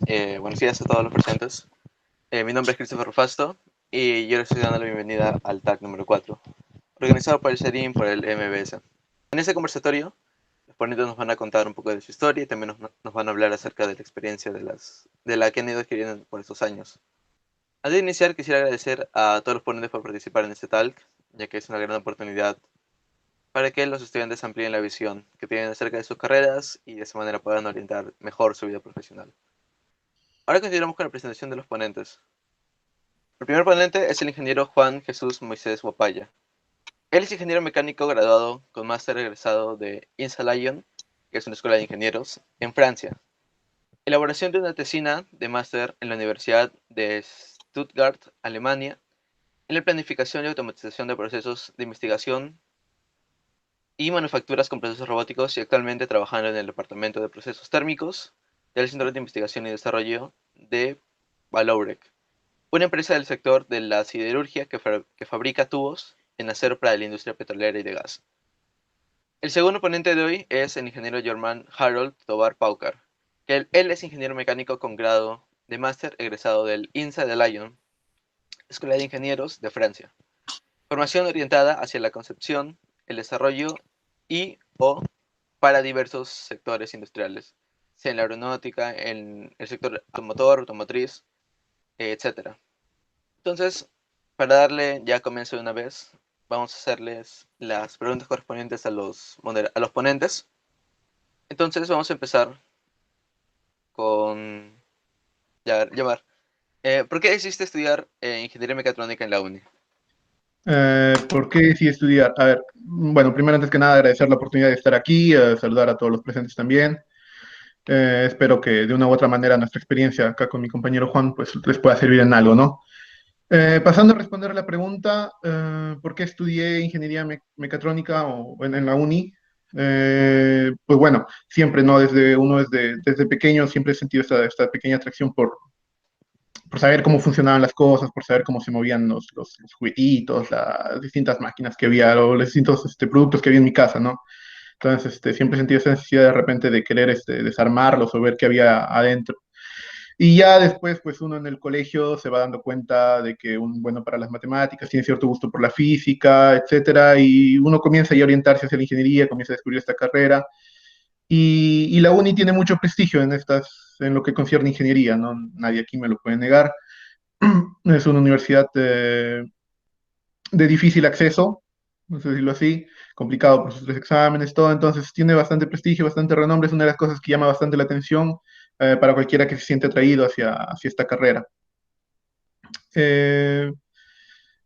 Buenos días a todos los presentes. Mi nombre es Christopher Rufasto y yo les estoy dando la bienvenida al TAC número 4, organizado por el CERIN por el MBS. En este conversatorio, los ponentes nos van a contar un poco de su historia y también nos van a hablar acerca de la experiencia de la que han ido adquiriendo por estos años. Antes de iniciar, quisiera agradecer a todos los ponentes por participar en este talk, ya que es una gran oportunidad para que los estudiantes amplíen la visión que tienen acerca de sus carreras y de esa manera puedan orientar mejor su vida profesional. Ahora continuamos con la presentación de los ponentes. El primer ponente es el ingeniero Juan Jesús Moisés Guapaya. Él es ingeniero mecánico graduado con máster egresado de INSA Lyon, que es una escuela de ingenieros, en Francia. Elaboración de una tesina de máster en la Universidad de Stuttgart, Alemania, en la planificación y automatización de procesos de investigación y manufacturas con procesos robóticos y actualmente trabajando en el Departamento de Procesos Térmicos del Centro de Investigación y Desarrollo de Vallourec, una empresa del sector de la siderurgia que fabrica tubos en acero para la industria petrolera y de gas. El segundo ponente de hoy es el ingeniero Germán Harold Tovar Paucar, que él es ingeniero mecánico con grado de máster egresado del INSA de Lyon, Escuela de Ingenieros de Francia. Formación orientada hacia la concepción, el desarrollo y o para diversos sectores industriales, sea en la aeronáutica, en el sector automotor, automotriz, etc. Entonces, para darle ya comienzo de una vez, vamos a hacerles las preguntas correspondientes a los ponentes. Entonces, vamos a empezar con llamar. ¿Por qué decidiste estudiar ingeniería mecatrónica en la uni? ¿Por qué decidí estudiar? A ver, bueno, primero antes que nada agradecer la oportunidad de estar aquí, saludar a todos los presentes también. Espero que de una u otra manera nuestra experiencia acá con mi compañero Juan pues les pueda servir en algo, ¿no? Pasando a responder la pregunta, ¿por qué estudié ingeniería mecatrónica o en la uni? Pues bueno, siempre, ¿no? Desde pequeño siempre he sentido esta pequeña atracción por saber cómo funcionaban las cosas, por saber cómo se movían los juguetitos, las distintas máquinas que había, o los distintos productos que había en mi casa, ¿no? Entonces, siempre he sentido esa necesidad de repente de querer desarmarlos o ver qué había adentro. Y ya después, pues uno en el colegio se va dando cuenta de que un bueno para las matemáticas, tiene cierto gusto por la física, etcétera, y uno comienza ya a orientarse hacia la ingeniería, comienza a descubrir esta carrera. Y la uni tiene mucho prestigio en lo que concierne ingeniería, ¿no? Nadie aquí me lo puede negar. Es una universidad de difícil acceso, no sé decirlo así, complicado por sus tres exámenes, todo, entonces tiene bastante prestigio, bastante renombre, es una de las cosas que llama bastante la atención para cualquiera que se siente atraído hacia esta carrera. Eh,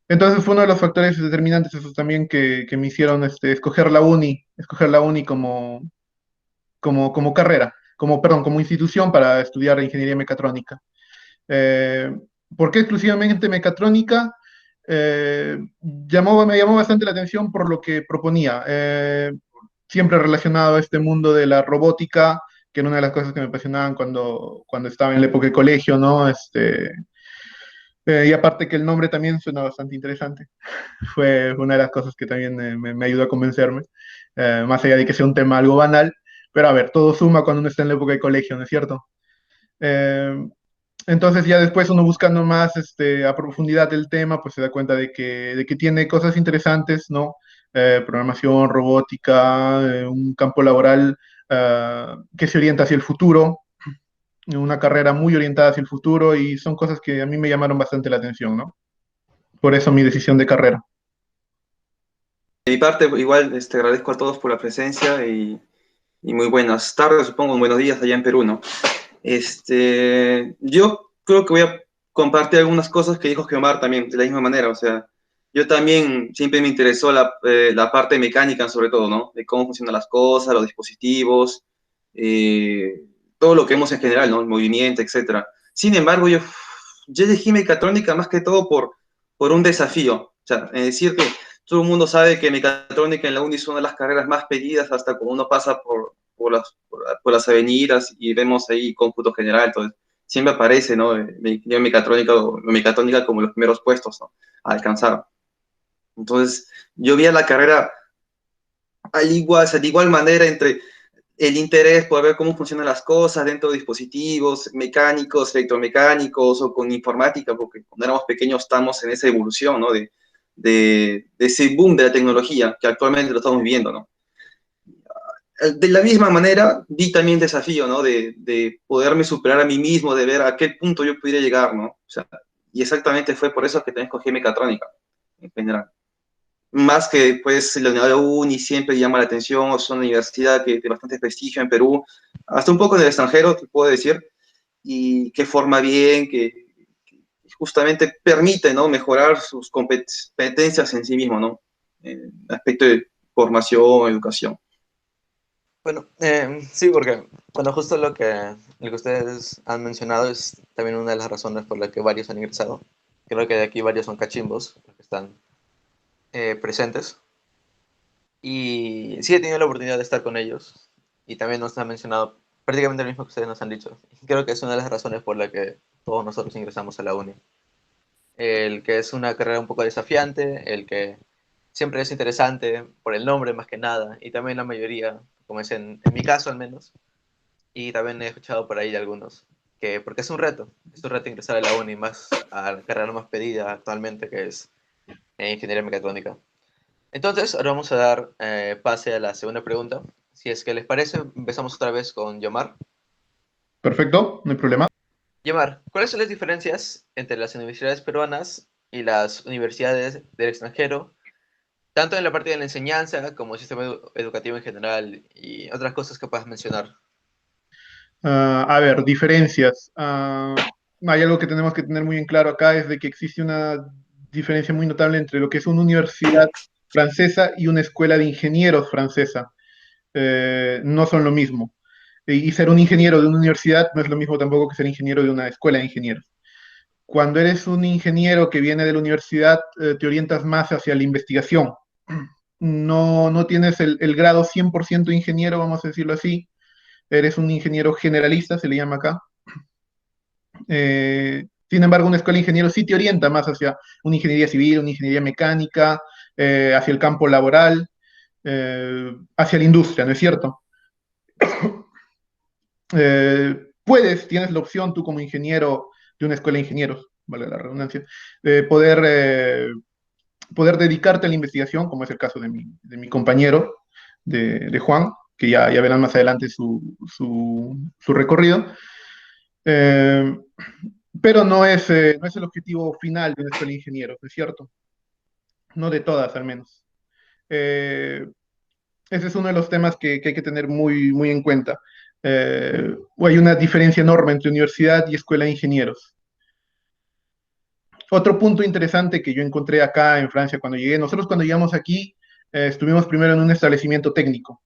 entonces fue uno de los factores determinantes esos también que me hicieron escoger la uni como carrera, perdón, como institución para estudiar ingeniería mecatrónica. Eh, ¿Por qué exclusivamente mecatrónica? Me llamó bastante la atención por lo que proponía. Siempre relacionado a este mundo de la robótica, que era una de las cosas que me apasionaban cuando estaba en la época de colegio, ¿no? Y aparte que el nombre también suena bastante interesante. Fue una de las cosas que también me ayudó a convencerme, más allá de que sea un tema algo banal, pero a ver, todo suma cuando uno está en la época de colegio, ¿no es cierto? Eh, entonces ya después uno buscando más a profundidad el tema, pues se da cuenta de que tiene cosas interesantes, ¿no? Programación, robótica, un campo laboral que se orienta hacia el futuro, una carrera muy orientada hacia el futuro y son cosas que a mí me llamaron bastante la atención, ¿no? Por eso mi decisión de carrera. De mi parte, igual agradezco a todos por la presencia y muy buenas tardes, supongo, buenos días allá en Perú, ¿no? Yo creo que voy a compartir algunas cosas que dijo Geomar también, de la misma manera, o sea, yo también siempre me interesó la parte mecánica sobre todo, ¿no? De cómo funcionan las cosas, los dispositivos, todo lo que vemos en general, ¿no? El movimiento, etcétera. Sin embargo, yo elegí mecatrónica más que todo por un desafío, o sea, es decir que todo el mundo sabe que mecatrónica en la uni es una de las carreras más pedidas hasta cuando uno pasa por las avenidas y vemos ahí cómputo general, entonces siempre aparece, ¿no? Mecatrónica o mecatrónica como los primeros puestos, ¿no? A alcanzar. Entonces, yo vi a la carrera o sea, de igual manera el interés por ver cómo funcionan las cosas dentro de dispositivos mecánicos, electromecánicos o con informática, porque cuando éramos pequeños estamos en esa evolución, ¿no? De ese boom de la tecnología que actualmente lo estamos viviendo, ¿no? De la misma manera, vi también el desafío, ¿no? De poderme superar a mí mismo, de ver a qué punto yo pudiera llegar, ¿no? O sea, y exactamente fue por eso que también escogí mecatrónica, en general. Más que, pues, la Universidad de UNI siempre llama la atención, es una universidad que de bastante prestigio en Perú, hasta un poco en el extranjero, te puedo decir, y que forma bien, que justamente permite, ¿no? Mejorar sus competencias en sí mismo, ¿no? En aspecto de formación, educación. Bueno, sí, porque bueno, justo lo que ustedes han mencionado es también una de las razones por las que varios han ingresado. Creo que de aquí varios son cachimbos, los que están presentes. Y sí he tenido la oportunidad de estar con ellos. Y también nos han mencionado prácticamente lo mismo que ustedes nos han dicho. Creo que es una de las razones por la que todos nosotros ingresamos a la uni. El que es una carrera un poco desafiante, el que siempre es interesante por el nombre más que nada. Y también la mayoría, como es en mi caso al menos. Y también he escuchado por ahí de algunos, que porque es un reto ingresar a la uni, más a la carrera más pedida actualmente, que es ingeniería mecatrónica. Entonces, ahora vamos a dar pase a la segunda pregunta. Si es que les parece, empezamos otra vez con Yomar. Perfecto, no hay problema. Yomar, ¿cuáles son las diferencias entre las universidades peruanas y las universidades del extranjero, tanto en la parte de la enseñanza como el sistema educativo en general y otras cosas que puedas mencionar? A ver, diferencias. Hay algo que tenemos que tener muy en claro acá, es de que existe una diferencia muy notable entre lo que es una universidad francesa y una escuela de ingenieros francesa. No son lo mismo. Y ser un ingeniero de una universidad no es lo mismo tampoco que ser ingeniero de una escuela de ingenieros. Cuando eres un ingeniero que viene de la universidad, te orientas más hacia la investigación. No tienes el grado 100% ingeniero, vamos a decirlo así. Eres un ingeniero generalista, se le llama acá. Sin embargo, una escuela de ingenieros sí te orienta más hacia una ingeniería civil, una ingeniería mecánica, hacia el campo laboral, hacia la industria, ¿no es cierto? Tienes la opción tú como ingeniero de una escuela de ingenieros, vale la redundancia, de poder dedicarte a la investigación, como es el caso de mi compañero, de Juan, que ya verán más adelante su recorrido. Eh, pero no es el objetivo final de una escuela de ingenieros, ¿no es cierto? No de todas, al menos. Eh, Ese es uno de los temas que hay que tener muy en cuenta. Hay una diferencia enorme entre universidad y escuela de ingenieros. Otro punto interesante que yo encontré acá en Francia cuando llegué, nosotros cuando llegamos aquí estuvimos primero en un establecimiento técnico,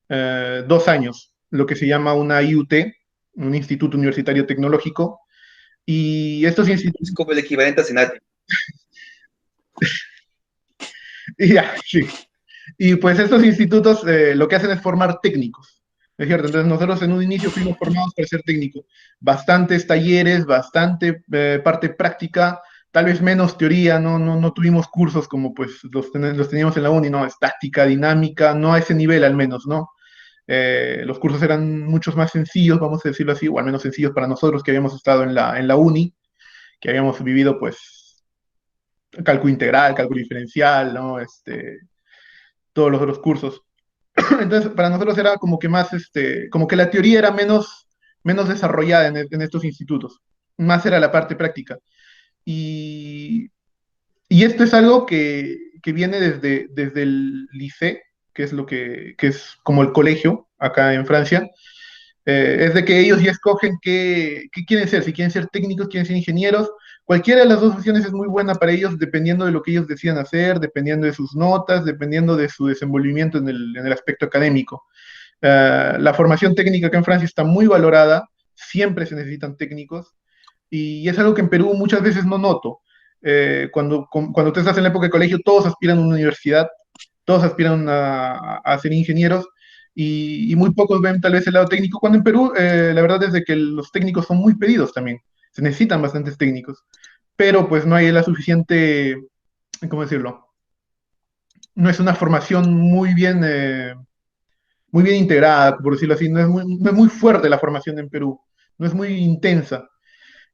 2 años, lo que se llama una IUT, un Instituto Universitario Tecnológico, y estos Es institutos, como el equivalente a Senati. ya, sí. Y pues estos institutos lo que hacen es formar técnicos, ¿es cierto? Entonces nosotros en un inicio fuimos formados para ser técnicos. Bastantes talleres, bastante parte práctica, tal vez menos teoría, no tuvimos cursos como pues los teníamos en la uni, ¿no? Estática, dinámica, no a ese nivel al menos, ¿no? Los cursos eran muchos más sencillos, vamos a decirlo así, o al menos sencillos para nosotros que habíamos estado en la uni, que habíamos vivido pues cálculo integral, cálculo diferencial, ¿no? Todos los otros cursos. Entonces, para nosotros era como que más, como que la teoría era menos desarrollada en estos institutos, más era la parte práctica. Y, y esto es algo que viene desde el lycée, que es que es como el colegio acá en Francia, es de que ellos ya escogen qué quieren ser, si quieren ser técnicos, quieren ser ingenieros. Cualquiera de las dos opciones es muy buena para ellos dependiendo de lo que ellos decidan hacer, dependiendo de sus notas, dependiendo de su desenvolvimiento en el aspecto académico. La formación técnica acá en Francia está muy valorada, siempre se necesitan técnicos y es algo que en Perú muchas veces no noto. Cuando tú estás en la época de colegio, todos aspiran a una universidad, todos aspiran a ser ingenieros y muy pocos ven tal vez el lado técnico, cuando en Perú la verdad es de que los técnicos son muy pedidos también, se necesitan bastantes técnicos, pero pues no hay la suficiente, ¿cómo decirlo? No es una formación muy bien, muy bien integrada, por decirlo así, no es muy fuerte la formación en Perú, no es muy intensa.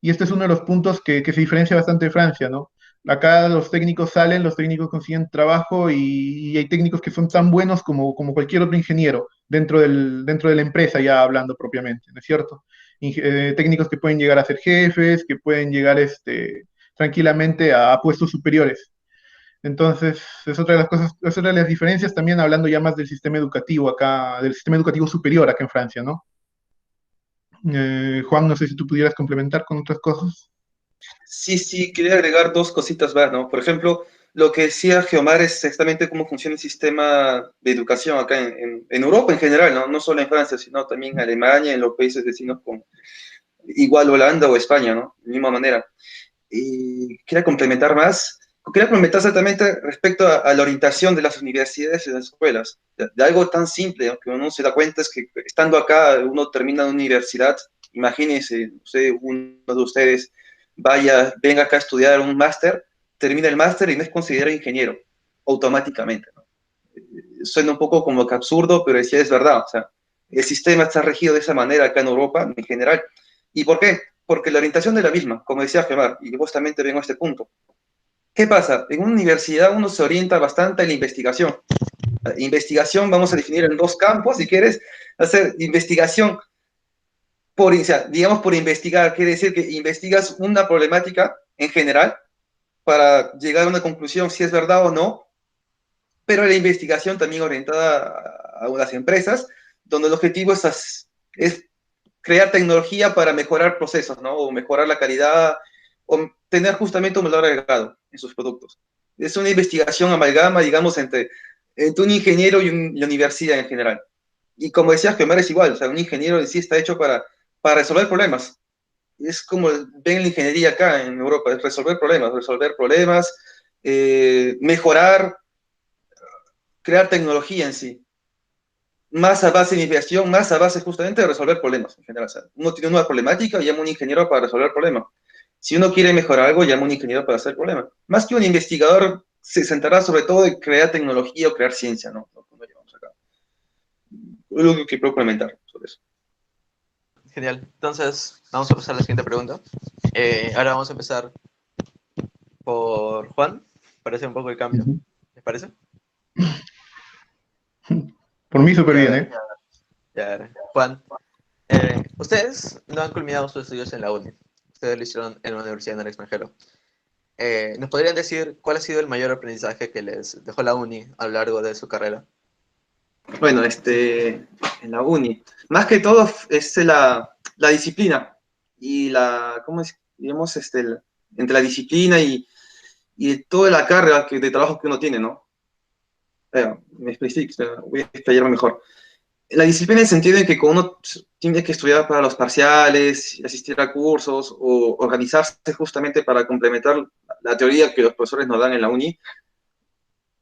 Y este es uno de los puntos que se diferencia bastante de Francia, ¿no? Acá los técnicos salen, los técnicos consiguen trabajo y hay técnicos que son tan buenos como cualquier otro ingeniero dentro de la empresa, ya hablando propiamente, ¿no es cierto? Técnicos que pueden llegar a ser jefes, que pueden llegar tranquilamente a puestos superiores. Entonces, es otra de las cosas, es otra de las diferencias también hablando ya más del sistema educativo acá, del sistema educativo superior acá en Francia, ¿no? Juan, no sé si tú pudieras complementar con otras cosas. Sí, sí, quería agregar dos cositas más, ¿no? Por ejemplo, lo que decía Geomar es exactamente cómo funciona el sistema de educación acá en Europa en general, ¿no? No solo en Francia, sino también en Alemania, en los países vecinos, con igual Holanda o España, ¿no? De misma manera. Y quería complementar exactamente respecto a la orientación de las universidades y las escuelas. De algo tan simple, ¿no? Que uno se da cuenta es que estando acá, uno termina una universidad, imagínense, no sé, uno de ustedes venga acá a estudiar un máster, termina el máster y no es considerado ingeniero, automáticamente, ¿no? Suena un poco como que absurdo, pero sí es verdad. O sea, el sistema está regido de esa manera acá en Europa en general. ¿Y por qué? Porque la orientación de la misma, como decía Gemar, y justamente vengo a este punto. ¿Qué pasa? En una universidad uno se orienta bastante en la investigación. Investigación vamos a definir en dos campos, si quieres, hacer investigación o sea, digamos por investigar, quiere decir que investigas una problemática en general para llegar a una conclusión si es verdad o no, pero la investigación también orientada a las empresas, donde el objetivo es crear tecnología para mejorar procesos, ¿no? O mejorar la calidad, o tener justamente un valor agregado en sus productos. Es una investigación amalgama, digamos, entre un ingeniero y la universidad en general. Y como decías, Gemar es igual, o sea, un ingeniero en sí está hecho para resolver problemas. Es como ven la ingeniería acá en Europa, es resolver problemas, mejorar, crear tecnología en sí. Más a base de investigación, más a base justamente de resolver problemas en general. O sea, uno tiene una problemática y llama a un ingeniero para resolver el problema. Si uno quiere mejorar algo, llama a un ingeniero para hacer el problema. Más que un investigador, se centrará sobre todo en crear tecnología o crear ciencia, ¿no? Lo que no llevamos acá. Es lo que quiero complementar sobre eso. Genial. Entonces, vamos a pasar a la siguiente pregunta. Ahora vamos a empezar por Juan. Parece un poco el cambio. Ujú. ¿Les parece? Por mí súper Ya, a bien, ver, ¿eh? ya, a ver. Juan, ustedes no han culminado sus estudios en la uni. Ustedes lo hicieron en una universidad en el extranjero. ¿Nos podrían decir cuál ha sido el mayor aprendizaje que les dejó la uni a lo largo de su carrera? Bueno, en la uni, más que todo es la disciplina y ¿cómo es? Digamos, entre la disciplina y toda la carga de trabajo que uno tiene, ¿no? Me explico, voy a explayarme mejor. La disciplina en el sentido en que uno tiene que estudiar para los parciales, asistir a cursos o organizarse justamente para complementar la teoría que los profesores nos dan en la uni,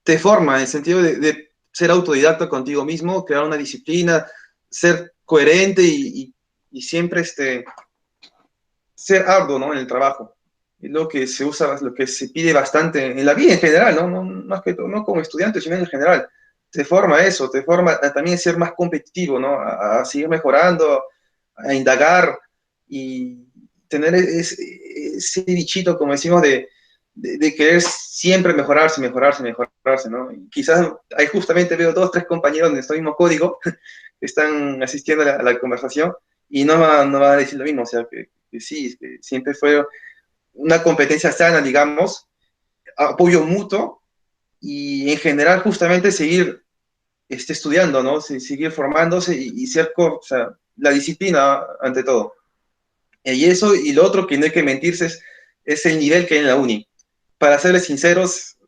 te forma en el sentido de ser autodidacta contigo mismo, crear una disciplina, ser coherente y siempre ser arduo, ¿no? En el trabajo. Es lo que se usa, lo que se pide bastante en la vida en general, ¿no? No, más que todo, no como estudiante, sino en general. Te forma eso, te forma a también ser más competitivo, ¿no? A seguir mejorando, a indagar y tener ese bichito, como decimos, de querer siempre mejorarse, mejorarse, mejorarse, ¿no? Y quizás ahí justamente veo dos, tres compañeros de nuestro mismo código que están asistiendo a la conversación y no van a decir lo mismo, o sea, que sí, que siempre fue una competencia sana, digamos, apoyo mutuo y en general justamente seguir estudiando, ¿no? Seguir formándose y ser, o sea, la disciplina ante todo. Y eso, y lo otro que no hay que mentirse es el nivel que hay en la uni. Para serles sinceros,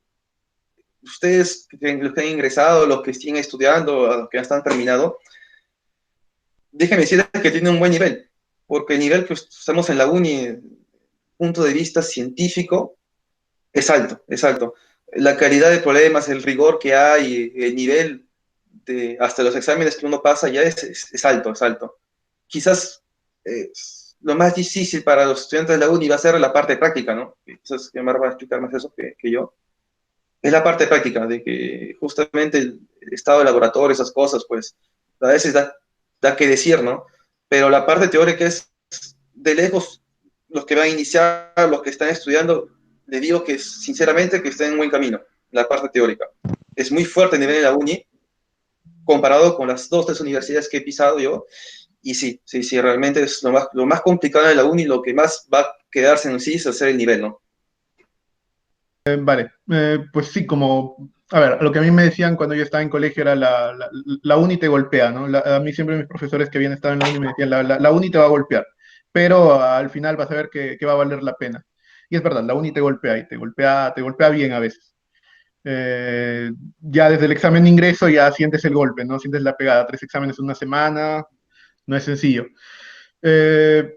ustedes, los que han ingresado, los que siguen estudiando, los que ya están terminado, déjenme decirles que tienen un buen nivel, porque el nivel que estamos en la uni, punto de vista científico, es alto, es alto. La calidad de problemas, el rigor que hay, el nivel hasta los exámenes que uno pasa ya es alto, es alto. Quizás lo más difícil para los estudiantes de la uni va a ser la parte práctica, ¿no? Quizás Gemar va a explicar más eso que yo. Es la parte práctica, de que justamente el estado de laboratorio, esas cosas, pues a veces da que decir, ¿no? Pero la parte teórica es de lejos, los que van a iniciar, los que están estudiando, les digo que sinceramente que estén en buen camino, la parte teórica. Es muy fuerte el nivel de la uni, comparado con las 2 o 3 universidades que he pisado yo, y sí, realmente es lo más complicado de la uni, lo que más va a quedarse en sí es hacer el nivel, ¿no? Vale, pues sí, como, a ver, lo que a mí me decían cuando yo estaba en colegio era la uni te golpea, ¿no? A mí siempre mis profesores que habían estado en la uni me decían, la uni te va a golpear, pero al final vas a ver que va a valer la pena. Y es verdad, la uni te golpea y te golpea bien a veces. Ya desde el examen de ingreso ya sientes el golpe, ¿no? Sientes la pegada, 3 exámenes en una semana, no es sencillo. Eh,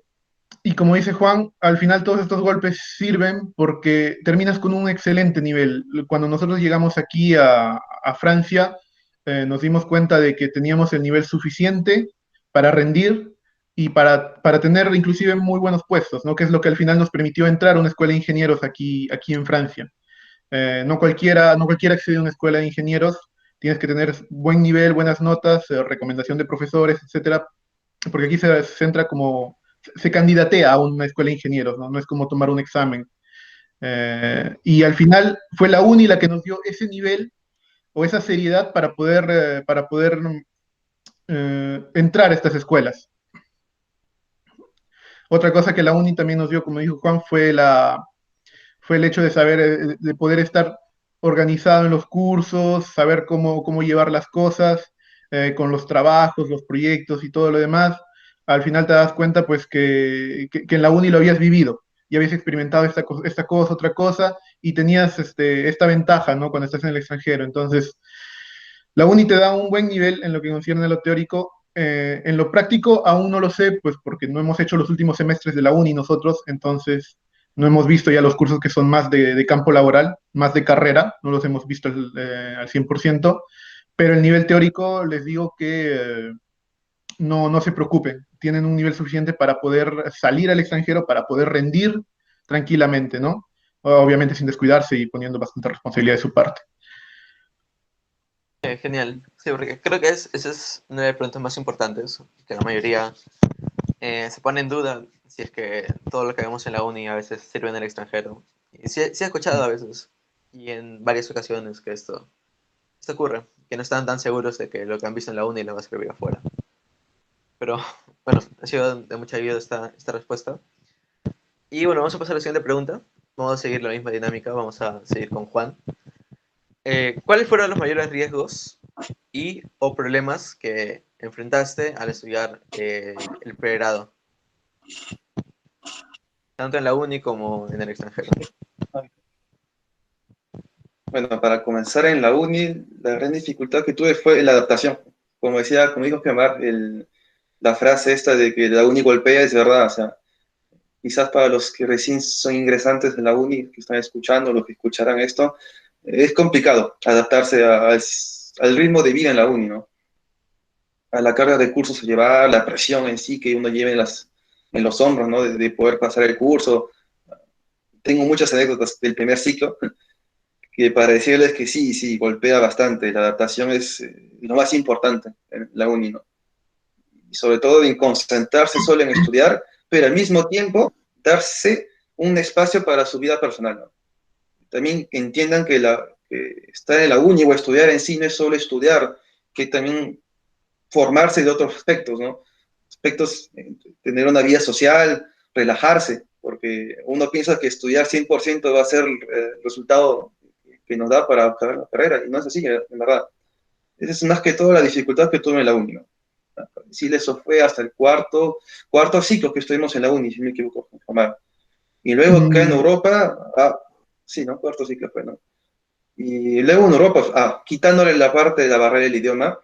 y como dice Juan, al final todos estos golpes sirven porque terminas con un excelente nivel. Cuando nosotros llegamos aquí a Francia, nos dimos cuenta de que teníamos el nivel suficiente para rendir y para tener inclusive muy buenos puestos, ¿no? Que es lo que al final nos permitió entrar a una escuela de ingenieros aquí en Francia. No cualquiera accede a una escuela de ingenieros, tienes que tener buen nivel, buenas notas, recomendación de profesores, etcétera, porque aquí se entra como, se candidatea a una escuela de ingenieros, ¿no? No es como tomar un examen. Y al final fue la uni la que nos dio ese nivel o esa seriedad para poder entrar a estas escuelas. Otra cosa que la uni también nos dio, como dijo Juan, fue el hecho de saber, de poder estar organizado en los cursos, saber cómo llevar las cosas, con los trabajos, los proyectos y todo lo demás. Al final te das cuenta pues que en la uni lo habías vivido y habías experimentado esta cosa, otra cosa, y tenías esta ventaja, ¿no? Cuando estás en el extranjero. Entonces, la uni te da un buen nivel en lo que concierne a lo teórico. En lo práctico aún no lo sé, pues porque no hemos hecho los últimos semestres de la uni nosotros, entonces no hemos visto ya los cursos que son más de campo laboral, más de carrera, no los hemos visto al 100%, pero el nivel teórico les digo que no se preocupen, tienen un nivel suficiente para poder salir al extranjero, para poder rendir tranquilamente, ¿no? Obviamente sin descuidarse y poniendo bastante responsabilidad de su parte. Genial. Sí, porque creo que esa es una de las preguntas más importantes, que la mayoría se pone en duda si es que todo lo que vemos en la uni a veces sirve en el extranjero. Y sí he escuchado a veces, y en varias ocasiones, que esto ocurre, que no están tan seguros de que lo que han visto en la uni le va a servir afuera. Pero bueno, ha sido de mucha ayuda esta respuesta. Y bueno, vamos a pasar a la siguiente pregunta. Vamos a seguir la misma dinámica, vamos a seguir con Juan. ¿Cuáles fueron los mayores riesgos y o problemas que enfrentaste al estudiar el pregrado, tanto en la uni como en el extranjero? Bueno, para comenzar en la uni, la gran dificultad que tuve fue la adaptación. Como dijo Gemar, la frase esta de que la uni golpea es verdad, o sea, quizás para los que recién son ingresantes en la uni, que están escuchando, los que escucharán esto, es complicado adaptarse al ritmo de vida en la uni, ¿no? A la carga de cursos a llevar, la presión en sí que uno lleva en los hombros, ¿no? De poder pasar el curso. Tengo muchas anécdotas del primer ciclo que para decirles que sí, golpea bastante. La adaptación es lo más importante en la uni, ¿no? Y sobre todo en concentrarse solo en estudiar, pero al mismo tiempo darse un espacio para su vida personal, ¿no? También que entiendan que estar en la uni o estudiar en sí no es solo estudiar, que también formarse de otros aspectos, ¿no? Aspectos, tener una vida social, relajarse, porque uno piensa que estudiar 100% va a ser el resultado que nos da para acabar la carrera, y no es así, en verdad. Esa es más que todo la dificultad que tuve en la uni, ¿no? Sí, eso fue hasta el cuarto ciclo que estuvimos en la uni, si no me equivoco, Omar. Y luego acá en Mm, Europa, sí, ¿no? Cuarto ciclo fue, ¿no? Y luego en Europa, quitándole la parte de la barrera del idioma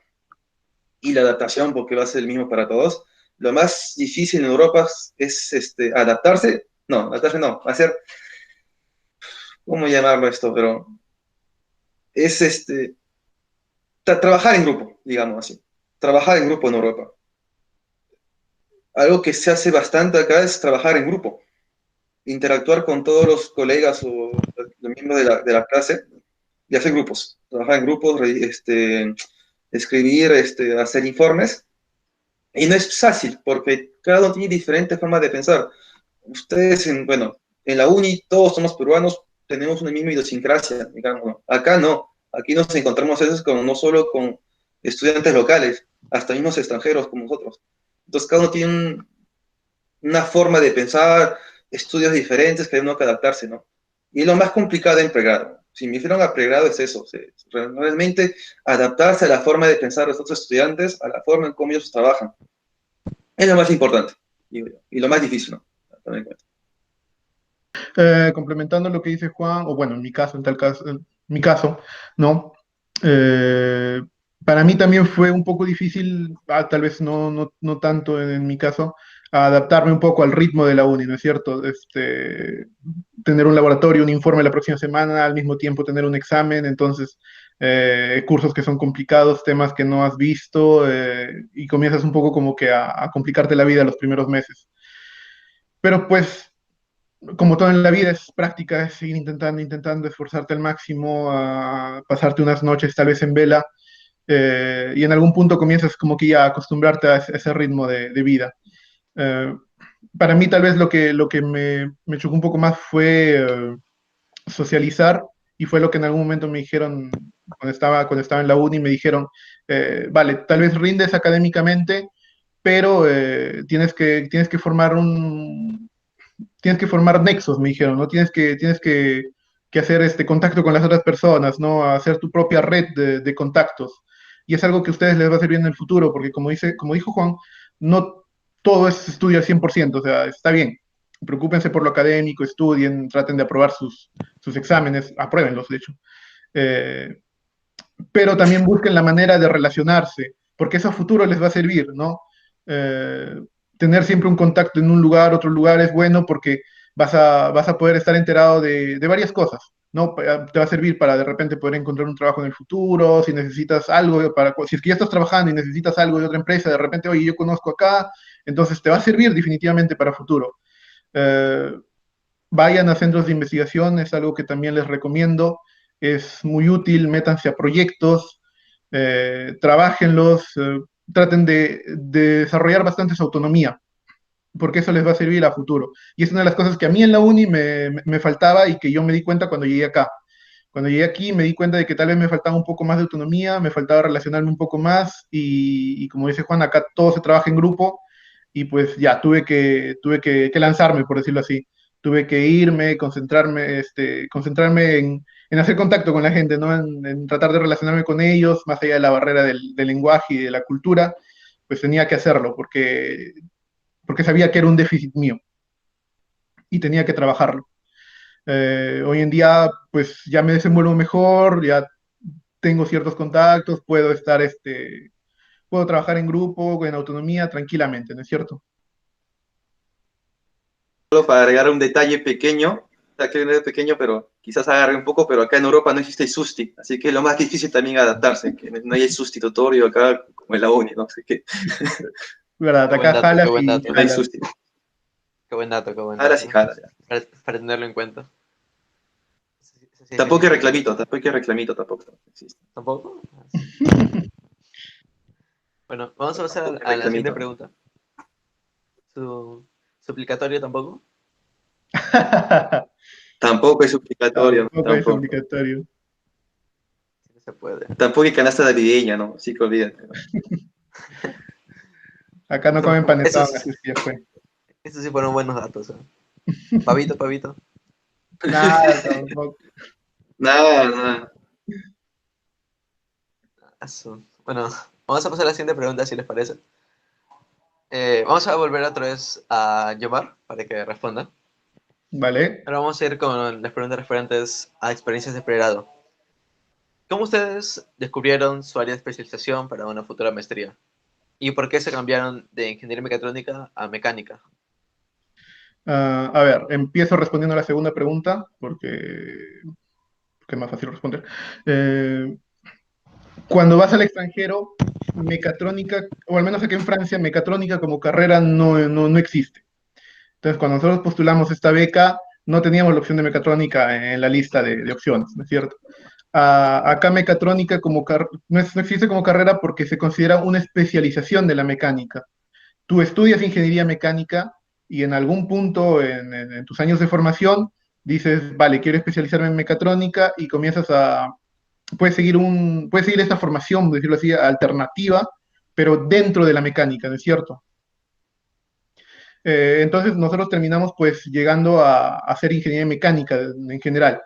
y la adaptación, porque va a ser el mismo para todos, lo más difícil en Europa es adaptarse no, hacer, ¿cómo llamarlo esto? Pero es trabajar en grupo, digamos así. Trabajar en grupo en Europa. Algo que se hace bastante acá es trabajar en grupo, interactuar con todos los colegas o los miembros de la clase y hacer grupos, trabajar en grupos, escribir, hacer informes. Y no es fácil, porque cada uno tiene diferentes formas de pensar. Ustedes, bueno, en la uni todos somos peruanos, tenemos una misma idiosincrasia, digamos, ¿no? Acá no, aquí nos encontramos a veces no solo con estudiantes locales, hasta mismos extranjeros como nosotros. Entonces cada uno tiene una forma de pensar, estudios diferentes que hay uno que adaptarse, ¿no? Y lo más complicado en pregrado. Si me refiero a pregrado es eso, realmente adaptarse a la forma de pensar de los otros estudiantes, a la forma en cómo ellos trabajan. Es lo más importante y lo más difícil, ¿no? También. Complementando lo que dice Juan, o bueno, en mi caso, en mi caso, ¿no? Eh, para mí también fue un poco difícil, tal vez no tanto en mi caso, adaptarme un poco al ritmo de la uni, ¿no es cierto? Tener un laboratorio, un informe la próxima semana, al mismo tiempo tener un examen, entonces cursos que son complicados, temas que no has visto, y comienzas un poco como que a complicarte la vida los primeros meses. Pero pues como todo en la vida, es práctica, es seguir intentando esforzarte al máximo, a pasarte unas noches tal vez en vela, y en algún punto comienzas como que ya a acostumbrarte a ese ritmo de vida. Eh, para mí tal vez lo que me chocó un poco más fue socializar, y fue lo que en algún momento me dijeron cuando estaba en la uni, me dijeron, vale, tal vez rindes académicamente, pero tienes que formar nexos, me dijeron, ¿no? Tienes que hacer este contacto con las otras personas, ¿no? Hacer tu propia red de contactos. Y es algo que a ustedes les va a servir en el futuro, porque como dijo Juan, no todo es estudio al 100%, o sea, está bien. Preocúpense por lo académico, estudien, traten de aprobar sus exámenes, apruébenlos, de hecho. Eh, pero también busquen la manera de relacionarse, porque eso a futuro les va a servir, ¿no? Eh, Tener siempre un contacto en un lugar, otro lugar es bueno porque vas a poder estar enterado de varias cosas, ¿no? Te va a servir para de repente poder encontrar un trabajo en el futuro, si necesitas algo, si es que ya estás trabajando y necesitas algo de otra empresa, de repente, oye, yo conozco acá, entonces te va a servir definitivamente para futuro. Eh, Vayan a centros de investigación, es algo que también les recomiendo, es muy útil, métanse a proyectos, trabájenlos, traten de desarrollar bastante su autonomía, porque eso les va a servir a futuro. Y es una de las cosas que a mí en la uni me faltaba y que yo me di cuenta cuando llegué acá. Cuando llegué aquí me di cuenta de que tal vez me faltaba un poco más de autonomía, me faltaba relacionarme un poco más y como dice Juan, acá todo se trabaja en grupo y pues ya tuve que lanzarme, por decirlo así. Tuve que irme, concentrarme en hacer contacto con la gente, ¿no? En tratar de relacionarme con ellos, más allá de la barrera del lenguaje y de la cultura, pues tenía que hacerlo porque sabía que era un déficit mío y tenía que trabajarlo. Hoy en día, pues ya me desenvuelvo mejor, ya tengo ciertos contactos, puedo trabajar en grupo, en autonomía, tranquilamente, ¿no es cierto? Solo para agregar un detalle pequeño, o sea, que no es pequeño, pero quizás agarre un poco, pero acá en Europa no existe el susti, así que lo más difícil también es adaptarse, que no hay el sustitutorio acá como en la uni, ¿no? Así que ¿Verdad? Qué buen Acá dato, qué jalas buen y dato. no hay jalas. susti. Qué buen dato, qué buen Jalas y dato. jalas. Ya. Para tenerlo en cuenta. Eso sí es Tampoco hay difícil. reclamito, tampoco existe. ¿Tampoco? Bueno, vamos a pasar Tampoco hay a la siguiente reclamito. pregunta. ¿Su suplicatorio tampoco? Tampoco es suplicatorio, Tampoco es tampoco. obligatorio. Sí, no se puede. Tampoco hay canasta navideña, ¿no? Sí que olvídate, ¿no? Acá no comen Eso, panetón, así es que ya fue. eso sí fueron buenos datos. Pavito, pavito. Nada, tampoco. Nada, nada. Bueno, vamos a pasar a la siguiente pregunta, si les parece. Vamos a volver otra vez a Yomar para que responda. ¿Vale? Ahora vamos a ir con las preguntas referentes a experiencias de pregrado. ¿Cómo ustedes descubrieron su área de especialización para una futura maestría? ¿Y por qué se cambiaron de ingeniería mecatrónica a mecánica? A ver, empiezo respondiendo a la segunda pregunta porque es más fácil responder. Eh, Cuando vas al extranjero, mecatrónica, o al menos aquí en Francia, mecatrónica como carrera no existe. Entonces, cuando nosotros postulamos esta beca, no teníamos la opción de mecatrónica en la lista de opciones, ¿no es cierto? Acá mecatrónica no existe como carrera porque se considera una especialización de la mecánica. Tú estudias ingeniería mecánica y en algún punto en tus años de formación dices, vale, quiero especializarme en mecatrónica y puedes seguir esta formación, por decirlo así, alternativa, pero dentro de la mecánica, ¿no es cierto? Entonces nosotros terminamos pues llegando a hacer ingeniería mecánica en general.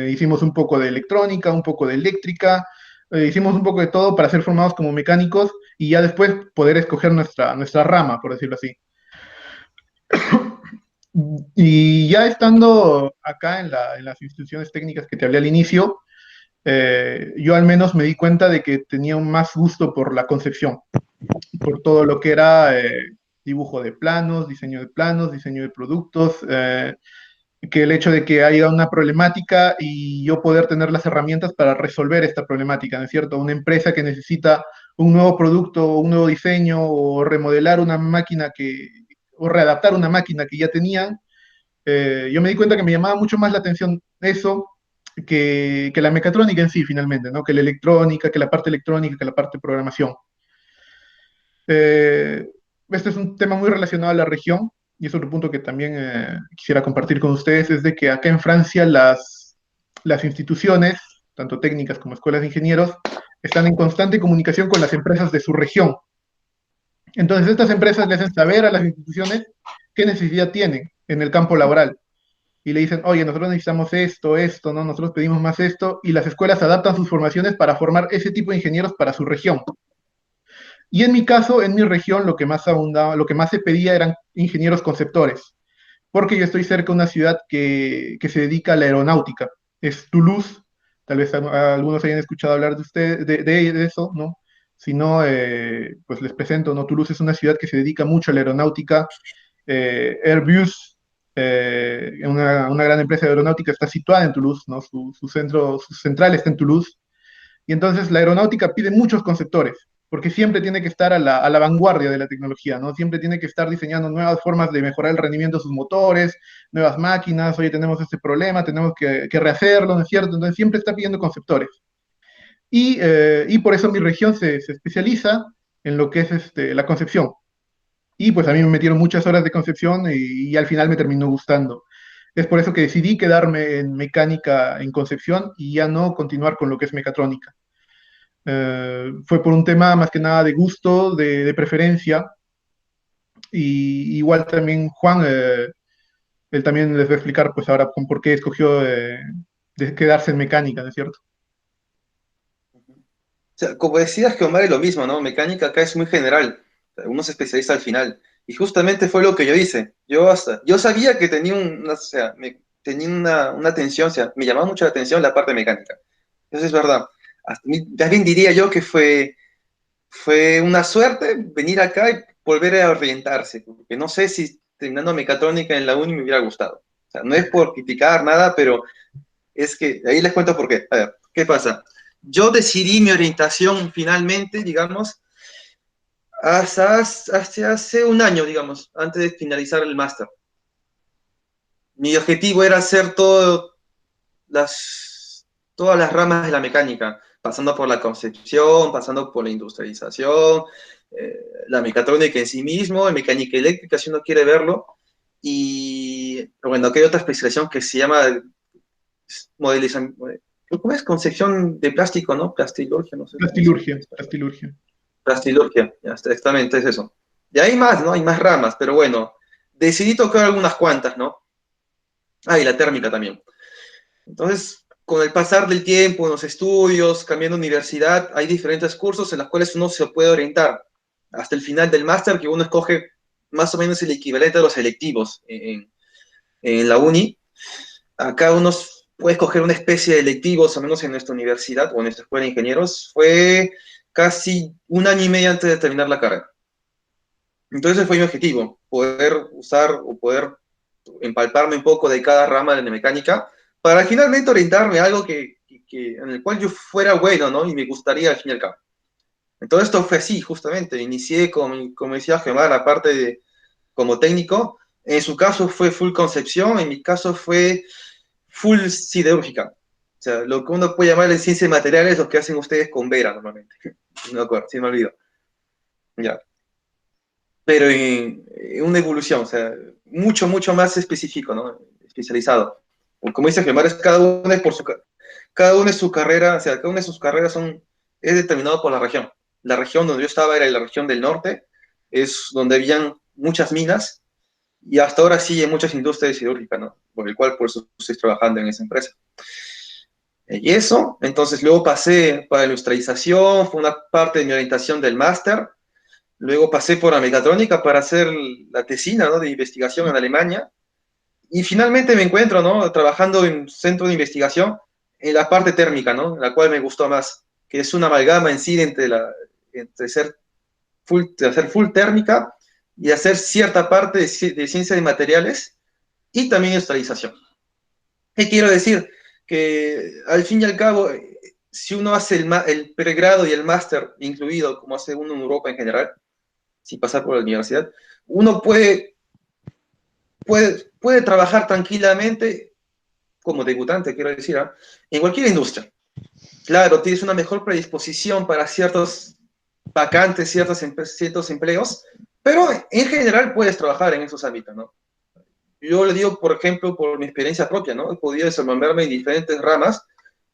Hicimos un poco de electrónica, un poco de eléctrica, hicimos un poco de todo para ser formados como mecánicos y ya después poder escoger nuestra rama, por decirlo así. Y ya estando acá en las instituciones técnicas que te hablé al inicio, yo al menos me di cuenta de que tenía un más gusto por la concepción, por todo lo que era dibujo de planos, diseño de productos, que el hecho de que haya una problemática y yo poder tener las herramientas para resolver esta problemática, ¿no es cierto? Una empresa que necesita un nuevo producto, un nuevo diseño o remodelar una máquina o readaptar una máquina que ya tenían, yo me di cuenta que me llamaba mucho más la atención eso que la mecatrónica en sí, finalmente, ¿no? Que la electrónica, que la parte electrónica, que la parte de programación. Eh, este es un tema muy relacionado a la región y es otro punto que también quisiera compartir con ustedes, es de que acá en Francia las instituciones, tanto técnicas como escuelas de ingenieros, están en constante comunicación con las empresas de su región. Entonces, estas empresas le hacen saber a las instituciones qué necesidad tienen en el campo laboral y le dicen, oye, nosotros necesitamos esto, ¿no? Nosotros pedimos más esto, y las escuelas adaptan sus formaciones para formar ese tipo de ingenieros para su región. Y en mi caso, en mi región, lo que más abundaba, lo que más se pedía eran ingenieros conceptores, porque yo estoy cerca de una ciudad que se dedica a la aeronáutica, es Toulouse, tal vez algunos hayan escuchado hablar de usted, de eso, ¿no? Si no, pues les presento, ¿no? Toulouse es una ciudad que se dedica mucho a la aeronáutica, Airbus, una gran empresa de aeronáutica, está situada en Toulouse, ¿no? Su central está en Toulouse, y entonces la aeronáutica pide muchos conceptores, porque siempre tiene que estar a la vanguardia de la tecnología, ¿no? Siempre tiene que estar diseñando nuevas formas de mejorar el rendimiento de sus motores, nuevas máquinas, oye, tenemos este problema, tenemos que rehacerlo, ¿no es cierto? Entonces siempre está pidiendo conceptores. Y por eso mi región se especializa en lo que es la concepción. Y pues a mí me metieron muchas horas de concepción y al final me terminó gustando. Es por eso que decidí quedarme en mecánica en concepción y ya no continuar con lo que es mecatrónica. Fue por un tema más que nada de gusto, de preferencia. Y igual también Juan, él también les va a explicar pues ahora con por qué escogió de quedarse en mecánica, ¿no es cierto? O sea, como decías que Omar es lo mismo, ¿no? Mecánica acá es muy general, uno se especializa al final. Y justamente fue lo que yo hice. Yo sabía que tenía o sea, tenía una atención, o sea, me llamaba mucho la atención la parte mecánica. Eso es verdad. Más bien diría yo que fue una suerte venir acá y volver a orientarse, porque no sé si terminando mecatrónica en la uni me hubiera gustado. O sea, no es por criticar nada, pero es que ahí les cuento por qué. A ver, ¿qué pasa? Yo decidí mi orientación finalmente, digamos, hasta hace un año, digamos, antes de finalizar el máster. Mi objetivo era hacer todas las ramas de la mecánica, pasando por la concepción, pasando por la industrialización, la mecatrónica en sí mismo, mecánica eléctrica, si uno quiere verlo. Y bueno, que hay otra especialización que se llama modelización, ¿cómo es? Concepción de plástico, ¿no? Plastilurgia, no sé cómo se Plastilurgia, dice. plastilurgia. Plastilurgia, ya, exactamente es eso. Y hay más, ¿no? Hay más ramas, pero bueno, decidí tocar algunas cuantas, ¿no? Ah, y la térmica también. Entonces, con el pasar del tiempo, en los estudios, cambiando de universidad, hay diferentes cursos en los cuales uno se puede orientar hasta el final del máster, que uno escoge más o menos el equivalente a los electivos en la uni. Acá uno puede escoger una especie de electivos, al menos en nuestra universidad o en nuestra escuela de ingenieros. Fue casi un año y medio antes de terminar la carrera. Entonces ese fue mi objetivo, poder usar o poder empalparme un poco de cada rama de la mecánica para finalmente orientarme a algo en el cual yo fuera bueno, ¿no? Y me gustaría al fin y al cabo. Entonces esto fue así, justamente. Inicié, como decía Gemar, aparte de como técnico. En su caso fue full concepción, en mi caso fue full siderúrgica. O sea, lo que uno puede llamar de ciencia de materiales es lo que hacen ustedes con Vera normalmente. No me acuerdo, sí me olvido. Ya. Pero en una evolución, o sea, mucho, mucho más específico, ¿no? Especializado. Como dice Gemar, es cada una de su carrera, o sea, cada una de sus carreras es determinado por la región. La región donde yo estaba era la región del norte, es donde habían muchas minas, y hasta ahora sí hay muchas industrias siderúrgicas, ¿no? Por el cual, por eso estoy trabajando en esa empresa. Y eso, entonces luego pasé para la industrialización, fue una parte de mi orientación del máster. Luego pasé por la mecatrónica para hacer la tesina, ¿no?, de investigación en Alemania. Y finalmente me encuentro, ¿no?, trabajando en un centro de investigación en la parte térmica, ¿no?, la cual me gustó más, que es una amalgama en sí entre hacer full térmica y hacer cierta parte de ciencia de materiales y también industrialización. ¿Qué quiero decir? Que al fin y al cabo, si uno hace el pregrado y el máster incluido, como hace uno en Europa en general, sin pasar por la universidad, uno puede trabajar tranquilamente como debutante, quiero decir, ¿eh?, en cualquier industria. Claro, tienes una mejor predisposición para ciertos vacantes, ciertos empleos, pero en general puedes trabajar en esos ámbitos, ¿no? Yo le digo, por ejemplo, por mi experiencia propia, ¿no? He podido desenvolverme en diferentes ramas,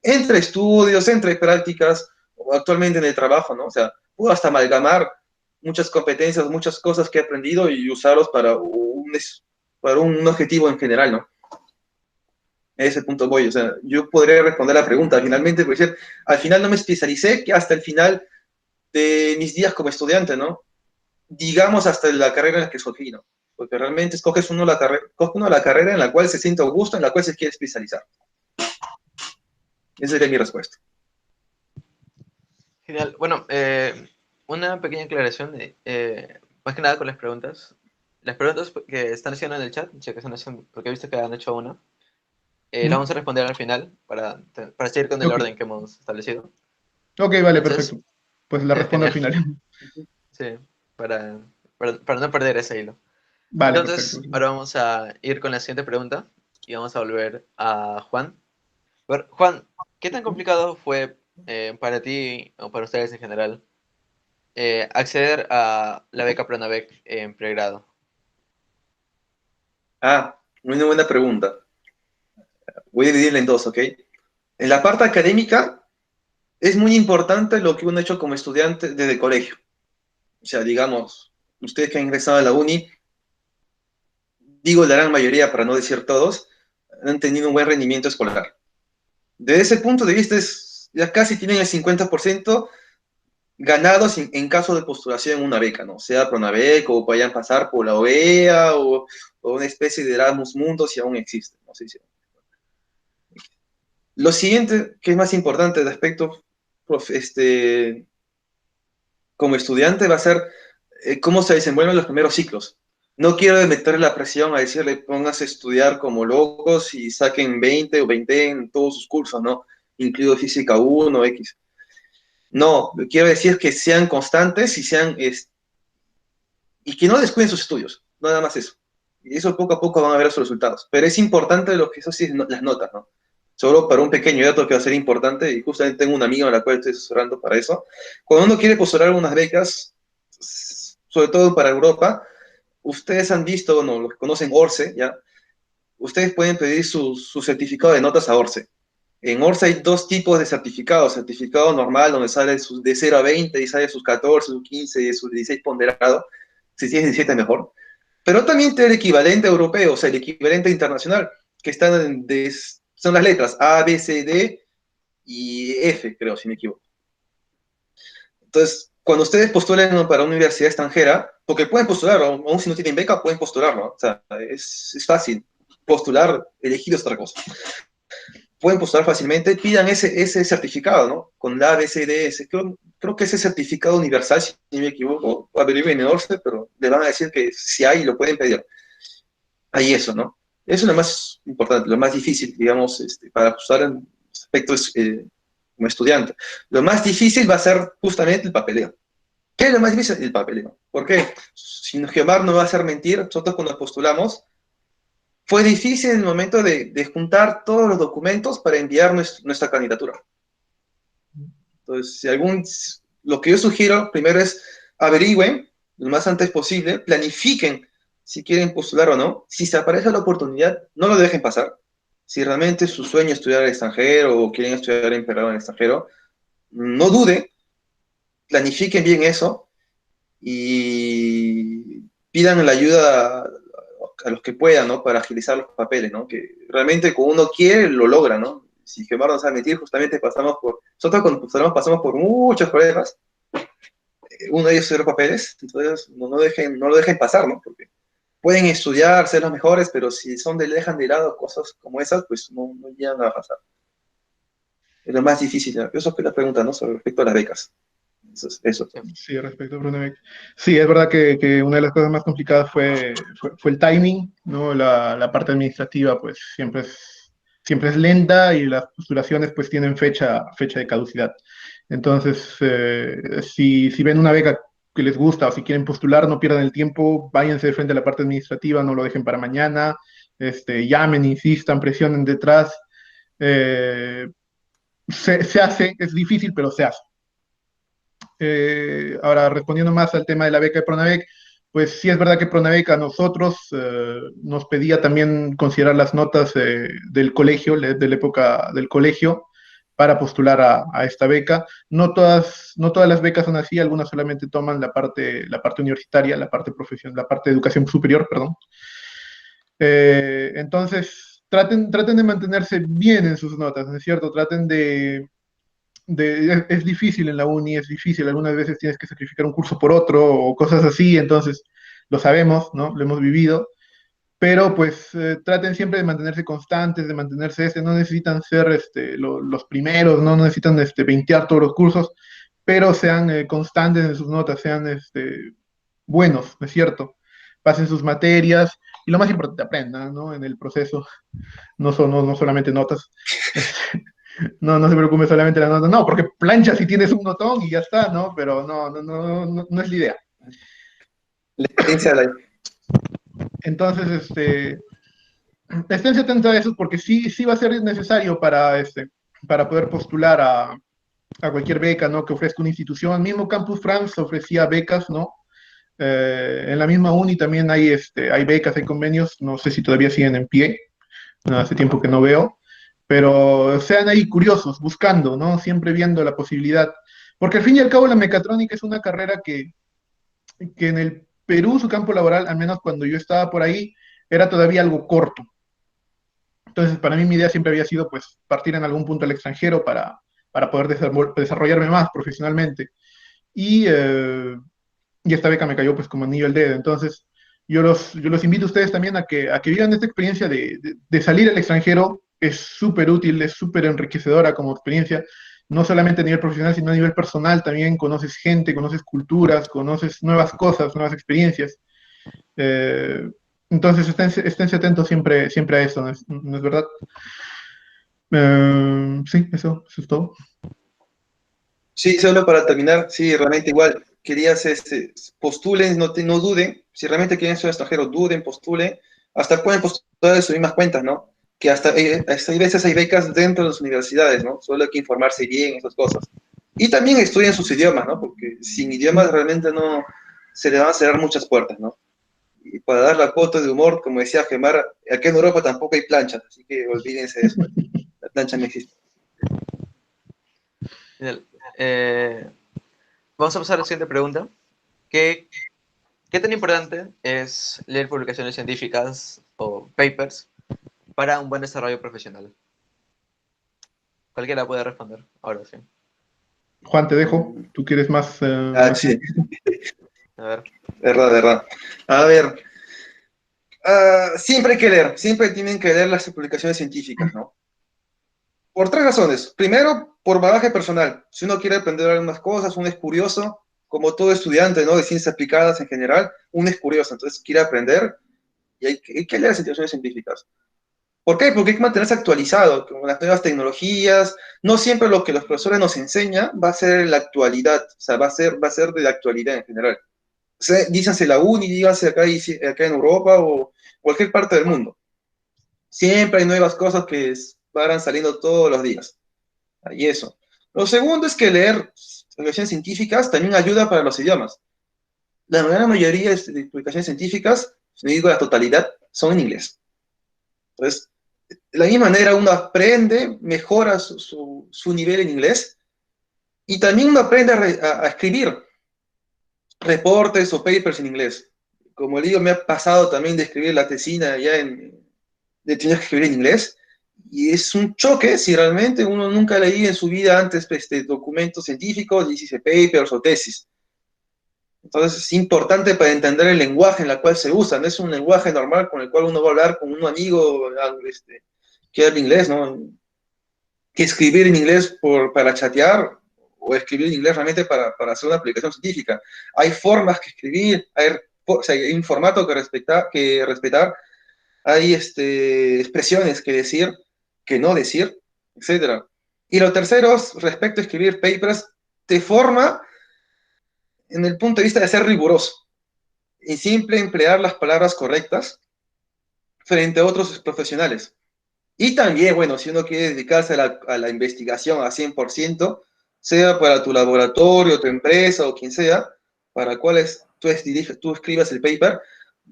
entre estudios, entre prácticas, o actualmente en el trabajo, ¿no? O sea, puedo hasta amalgamar muchas competencias, muchas cosas que he aprendido y usarlos para un objetivo en general, ¿no? A ese punto voy, o sea, yo podría responder la pregunta finalmente, porque decir, al final no me especialicé, que hasta el final de mis días como estudiante, ¿no? Digamos hasta la carrera en la que escogí, ¿no? Porque realmente escoge uno la carrera en la cual se siente a gusto, en la cual se quiere especializar. Esa sería mi respuesta. Genial. Bueno, una pequeña aclaración, más que nada con las preguntas. Las preguntas que están haciendo en el chat, ya que están haciendo, porque he visto que han hecho una, las ¿Mm? vamos a responder al final para seguir con el Ok, orden que hemos establecido. ok, vale, Entonces, perfecto. Pues la respondo al genial. final. Sí, para, para no perder ese hilo. Vale, perfecto. Entonces, ahora vamos a ir con la siguiente pregunta y vamos a volver a Juan. A ver, Juan, ¿qué tan complicado fue para ti o para ustedes en general acceder a la beca Pronavec en pregrado? Ah, muy buena pregunta. Voy a dividirla en dos, ¿ok? En la parte académica, es muy importante lo que uno ha hecho como estudiante desde el colegio. O sea, digamos, ustedes que han ingresado a la uni, digo la gran mayoría, para no decir todos, han tenido un buen rendimiento escolar. Desde ese punto de vista, ya casi tienen el 50% ganados en caso de postulación en una beca, ¿no? Sea Pronavec o vayan a pasar por la OEA o una especie de Erasmus Mundo si aún existe. No sé si. Lo siguiente, que es más importante de aspecto como estudiante, va a ser cómo se desenvuelven los primeros ciclos. No quiero meterle la presión a decirle pónganse a estudiar como locos y saquen 20 o 20 en todos sus cursos, ¿no? Incluido física 1, X. No, lo que quiero decir es que sean constantes y que no descuiden sus estudios, nada más eso. Y eso poco a poco van a ver los resultados. Pero es importante lo que eso sí, las notas, ¿no? Solo para un pequeño dato que va a ser importante, y justamente tengo una amiga a la cual estoy asesorando para eso. Cuando uno quiere postular algunas becas, sobre todo para Europa, ustedes han visto, bueno, los que conocen ORCE, ¿ya? Ustedes pueden pedir su certificado de notas a ORCE. En ORCE hay dos tipos de certificados. Certificado normal, donde sale de 0 a 20 y sale sus 14, sus 15 y sus 16 ponderado. Si tienes 17 mejor. Pero también tiene el equivalente europeo, o sea, el equivalente internacional, que son las letras A, B, C, D y F, creo, si me equivoco. Entonces, cuando ustedes postulen para una universidad extranjera, porque pueden postular, aún si no tienen beca, pueden postularlo. O sea, es fácil. Postular, elegir es otra cosa. Pueden postular fácilmente, pidan ese certificado, ¿no? Con la ABCDS. Creo que ese certificado universal, si no me equivoco, averigüen en ORCE, pero le van a decir que si hay, lo pueden pedir. Hay eso, ¿no? Eso es lo más importante, lo más difícil, digamos, para postular en aspectos como estudiante. Lo más difícil va a ser justamente el papeleo. ¿Qué es lo más difícil? El papeleo. ¿Por qué? Si Geomar no va a hacer mentir, nosotros cuando postulamos, fue difícil en el momento de juntar todos los documentos para enviar nuestra candidatura. Entonces, lo que yo sugiero primero es averigüen lo más antes posible, planifiquen si quieren postular o no. Si se aparece la oportunidad, no lo dejen pasar. Si realmente su sueño es estudiar al extranjero o quieren estudiar en pregrado en el extranjero, no duden, planifiquen bien eso y pidan la ayuda a los que puedan, ¿no? Para agilizar los papeles, ¿no? Que realmente cuando uno quiere, lo logra, ¿no? Si Gemar nos va a mentir, justamente nosotros cuando postulamos pasamos por muchos problemas, uno de ellos es los papeles, entonces no lo dejen pasar, ¿no? Porque pueden estudiar, ser los mejores, pero si dejan de lado cosas como esas, pues no llegan a pasar. Es lo más difícil, ¿no? Eso es la pregunta, ¿no? Sobre respecto a las becas. Eso. Sí, respecto a Pronavec. Sí, es verdad que una de las cosas más complicadas fue el timing, ¿no? La parte administrativa, pues siempre es lenta y las postulaciones, pues tienen fecha de caducidad. Entonces, si ven una beca que les gusta o si quieren postular, no pierdan el tiempo, váyanse de frente a la parte administrativa, no lo dejen para mañana, llamen, insistan, presionen detrás. Se hace, es difícil, pero se hace. Ahora, respondiendo más al tema de la beca de Pronavec, pues sí es verdad que Pronavec a nosotros nos pedía también considerar las notas del colegio, de la época del colegio, para postular a esta beca. No todas las becas son así, algunas solamente toman la parte universitaria, la parte profesional, la parte de educación superior, perdón. Entonces, traten de mantenerse bien en sus notas, ¿no es cierto? Traten es difícil en la uni, es difícil, algunas veces tienes que sacrificar un curso por otro o cosas así, entonces lo sabemos, ¿no? Lo hemos vivido, pero pues traten siempre de mantenerse constantes, de mantenerse no necesitan ser los primeros, no necesitan veintear todos los cursos, pero sean constantes en sus notas, sean buenos, ¿no es cierto? Pasen sus materias y lo más importante, aprendan, ¿no? En el proceso, no solamente notas. No se preocupe solamente la nota, no, porque plancha si tienes un notón y ya está, ¿no? Pero no es la idea. La experiencia de la... Entonces, estén atentos a eso porque sí va a ser necesario para poder postular a cualquier beca, ¿no? Que ofrezca una institución. Mismo Campus France ofrecía becas, ¿no? En la misma uni también hay becas, hay convenios, no sé si todavía siguen en pie, no, hace tiempo que no veo, pero sean ahí curiosos, buscando, ¿no? Siempre viendo la posibilidad. Porque al fin y al cabo la mecatrónica es una carrera que en el Perú, su campo laboral, al menos cuando yo estaba por ahí, era todavía algo corto. Entonces, para mí mi idea siempre había sido, pues, partir en algún punto al extranjero para poder desarrollarme más profesionalmente. Y esta beca me cayó, pues, como anillo al dedo. Entonces, yo los invito a ustedes también a que vivan esta experiencia de salir al extranjero. Es súper útil, es súper enriquecedora como experiencia, no solamente a nivel profesional, sino a nivel personal también. Conoces gente, conoces culturas, conoces nuevas cosas, nuevas experiencias. Eh, entonces, esténse atentos siempre a eso, ¿no es verdad? Sí, eso es todo. Sí, solo para terminar, sí, realmente igual, querías, postulen, no duden, si realmente quieren ser extranjeros, duden, postulen, hasta pueden postular de sus mismas cuentas, ¿no? Que hasta hay veces hay becas dentro de las universidades, ¿no? Solo hay que informarse bien, esas cosas. Y también estudien sus idiomas, ¿no? Porque sin idiomas realmente no se le van a cerrar muchas puertas, ¿no? Y para dar la cuota de humor, como decía Gemar, aquí en Europa tampoco hay planchas, así que olvídense de eso. La plancha no existe. Vamos a pasar a la siguiente pregunta. ¿Qué tan importante es leer publicaciones científicas o papers para un buen desarrollo profesional? Cualquiera puede responder, ahora sí. Juan, te dejo. ¿Tú quieres más? Sí. A ver. Verdad. A ver, siempre hay que leer, siempre tienen que leer las publicaciones científicas, ¿no? Por tres razones. Primero, por bagaje personal. Si uno quiere aprender algunas cosas, uno es curioso, como todo estudiante, ¿no? De ciencias aplicadas en general, uno es curioso, entonces quiere aprender y hay que leer las investigaciones científicas. ¿Por qué? Porque hay que mantenerse actualizado con las nuevas tecnologías. No siempre lo que los profesores nos enseñan va a ser la actualidad, o sea, va a ser de la actualidad en general. O sea, díganse la uni, díganse acá en Europa o cualquier parte del mundo. Siempre hay nuevas cosas que van saliendo todos los días. Y eso. Lo segundo es que leer publicaciones científicas también ayuda para los idiomas. La gran mayoría de publicaciones científicas, si no digo la totalidad, son en inglés. Entonces, de la misma manera uno aprende, mejora su nivel en inglés y también uno aprende a escribir reportes o papers en inglés. Como le digo, me ha pasado también de escribir la tesina de tener que escribir en inglés y es un choque si realmente uno nunca leía en su vida antes documentos científicos, dice papers o tesis. Entonces es importante para entender el lenguaje en el cual se usa, no es un lenguaje normal con el cual uno va a hablar con un amigo que habla inglés, ¿no? Que escribir en inglés para chatear o escribir en inglés realmente para hacer una aplicación científica. Hay formas que escribir, o sea, hay un formato que respetar, hay expresiones que decir, que no decir, etc. Y lo tercero, respecto a escribir papers, te forma en el punto de vista de ser riguroso y siempre emplear las palabras correctas frente a otros profesionales. Y también, bueno, si uno quiere dedicarse a la investigación a 100%, sea para tu laboratorio, tu empresa o quien sea, para cuales tú escribas el paper,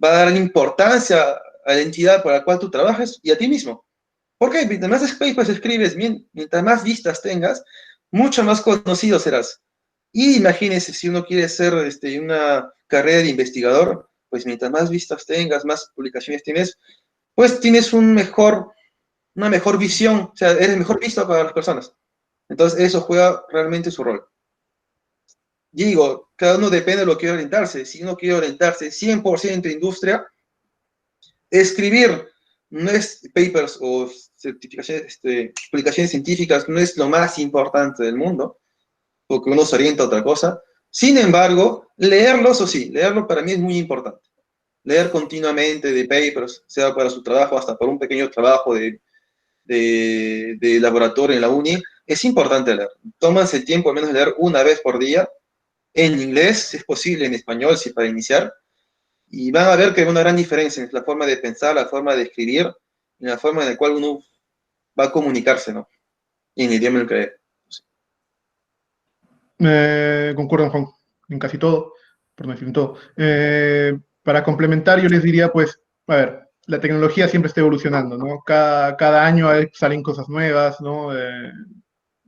va a dar importancia a la entidad para la cual tú trabajas y a ti mismo. ¿Por qué? Mientras más papers escribes bien, mientras más vistas tengas, mucho más conocido serás. Y imagínense, si uno quiere ser una carrera de investigador, pues mientras más vistas tengas, más publicaciones tienes, pues tienes una mejor visión, o sea, eres mejor visto para las personas. Entonces, eso juega realmente su rol. Digo, cada uno depende de lo que quiere orientarse. Si uno quiere orientarse 100% industria, escribir no es papers o certificaciones, publicaciones científicas, no es lo más importante del mundo, porque uno se orienta a otra cosa. Sin embargo, leerlos, o sí, leerlo para mí es muy importante. Leer continuamente de papers, sea para su trabajo, hasta para un pequeño trabajo de laboratorio en la uni, es importante leer. Tómanse el tiempo al menos de leer una vez por día, en inglés, si es posible, en español, si para iniciar, y van a ver que hay una gran diferencia en la forma de pensar, la forma de escribir, y la forma en la cual uno va a comunicarse, ¿no? Y en el idioma en el que... Concuerdo, Juan, en casi todo, por no decir en todo. Para complementar, yo les diría, pues, a ver, la tecnología siempre está evolucionando, ¿no? Cada año salen cosas nuevas, ¿no?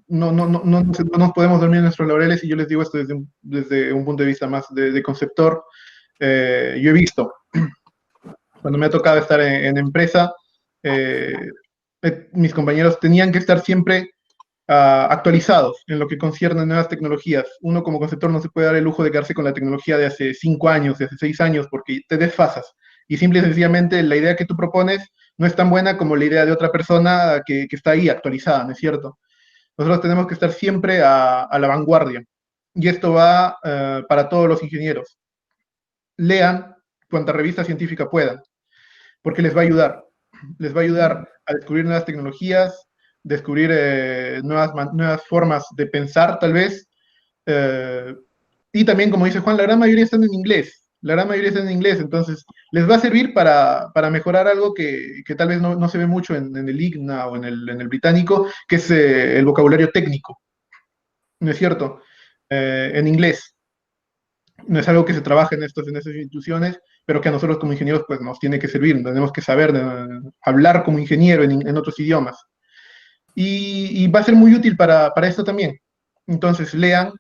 No nos podemos dormir en nuestros laureles y yo les digo esto desde un punto de vista más de conceptor. Yo he visto, cuando me ha tocado estar en empresa, eh, mis compañeros tenían que estar siempre actualizados en lo que concierne a nuevas tecnologías. Uno como conceptor no se puede dar el lujo de quedarse con la tecnología de hace 5 años, de hace 6 años, porque te desfasas. Y simple y sencillamente la idea que tú propones no es tan buena como la idea de otra persona que está ahí actualizada, ¿no es cierto? Nosotros tenemos que estar siempre a la vanguardia. Y esto va para todos los ingenieros. Lean cuanta revista científica puedan, porque les va a ayudar. Les va a ayudar a descubrir nuevas tecnologías, descubrir nuevas formas de pensar, tal vez. eh, y también, como dice Juan, la gran mayoría están en inglés. La gran mayoría están en inglés, entonces les va a servir para mejorar algo que tal vez no se ve mucho en el IGNA o en el británico, que es el vocabulario técnico. ¿No es cierto? En inglés. No es algo que se trabaja en estas instituciones, pero que a nosotros como ingenieros pues nos tiene que servir, tenemos que saber hablar como ingeniero en otros idiomas. Y va a ser muy útil para esto también. Entonces lean,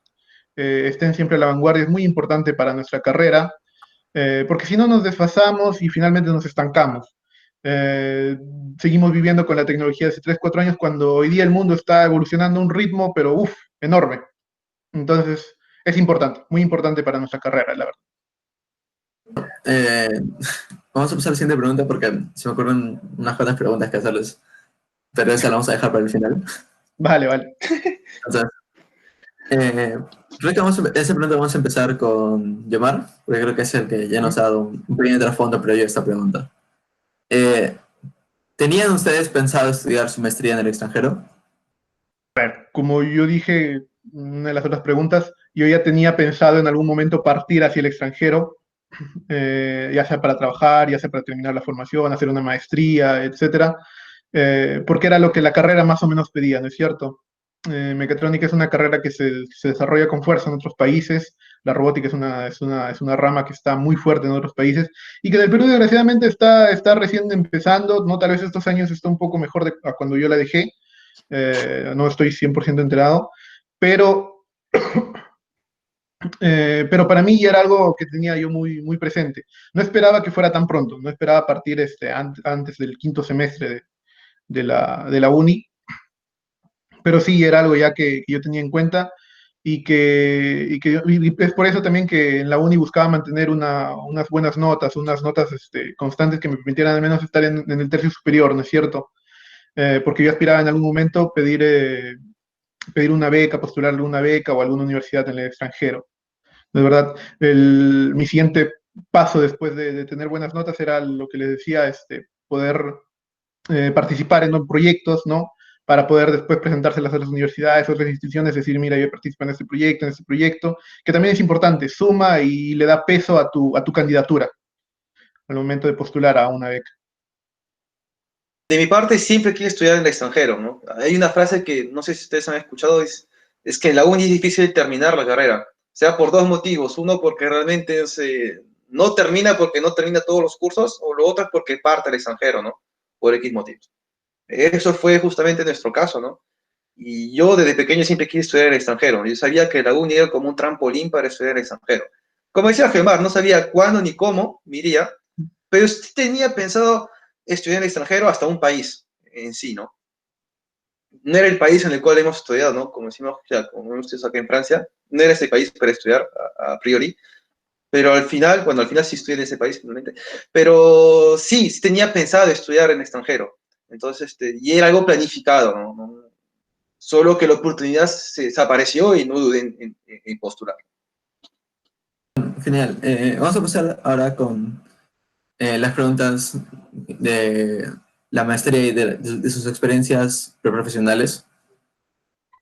estén siempre a la vanguardia, es muy importante para nuestra carrera, porque si no nos desfasamos y finalmente nos estancamos. Eh, Seguimos viviendo con la tecnología de hace 3 4 años cuando hoy día el mundo está evolucionando a un ritmo, pero uff, enorme. Entonces, es importante, muy importante para nuestra carrera, la verdad. Eh, Vamos a pasar a la siguiente pregunta porque se me ocurren unas cuantas preguntas que hacerles, pero esa la vamos a dejar para el final. Vale, vale. Entonces, creo que esa pregunta vamos a empezar con Yomar, porque creo que es el que ya nos ha dado un pequeño trasfondo previo a esta pregunta. ¿Tenían ustedes pensado estudiar su maestría en el extranjero? Como yo dije en una de las otras preguntas, yo ya tenía pensado en algún momento partir hacia el extranjero, ya sea para trabajar, ya sea para terminar la formación, hacer una maestría, etcétera, porque era lo que la carrera más o menos pedía, ¿no es cierto? Mecatrónica es una carrera que se desarrolla con fuerza en otros países, la robótica es una rama que está muy fuerte en otros países y que en el Perú desgraciadamente está recién empezando, no tal vez estos años está un poco mejor a cuando yo la dejé, no estoy 100% enterado, pero pero para mí ya era algo que tenía yo muy presente. No esperaba que fuera tan pronto, no esperaba partir antes del quinto semestre de la uni, pero sí era algo ya que yo tenía en cuenta y es por eso también que en la uni buscaba mantener unas buenas notas, unas notas constantes que me permitieran al menos estar en el tercio superior, ¿no es cierto? Porque yo aspiraba en algún momento pedir una beca, postularle una beca o alguna universidad en el extranjero. De verdad, mi siguiente paso después de tener buenas notas era lo que les decía, poder participar en proyectos, ¿no? Para poder después presentárselas a las universidades, a otras instituciones, decir, mira, yo participo en este proyecto, que también es importante, suma y le da peso a tu candidatura al momento de postular a una beca. De mi parte, siempre quiero estudiar en el extranjero, ¿no? Hay una frase que no sé si ustedes han escuchado, es que en la uni es difícil terminar la carrera, sea por dos motivos. Uno, porque realmente no termina porque no termina todos los cursos, o lo otro es porque parte al extranjero, ¿no? Por X motivos. Eso fue justamente nuestro caso, ¿no? Y yo desde pequeño siempre quise estudiar en el extranjero. Yo sabía que la uni era como un trampolín para estudiar en el extranjero. Como decía Gemar, no sabía cuándo ni cómo me iría, pero sí tenía pensado estudiar en el extranjero hasta un país en sí, ¿no? No era el país en el cual hemos estudiado, ¿no? Como decimos, ya, como hemos estudiado acá en Francia, no era ese país para estudiar a priori, pero al final, bueno, al final sí estudié en ese país, finalmente, pero sí tenía pensado estudiar en el extranjero. Entonces, y era algo planificado, ¿no? Solo que la oportunidad se desapareció y no dudé en postular. Genial. Vamos a pasar ahora con las preguntas de la maestría y de sus experiencias preprofesionales.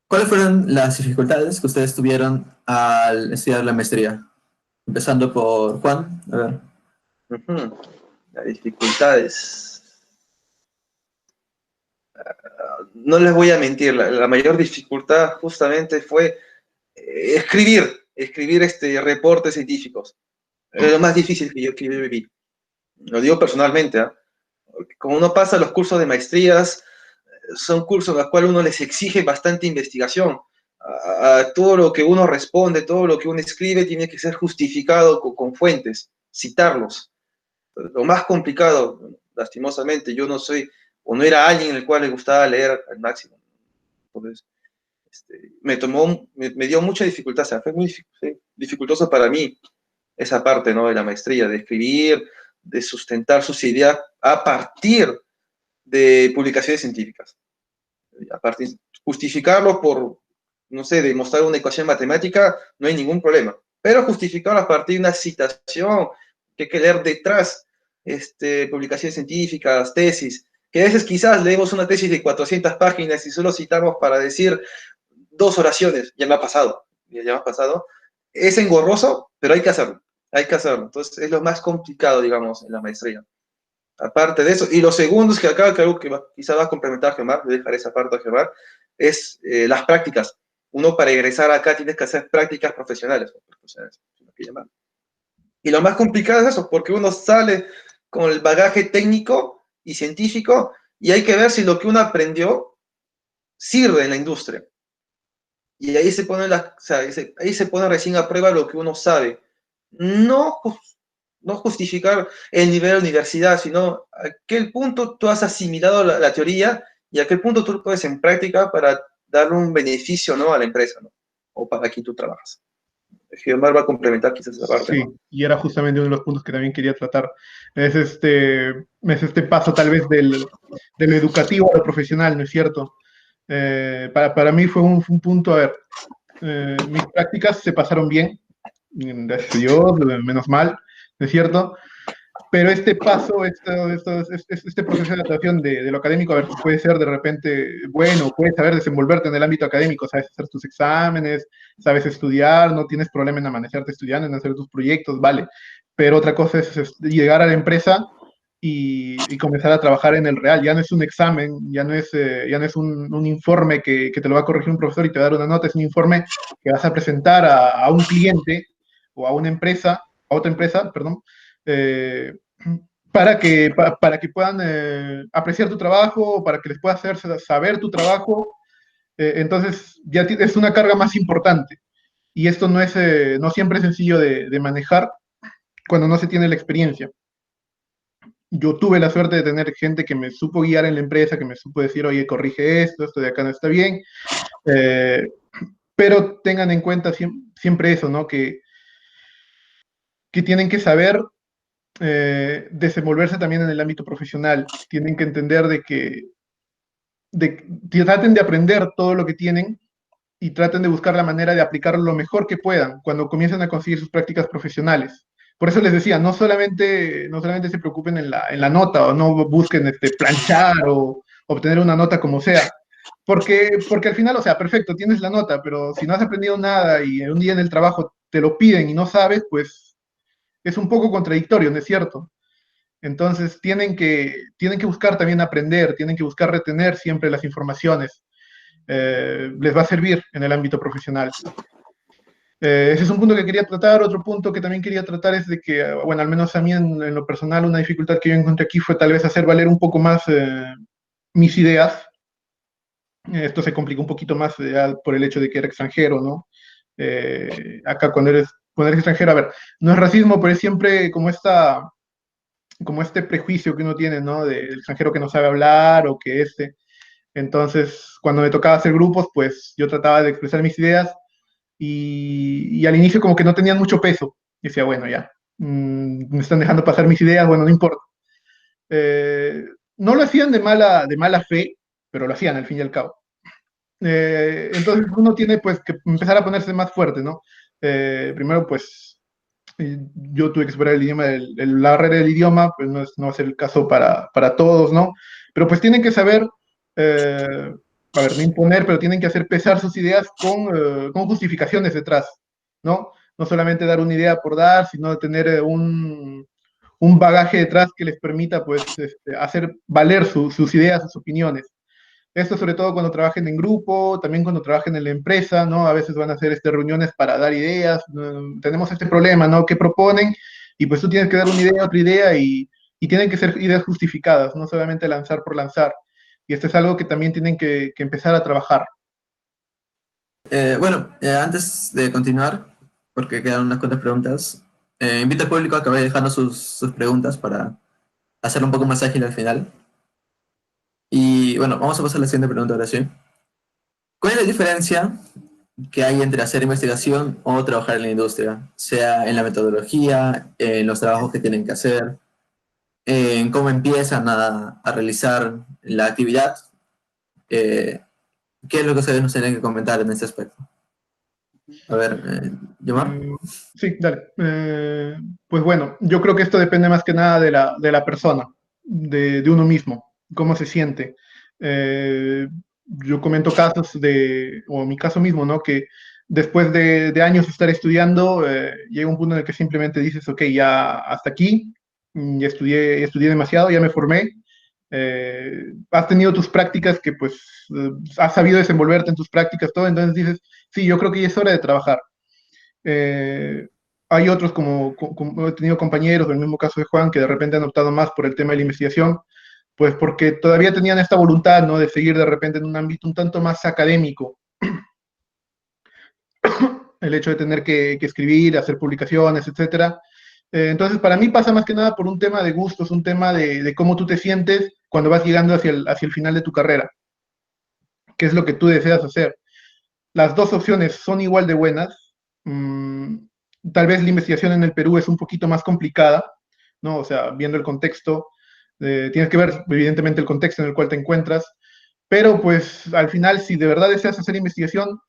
¿Cuáles fueron las dificultades que ustedes tuvieron al estudiar la maestría? Empezando por Juan, a ver. Las dificultades. No les voy a mentir, la mayor dificultad justamente fue escribir reportes científicos. Es lo más difícil que yo viví. Lo digo personalmente, ¿eh? Como uno pasa los cursos de maestrías, son cursos en los cuales uno les exige bastante investigación. A todo lo que uno responde, todo lo que uno escribe tiene que ser justificado con fuentes, citarlos. Lo más complicado, lastimosamente, yo no soy, o no era alguien en el cual le gustaba leer al máximo. Entonces, me dio mucha dificultad, o sea, fue muy dificultoso para mí esa parte, ¿no? De la maestría, de escribir, de sustentar sus ideas a partir de publicaciones científicas. A partir, justificarlo por, no sé, demostrar una ecuación matemática, no hay ningún problema. Pero justificarlo a partir de una citación que hay que leer detrás, publicaciones científicas, tesis, que a veces quizás leemos una tesis de 400 páginas y solo citamos para decir 2 oraciones, ya me ha pasado, es engorroso, pero hay que hacerlo, entonces es lo más complicado, digamos, en la maestría. Aparte de eso, y lo segundo es que acá, que algo que quizá va a complementar a Gemar, voy a dejar esa parte a Gemar, es las prácticas. Uno para ingresar acá tienes que hacer prácticas profesionales, y lo más complicado es eso, porque uno sale con el bagaje técnico y científico y hay que ver si lo que uno aprendió sirve en la industria. Y ahí se pone, ahí se pone recién a prueba lo que uno sabe. No, no justificar el nivel de universidad, sino a qué punto tú has asimilado la teoría y a qué punto tú lo pones en práctica para darle un beneficio, ¿no? A la empresa, ¿no? O para quien tú trabajas. Geomar va a complementar quizás esa parte, Sí, ¿no? y era justamente uno de los puntos que también quería tratar. Es este paso tal vez de lo educativo a lo profesional, ¿no es cierto? Para mí fue un punto, a ver, mis prácticas se pasaron bien, gracias a Dios, menos mal, ¿no es cierto? Pero este paso, este proceso de adaptación de lo académico, a ver, puede ser de repente bueno, puedes saber desenvolverte en el ámbito académico, sabes hacer tus exámenes, sabes estudiar, no tienes problema en amanecerte estudiando, en hacer tus proyectos, vale. pero otra cosa es llegar a la empresa y comenzar a trabajar en el real. Ya no es un examen, ya no es un informe que te lo va a corregir un profesor y te va a dar una nota, es un informe que vas a presentar a un cliente o a una empresa, a otra empresa, perdón, eh, para que puedan apreciar tu trabajo, para que les puedas hacer saber tu trabajo. Entonces, es una carga más importante. Y esto no siempre es sencillo de manejar cuando no se tiene la experiencia. Yo tuve la suerte de tener gente que me supo guiar en la empresa, que me supo decir, oye, corrige esto de acá no está bien, eh, pero tengan en cuenta siempre eso, ¿no? Que tienen que saber desenvolverse también en el ámbito profesional, tienen que entender que traten de aprender todo lo que tienen y traten de buscar la manera de aplicarlo lo mejor que puedan cuando comiencen a conseguir sus prácticas profesionales. Por eso les decía, no solamente se preocupen en la nota o no busquen planchar o obtener una nota como sea, porque al final, o sea, perfecto, tienes la nota, pero si no has aprendido nada y un día en el trabajo te lo piden y no sabes, pues es un poco contradictorio, ¿no es cierto? Entonces tienen que buscar también aprender, tienen que buscar retener siempre las informaciones. Les va a servir en el ámbito profesional. Ese es un punto que quería tratar. Otro punto que también quería tratar es de que, bueno, al menos a mí en lo personal, una dificultad que yo encontré aquí fue tal vez hacer valer un poco más mis ideas. Esto se complicó un poquito más por el hecho de que era extranjero, ¿no? Acá cuando eres extranjero, a ver, no es racismo, pero es siempre como este prejuicio que uno tiene, ¿no? Del extranjero que no sabe hablar o que Entonces, cuando me tocaba hacer grupos, pues yo trataba de expresar mis ideas y al inicio como que no tenían mucho peso. Y decía, bueno, ya, me están dejando pasar mis ideas, bueno, no importa. No lo hacían de mala fe, pero lo hacían al fin y al cabo. Entonces uno tiene pues que empezar a ponerse más fuerte, ¿no? Primero pues yo tuve que superar el idioma, la barrera del idioma, pues no va a ser el caso para todos, ¿no? Pero pues tienen que saber, a ver, no imponer, pero tienen que hacer pesar sus ideas con justificaciones detrás, ¿no? No solamente dar una idea por dar, sino tener un bagaje detrás que les permita, pues, hacer valer sus ideas, sus opiniones. Esto sobre todo cuando trabajen en grupo, también cuando trabajen en la empresa, ¿no? A veces van a hacer reuniones para dar ideas. Tenemos este problema, ¿no? ¿Qué proponen? Y pues tú tienes que dar una idea, otra idea y tienen que ser ideas justificadas, no solamente lanzar por lanzar. Y esto es algo que también tienen que empezar a trabajar. Antes de continuar, porque quedan unas cuantas preguntas, invito al público a que vaya dejando sus preguntas para hacerlo un poco más ágil al final. Y bueno, vamos a pasar a la siguiente pregunta ahora sí. ¿Cuál es la diferencia que hay entre hacer investigación o trabajar en la industria? Sea en la metodología, en los trabajos que tienen que hacer, en cómo empiezan a realizar la actividad. Eh, ¿Qué es lo que ustedes nos tienen que comentar en ese aspecto? A ver, Yomar. Sí, dale. Pues bueno, yo creo que esto depende más que nada de la persona, de uno mismo, cómo se siente. Yo comento casos o mi caso mismo, ¿no? Que después de años de estar estudiando, llega un punto en el que simplemente dices, ok, ya hasta aquí, ya estudié demasiado, ya me formé. Has tenido tus prácticas que pues has sabido desenvolverte en tus prácticas, todo, entonces dices, sí, yo creo que ya es hora de trabajar. Eh, Hay otros como he tenido compañeros del mismo caso de Juan que de repente han optado más por el tema de la investigación, pues porque todavía tenían esta voluntad, ¿no? De seguir de repente en un ámbito un tanto más académico, el hecho de tener que escribir, hacer publicaciones, etcétera. Entonces, para mí pasa más que nada por un tema de gustos, un tema de cómo tú te sientes cuando vas llegando hacia el final de tu carrera, qué es lo que tú deseas hacer. Las dos opciones son igual de buenas. Mm, Tal vez la investigación en el Perú es un poquito más complicada, ¿no? O sea, viendo el contexto, tienes que ver evidentemente el contexto en el cual te encuentras, pero pues al final, si de verdad deseas hacer investigación,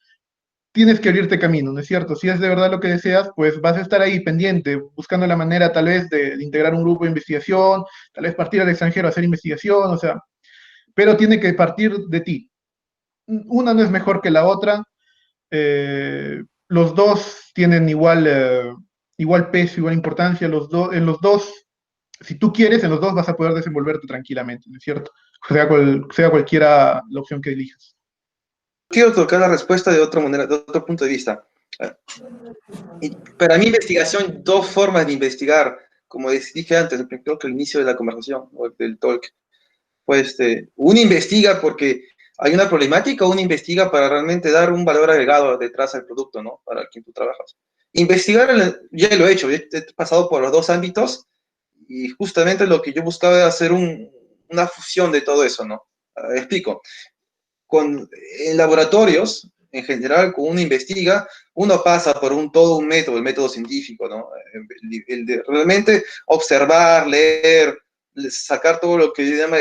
tienes que abrirte camino, ¿no es cierto? Si es de verdad lo que deseas, pues vas a estar ahí pendiente, buscando la manera tal vez de integrar un grupo de investigación, tal vez partir al extranjero a hacer investigación, o sea, pero tiene que partir de ti. Una no es mejor que la otra, los dos tienen igual igual peso, igual importancia, en los dos, si tú quieres, en los dos vas a poder desenvolverte tranquilamente, ¿no es cierto? Sea cualquiera la opción que elijas. Quiero tocar la respuesta de otra manera, de otro punto de vista. Para mí, investigación, dos formas de investigar, como dije antes, creo que al inicio de la conversación, o del talk, pues uno investiga porque hay una problemática, uno investiga para realmente dar un valor agregado detrás del producto, ¿no? Para quien tú trabajas. Investigar, ya lo he hecho, he pasado por los dos ámbitos y justamente lo que yo buscaba era hacer una fusión de todo eso, ¿no? Explico. En laboratorios, en general, cuando uno investiga, uno pasa por todo un método, el método científico, ¿no? El de realmente observar, leer, sacar todo lo que se llama,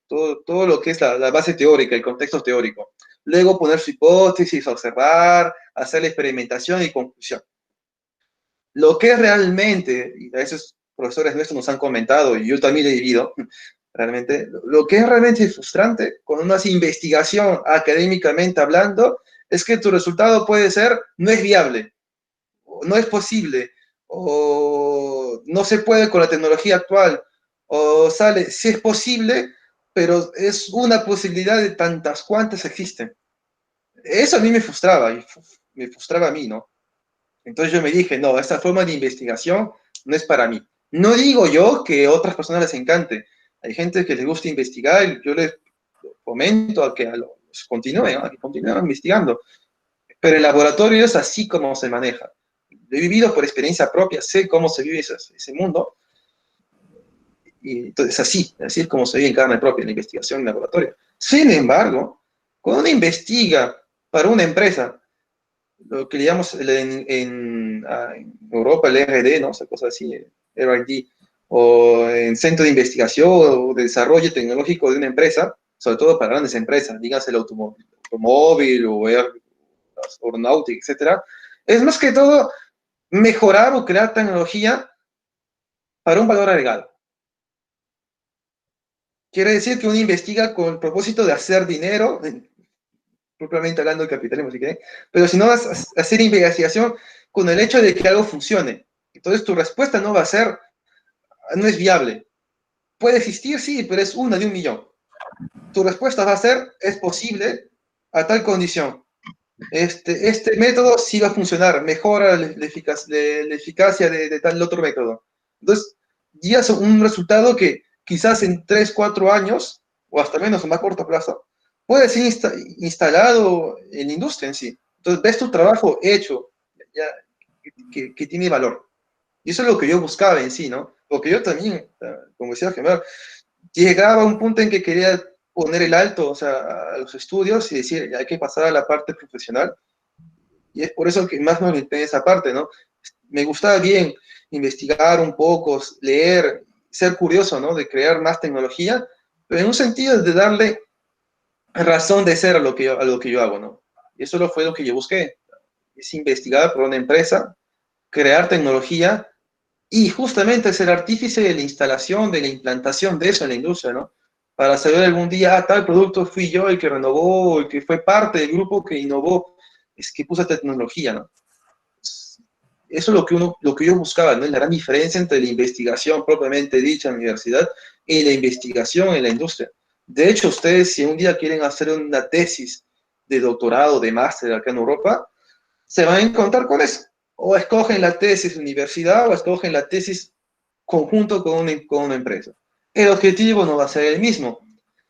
todo lo que es la base teórica, el contexto teórico. Luego poner su hipótesis, observar, hacer la experimentación y conclusión. Lo que es realmente, y a esos profesores nuestros nos han comentado, y yo también lo he vivido, realmente, lo que es realmente frustrante con una investigación académicamente hablando, es que tu resultado puede ser, no es viable, no es posible, o no se puede con la tecnología actual, o sale, sí es posible, pero es una posibilidad de tantas cuantas existen. Eso a mí me frustraba, y me frustraba a mí, ¿no? Entonces yo me dije, no, esta forma de investigación no es para mí. No digo yo que a otras personas les encante. Hay gente que les gusta investigar y yo les comento a que continúen, ¿no? A que continúen investigando. Pero el laboratorio es así como se maneja. Lo he vivido por experiencia propia, sé cómo se vive ese mundo. Y entonces así es como se vive en carne propia la investigación en laboratorio. Sin embargo, cuando uno investiga para una empresa, lo que le llamamos en Europa el R&D, ¿no? O sea, cosas así, R&D, o en centro de investigación o de desarrollo tecnológico de una empresa, sobre todo para grandes empresas, dígase el automóvil o aeronáutica, etcétera, es más que todo mejorar o crear tecnología para un valor agregado. Quiere decir que uno investiga con el propósito de hacer dinero, propiamente hablando del capitalismo, si quieren, pero si no vas a hacer investigación con el hecho de que algo funcione. Entonces tu respuesta no va a ser, no es viable. Puede existir, sí, pero es una de un millón. Tu respuesta va a ser, es posible a tal condición. Este método sí va a funcionar, mejora la eficacia de tal otro método. Entonces, ya es un resultado que quizás en 3, 4 años, o hasta menos en más corto plazo, puede ser instalado en la industria en sí. Entonces, ves tu trabajo hecho, ya, que tiene valor. Y eso es lo que yo buscaba en sí, ¿no? Porque yo también, como decía Gemar, llegaba a un punto en que quería poner el alto, o sea, a los estudios y decir, ya hay que pasar a la parte profesional. Y es por eso que más me orienté en esa parte, ¿no? Me gustaba bien investigar un poco, leer, ser curioso, ¿no? De crear más tecnología, pero en un sentido de darle razón de ser a lo que yo hago, ¿no? Y eso fue lo que yo busqué, es investigar por una empresa, crear tecnología y justamente ser artífice de la instalación, de la implantación de eso en la industria, ¿no? Para saber algún día, tal producto fui yo el que renovó, el que fue parte del grupo que innovó, es que puso tecnología, ¿no? Eso es lo que yo buscaba, ¿no? La gran diferencia entre la investigación propiamente dicha en la universidad y la investigación en la industria. De hecho, ustedes si un día quieren hacer una tesis de doctorado, de máster acá en Europa, se van a encontrar con eso. O escogen la tesis universidad o escogen la tesis conjunto con una empresa. El objetivo no va a ser el mismo.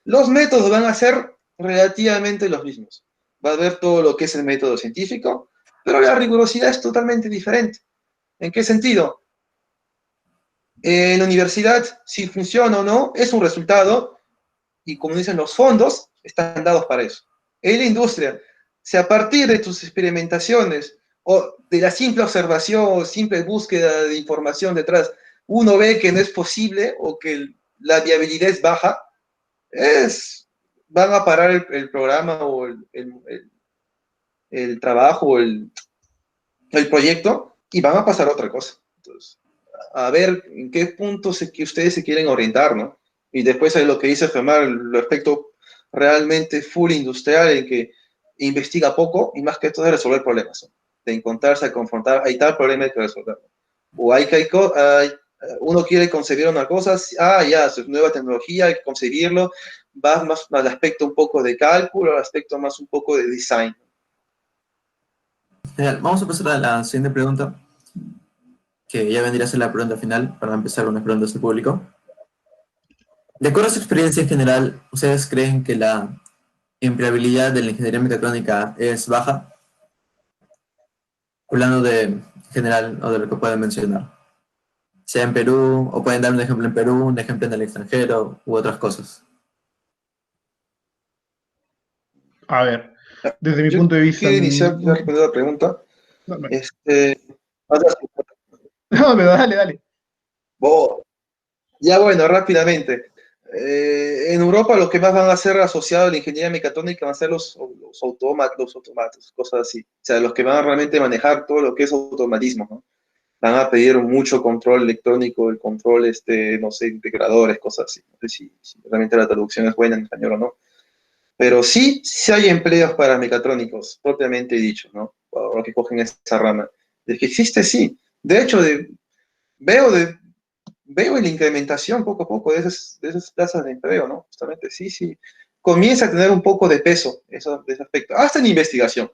Los métodos van a ser relativamente los mismos. Va a haber todo lo que es el método científico, pero la rigurosidad es totalmente diferente. ¿En qué sentido? En la universidad, si funciona o no, es un resultado y como dicen los fondos, están dados para eso. En la industria, si a partir de tus experimentaciones o de la simple observación o simple búsqueda de información detrás, uno ve que no es posible o que la viabilidad es baja, van a parar el programa o el trabajo o el proyecto y van a pasar a otra cosa. Entonces, a ver en qué puntos que ustedes se quieren orientar, ¿no? Y después hay lo que dice Femar, el aspecto realmente full industrial, en que investiga poco y más que todo de resolver problemas, ¿no? De encontrarse, a confrontar, hay tal problema hay que resolverlo. O uno quiere concebir una cosa, ya, es nueva tecnología, hay que concebirlo, va más al aspecto un poco de cálculo, al aspecto más un poco de design. Genial. Vamos a pasar a la siguiente pregunta, que ya vendría a ser la pregunta final para empezar unas preguntas del público. De acuerdo a su experiencia en general, ¿ustedes creen que la empleabilidad de la ingeniería mecatrónica es baja? Hablando de general o de lo que pueden mencionar. Sea en Perú, o pueden dar un ejemplo en Perú, un ejemplo en el extranjero, u otras cosas. A ver, desde mi Yo punto de vista... quiero iniciar, quiero responder la pregunta. No, no, Este, no, pero dale, dale. ya bueno, rápidamente. En Europa lo que más van a ser asociado a la ingeniería mecatrónica van a ser los automatos, cosas así. O sea, los que van a realmente manejar todo lo que es automatismo, ¿no? Van a pedir mucho control electrónico, el control, no sé, integradores, cosas así. No sé si realmente la traducción es buena en español o no. Pero sí, sí hay empleos para mecatrónicos, propiamente dicho, ¿no? Ahora que cogen esa rama. De que existe, sí. De hecho, veo, veo la incrementación poco a poco de esas plazas de empleo, ¿no? Justamente, sí, sí. Comienza a tener un poco de peso eso, de ese aspecto. Hasta en investigación.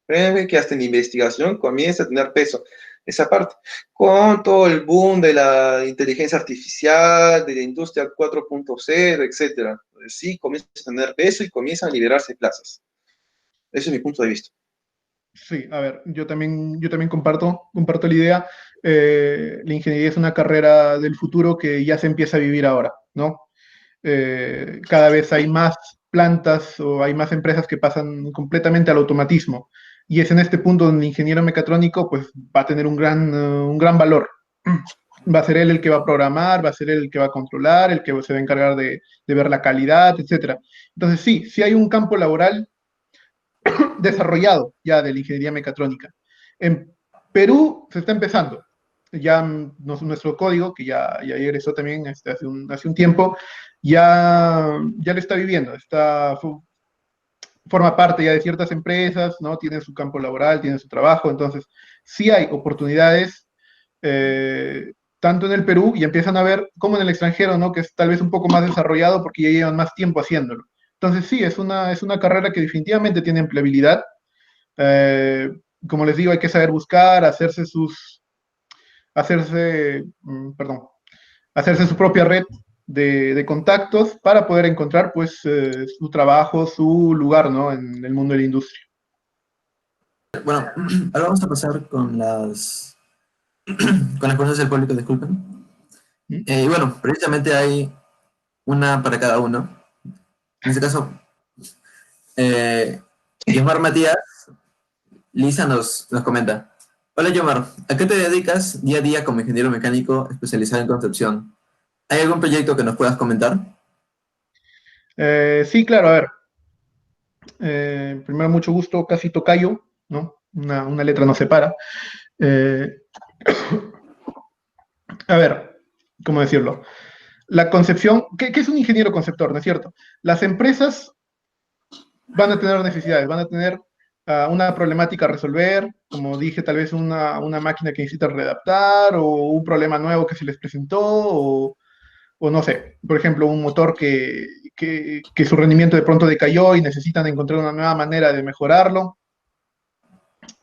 Créeme que hasta en investigación comienza a tener peso esa parte. Con todo el boom de la inteligencia artificial, de la industria 4.0, etcétera. Sí, comienza a tener peso y comienzan a liberarse plazas. Ese es mi punto de vista. Sí, a ver, yo también comparto la idea. La ingeniería es una carrera del futuro que ya se empieza a vivir ahora, ¿no? Cada vez hay más plantas o hay más empresas que pasan completamente al automatismo. Y es en este punto donde el ingeniero mecatrónico pues, va a tener un gran valor. Va a ser él el que va a programar, va a ser él el que va a controlar, el que se va a encargar de ver la calidad, etcétera. Entonces sí, sí hay un campo laboral desarrollado ya de la ingeniería mecatrónica. En Perú se está empezando. Ya nuestro código, que ya egresó también hace un tiempo, ya lo está viviendo, forma parte ya de ciertas empresas, ¿no? Tiene su campo laboral, tiene su trabajo, entonces sí hay oportunidades, tanto en el Perú, y empiezan a ver, como en el extranjero, ¿no? Que es tal vez un poco más desarrollado porque ya llevan más tiempo haciéndolo. Entonces sí, es una carrera que definitivamente tiene empleabilidad. Eh, Como les digo, hay que saber buscar, perdón, hacerse su propia red de contactos para poder encontrar pues su trabajo, su lugar, ¿no? En el mundo de la industria. Bueno, ahora vamos a pasar con las preguntas del público, disculpen. ¿Mm? Y bueno, precisamente hay una para cada uno. En este caso, Yomar Matías Lisa nos comenta. Hola Yomar, ¿a qué te dedicas día a día como ingeniero mecánico especializado en construcción? ¿Hay algún proyecto que nos puedas comentar? Sí, claro, a ver. Primero, mucho gusto, casi tocayo, ¿no? Una letra nos separa. Eh, a ver, ¿cómo decirlo? La concepción, ¿qué es un ingeniero conceptor, no es cierto? Las empresas van a tener necesidades, van a tener una problemática a resolver, como dije, tal vez una máquina que necesita readaptar, o un problema nuevo que se les presentó, o no sé, por ejemplo, un motor que su rendimiento de pronto decayó y necesitan encontrar una nueva manera de mejorarlo.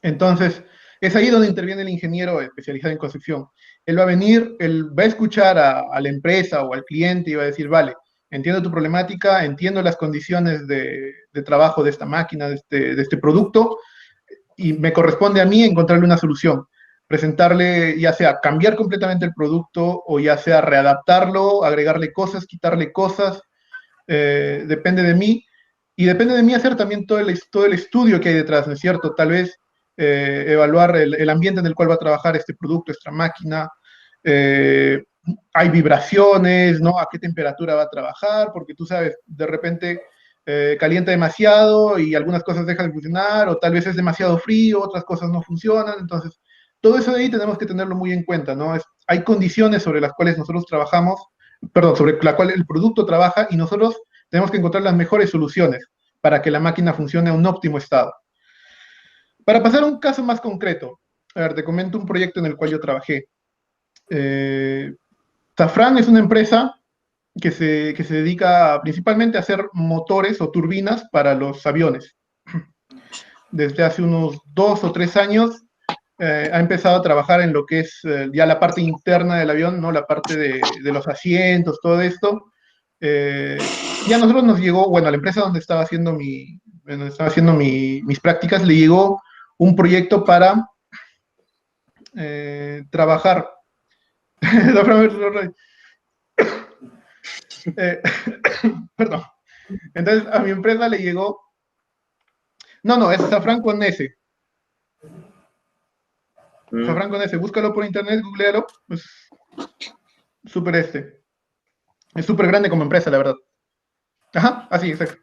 Entonces, es ahí donde interviene el ingeniero especializado en concepción. Él va a venir, él va a escuchar a la empresa o al cliente y va a decir, vale, entiendo tu problemática, entiendo las condiciones de trabajo de esta máquina, de este producto, y me corresponde a mí encontrarle una solución. Presentarle, ya sea cambiar completamente el producto o ya sea readaptarlo, agregarle cosas, quitarle cosas, depende de mí. Y depende de mí hacer también todo el estudio que hay detrás, ¿no es cierto? Tal vez evaluar el ambiente en el cual va a trabajar este producto, esta máquina. Eh, Hay vibraciones, ¿no? A qué temperatura va a trabajar, porque tú sabes, de repente calienta demasiado y algunas cosas dejan de funcionar, o tal vez es demasiado frío, otras cosas no funcionan. Entonces, todo eso de ahí tenemos que tenerlo muy en cuenta, ¿no? Hay condiciones sobre las cuales nosotros trabajamos, perdón, sobre la cual el producto trabaja y nosotros tenemos que encontrar las mejores soluciones para que la máquina funcione a un óptimo estado. Para pasar a un caso más concreto, a ver, te comento un proyecto en el cual yo trabajé. Eh, Safran es una empresa que se dedica principalmente a hacer motores o turbinas para los aviones. Desde hace unos 2 o 3 años ha empezado a trabajar en lo que es ya la parte interna del avión, ¿no? La parte de los asientos, todo esto. Y a nosotros nos llegó, bueno, a la empresa donde estaba haciendo mis prácticas, le llegó un proyecto para trabajar. Eh, perdón. Entonces, a mi empresa le llegó. No, no, es Safran con S. Mm. Safran con S. Búscalo por internet, googlealo. Es súper Es súper grande como empresa, la verdad. Ajá, así, exacto.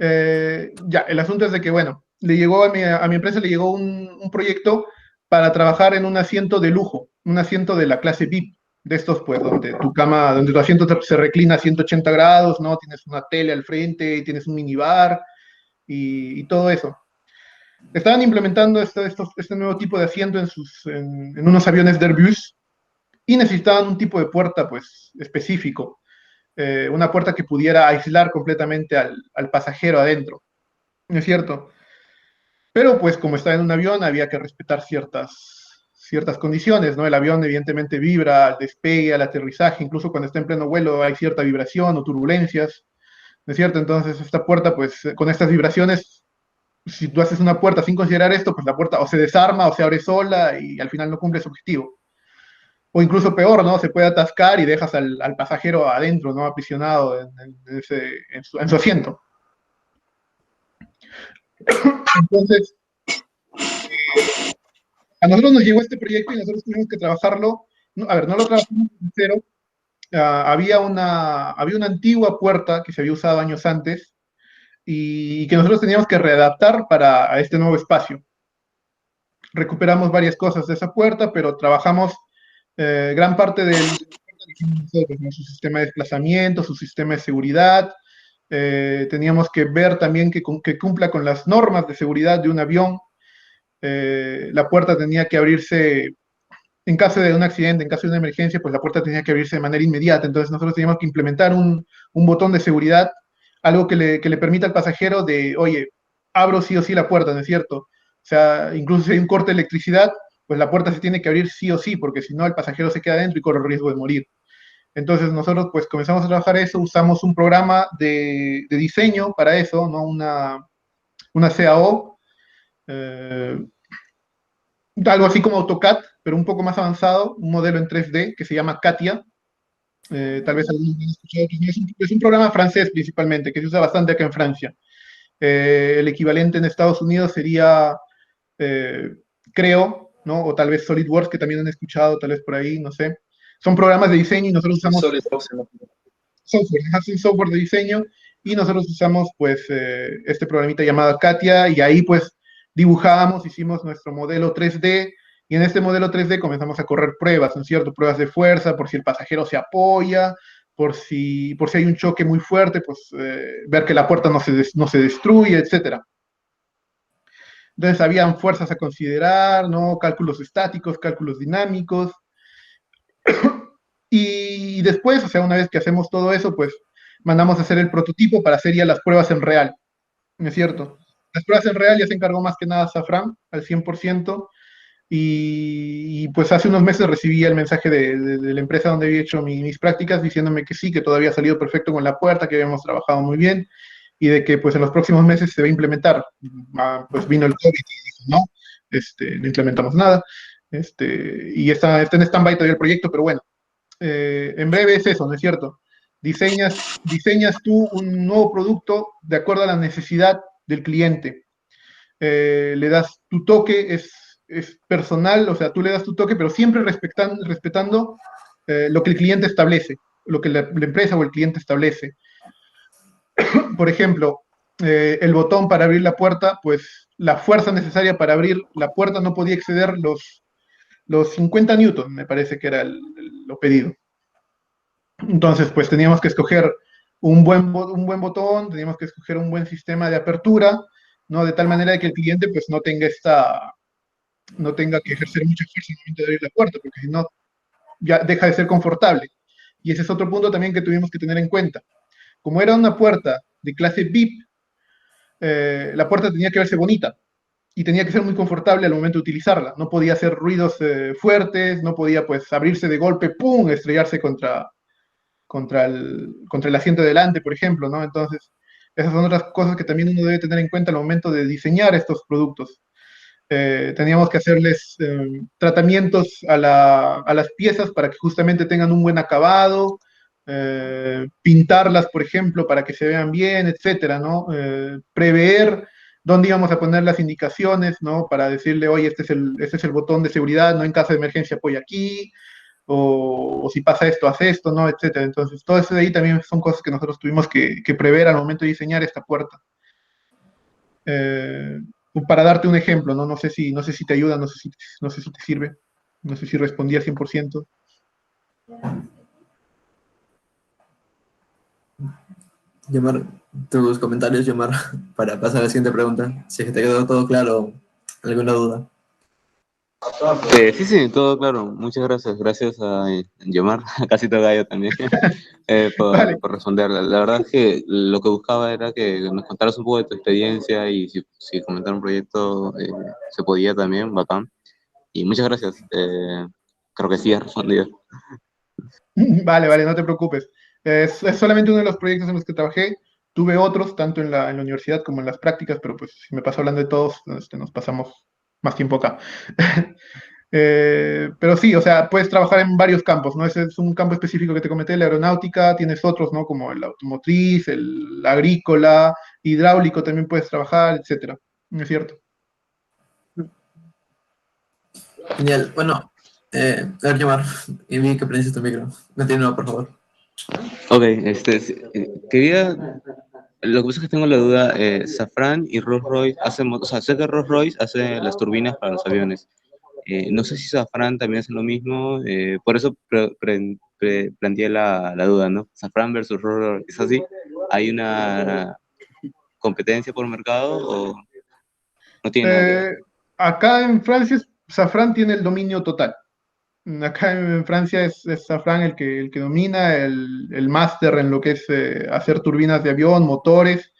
Ya, el asunto es de que, bueno, le llegó a mi empresa le llegó un proyecto para trabajar en un asiento de lujo, un asiento de la clase VIP, de estos, pues, donde tu asiento se reclina a 180 grados, ¿no? Tienes una tele al frente, tienes un minibar y todo eso. Estaban implementando este nuevo tipo de asiento en unos aviones de Airbus y necesitaban un tipo de puerta, pues, específico, una puerta que pudiera aislar completamente al pasajero adentro, ¿no es cierto? Pero pues como está en un avión había que respetar ciertas condiciones, ¿no? El avión evidentemente vibra al despegue, al aterrizaje, incluso cuando está en pleno vuelo hay cierta vibración o turbulencias, ¿no es cierto? Entonces esta puerta, pues con estas vibraciones, si tú haces una puerta sin considerar esto, pues la puerta o se desarma o se abre sola y al final no cumple su objetivo. O incluso peor, ¿no? Se puede atascar y dejas al pasajero adentro, ¿no? Aprisionado en su asiento. Entonces, a nosotros nos llegó este proyecto y nosotros tuvimos que trabajarlo. No, a ver, no lo trabajamos en cero. Había una antigua puerta que se había usado años antes y que nosotros teníamos que readaptar para a este nuevo espacio. Recuperamos varias cosas de esa puerta, pero trabajamos gran parte del nosotros, ¿no? Su sistema de desplazamiento, su sistema de seguridad. Teníamos que ver también que cumpla con las normas de seguridad de un avión. La puerta tenía que abrirse en caso de un accidente, en caso de una emergencia, pues la puerta tenía que abrirse de manera inmediata. Entonces nosotros teníamos que implementar un botón de seguridad, algo que le permita al pasajero de, oye, abro sí o sí la puerta, ¿no es cierto? O sea, incluso si hay un corte de electricidad, pues la puerta se tiene que abrir sí o sí, porque si no el pasajero se queda dentro y corre el riesgo de morir. Entonces nosotros pues comenzamos a trabajar eso, usamos un programa de diseño para eso, ¿no? Una CAO, eh, algo así como AutoCAD, pero un poco más avanzado, un modelo en 3D que se llama Katia. Tal vez algunos lo han escuchado. Es un programa francés principalmente, que se usa bastante acá en Francia. El equivalente en Estados Unidos sería, eh, creo, ¿no? O tal vez SolidWorks, que también han escuchado, tal vez por ahí, no sé. Son programas de diseño y nosotros usamos SolidWorks, ¿no? software, hacen software de diseño y nosotros usamos pues este programita llamado Katia y ahí pues dibujamos, hicimos nuestro modelo 3D y en este modelo 3D comenzamos a correr pruebas, ¿no es cierto? Pruebas de fuerza, por si el pasajero se apoya, por si hay un choque muy fuerte, pues ver que la puerta no se destruye, etcétera. Entonces habían fuerzas a considerar, ¿no? Cálculos estáticos, cálculos dinámicos. Y después, o sea, una vez que hacemos todo eso, pues mandamos a hacer el prototipo para hacer ya las pruebas en real, ¿no es cierto? Las pruebas en real ya se encargó más que nada Safran al 100%, y pues hace unos meses recibí el mensaje de la empresa donde había hecho mis prácticas diciéndome que sí, que todo había salido perfecto con la puerta, que habíamos trabajado muy bien y de que pues en los próximos meses se va a implementar. Pues vino el COVID y dijo, no, no implementamos nada, y está en stand-by todavía el proyecto, pero bueno, en breve es eso, ¿no es cierto? Diseñas tú un nuevo producto de acuerdo a la necesidad del cliente. Le das tu toque, es personal, o sea, tú le das tu toque, pero siempre respetando lo que el cliente establece, lo que la empresa o el cliente establece. Por ejemplo, el botón para abrir la puerta, pues la fuerza necesaria para abrir la puerta no podía exceder los 50 newtons, me parece que era lo pedido. Entonces, pues teníamos que escoger un buen botón, teníamos que escoger un buen sistema de apertura, ¿no? De tal manera que el cliente pues no tenga que ejercer mucha fuerza en el momento de abrir la puerta, porque si no, ya deja de ser confortable. Y ese es otro punto también que tuvimos que tener en cuenta. Como era una puerta de clase VIP, la puerta tenía que verse bonita y tenía que ser muy confortable al momento de utilizarla. No podía hacer ruidos fuertes, no podía pues abrirse de golpe, ¡pum!, estrellarse contra el asiento de delante, por ejemplo, ¿no? Entonces, esas son otras cosas que también uno debe tener en cuenta al momento de diseñar estos productos. Teníamos que hacerles tratamientos a las piezas para que justamente tengan un buen acabado, pintarlas, por ejemplo, para que se vean bien, etcétera, ¿no? Prever dónde íbamos a poner las indicaciones, ¿no? Para decirle, oye, este es el botón de seguridad, no en caso de emergencia apoya aquí, o si pasa esto, haz esto, ¿no? Etcétera. Entonces, todo eso de ahí también son cosas que nosotros tuvimos que prever al momento de diseñar esta puerta. Eh, para darte un ejemplo, ¿no? No sé si te ayuda, no sé si te sirve, no sé si respondí al 100%. Yomar, tus comentarios, Yomar, para pasar a la siguiente pregunta. Si es que te quedó todo claro, alguna duda. Sí, sí, todo claro. Muchas gracias. Gracias a Yomar, a Casito Gallo también, Vale. por responder. La verdad es que lo que buscaba era que nos contaras un poco de tu experiencia y si comentar un proyecto se podía también, bacán. Y muchas gracias. Creo que sí has respondido. Vale, no te preocupes. Es solamente uno de los proyectos en los que trabajé. Tuve otros, tanto en la universidad como en las prácticas, pero pues si me paso hablando de todos, nos pasamos más tiempo acá. Pero sí, o sea, puedes trabajar en varios campos, ¿no? Ese es un campo específico que te comenté, la aeronáutica, tienes otros, ¿no? Como el automotriz, el agrícola, hidráulico también puedes trabajar, etcétera. ¿No es cierto? Genial. Bueno, a ver, Yomar, y vi que prendiste tu micro. Continúa, por favor. Ok, quería. Lo que pasa es que tengo la duda, Safran y Rolls-Royce hacen, o sea, sé que Rolls-Royce hace las turbinas para los aviones. No sé si Safran también hace lo mismo, por eso planteé la duda, ¿no? Safran versus Rolls-Royce, ¿es así? ¿Hay una competencia por mercado o no tiene nada que ver? Eh, Acá en Francia, Safran tiene el dominio total. Acá en Francia es Safran el que domina el máster en lo que es hacer turbinas de avión, motores,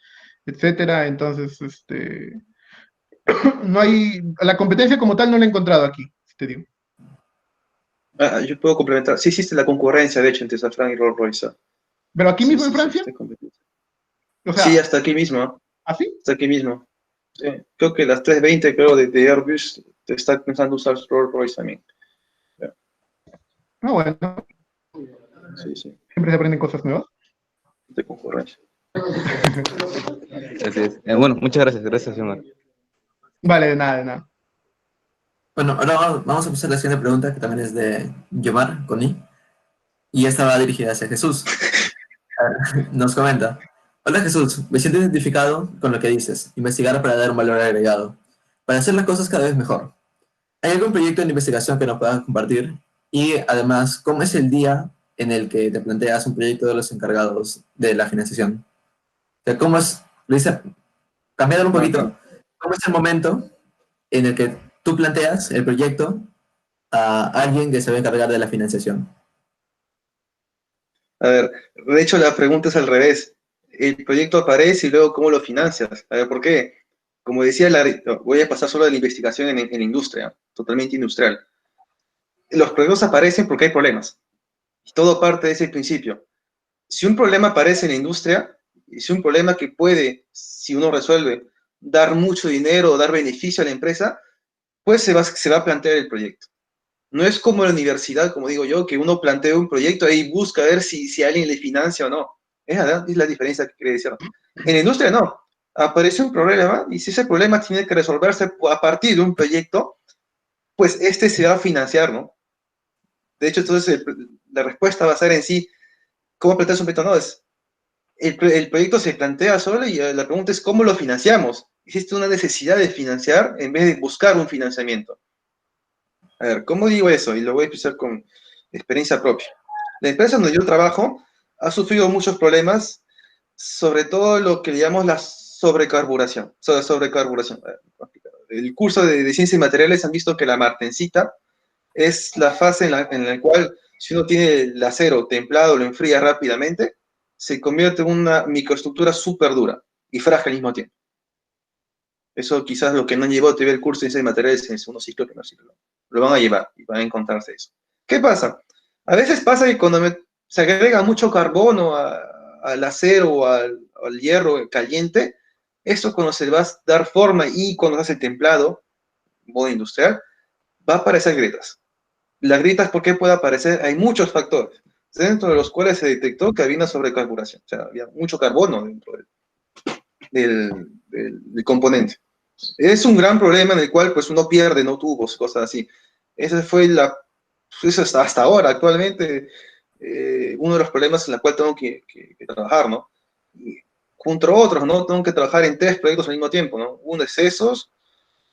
etcétera. Entonces, no hay, la competencia como tal no la he encontrado aquí, te digo. Yo puedo complementar. Sí existe la concurrencia, de hecho, entre Safran y Rolls-Royce. Pero aquí Sí, mismo en sí, sí Francia, existe competencia. o Sí, sea, hasta aquí mismo. así. Hasta aquí mismo. Sí. Creo que las 320, creo, de Airbus está pensando usar Rolls-Royce también. Ya. Ah, bueno, Sí, sí, siempre se aprenden cosas nuevas. de concurrencia. Así es. Bueno, muchas gracias, gracias, Omar. Vale, de nada, de nada. Bueno, ahora vamos a pasar a la siguiente pregunta, que también es de Yomar, con I, y esta va dirigida hacia Jesús. Nos comenta: hola Jesús, me siento identificado con lo que dices, investigar para dar un valor agregado, para hacer las cosas cada vez mejor. ¿Hay algún proyecto de investigación que nos puedas compartir? Y además, ¿cómo es el día en el que te planteas un proyecto de los encargados de la financiación? O sea, ¿cómo es, lo dice, cambiar un Ajá. poquito, cómo es el momento en el que tú planteas el proyecto a alguien que se va a encargar de la financiación? A ver, de hecho la pregunta es al revés. El proyecto aparece y luego ¿cómo lo financias? A ver, ¿por qué? Como decía, voy a pasar solo de la investigación en la industria, totalmente industrial. Los proyectos aparecen porque hay problemas. Y todo parte de ese principio. Si un problema aparece en la industria, y si un problema que puede, si uno resuelve, dar mucho dinero o dar beneficio a la empresa, pues se va a plantear el proyecto. No es como la universidad, como digo yo, que uno plantea un proyecto y busca ver si alguien le financia o no. Es la diferencia que quería decir. En la industria no. Aparece un problema y si ese problema tiene que resolverse a partir de un proyecto, pues este se va a financiar, ¿no? De hecho, entonces la respuesta va a ser en sí, ¿cómo planteas un proyecto? No, es el proyecto se plantea solo y la pregunta es ¿cómo lo financiamos? Existe una necesidad de financiar en vez de buscar un financiamiento. A ver, ¿cómo digo eso? Y lo voy a empezar con experiencia propia. La empresa donde yo trabajo ha sufrido muchos problemas, sobre todo lo que le llamamos la sobrecarburación. Sobrecarburación. El curso de ciencias y materiales han visto que la martensita es la fase en la cual si uno tiene el acero templado, lo enfría rápidamente, se convierte en una microestructura súper dura y frágil al mismo tiempo. Eso quizás lo que no llevó a ver el curso de diseño de materiales en segundo ciclo, primer ciclo. Lo van a llevar y van a encontrarse eso. ¿Qué pasa? A veces pasa que cuando se agrega mucho carbono al acero o al hierro caliente, eso cuando se va a dar forma y cuando se hace templado, modo industrial, va a aparecer grietas. Las grietas, ¿por qué puede aparecer? Hay muchos factores, dentro de los cuales se detectó que había una sobrecarburación, o sea, había mucho carbono dentro del componente. Es un gran problema en el cual pues uno pierde, no tubos, cosas así. Esa fue eso hasta ahora, actualmente, uno de los problemas en el cual tengo que trabajar, ¿no? Y junto a otros, ¿no? Tengo que trabajar en 3 proyectos al mismo tiempo, ¿no? Uno es esos,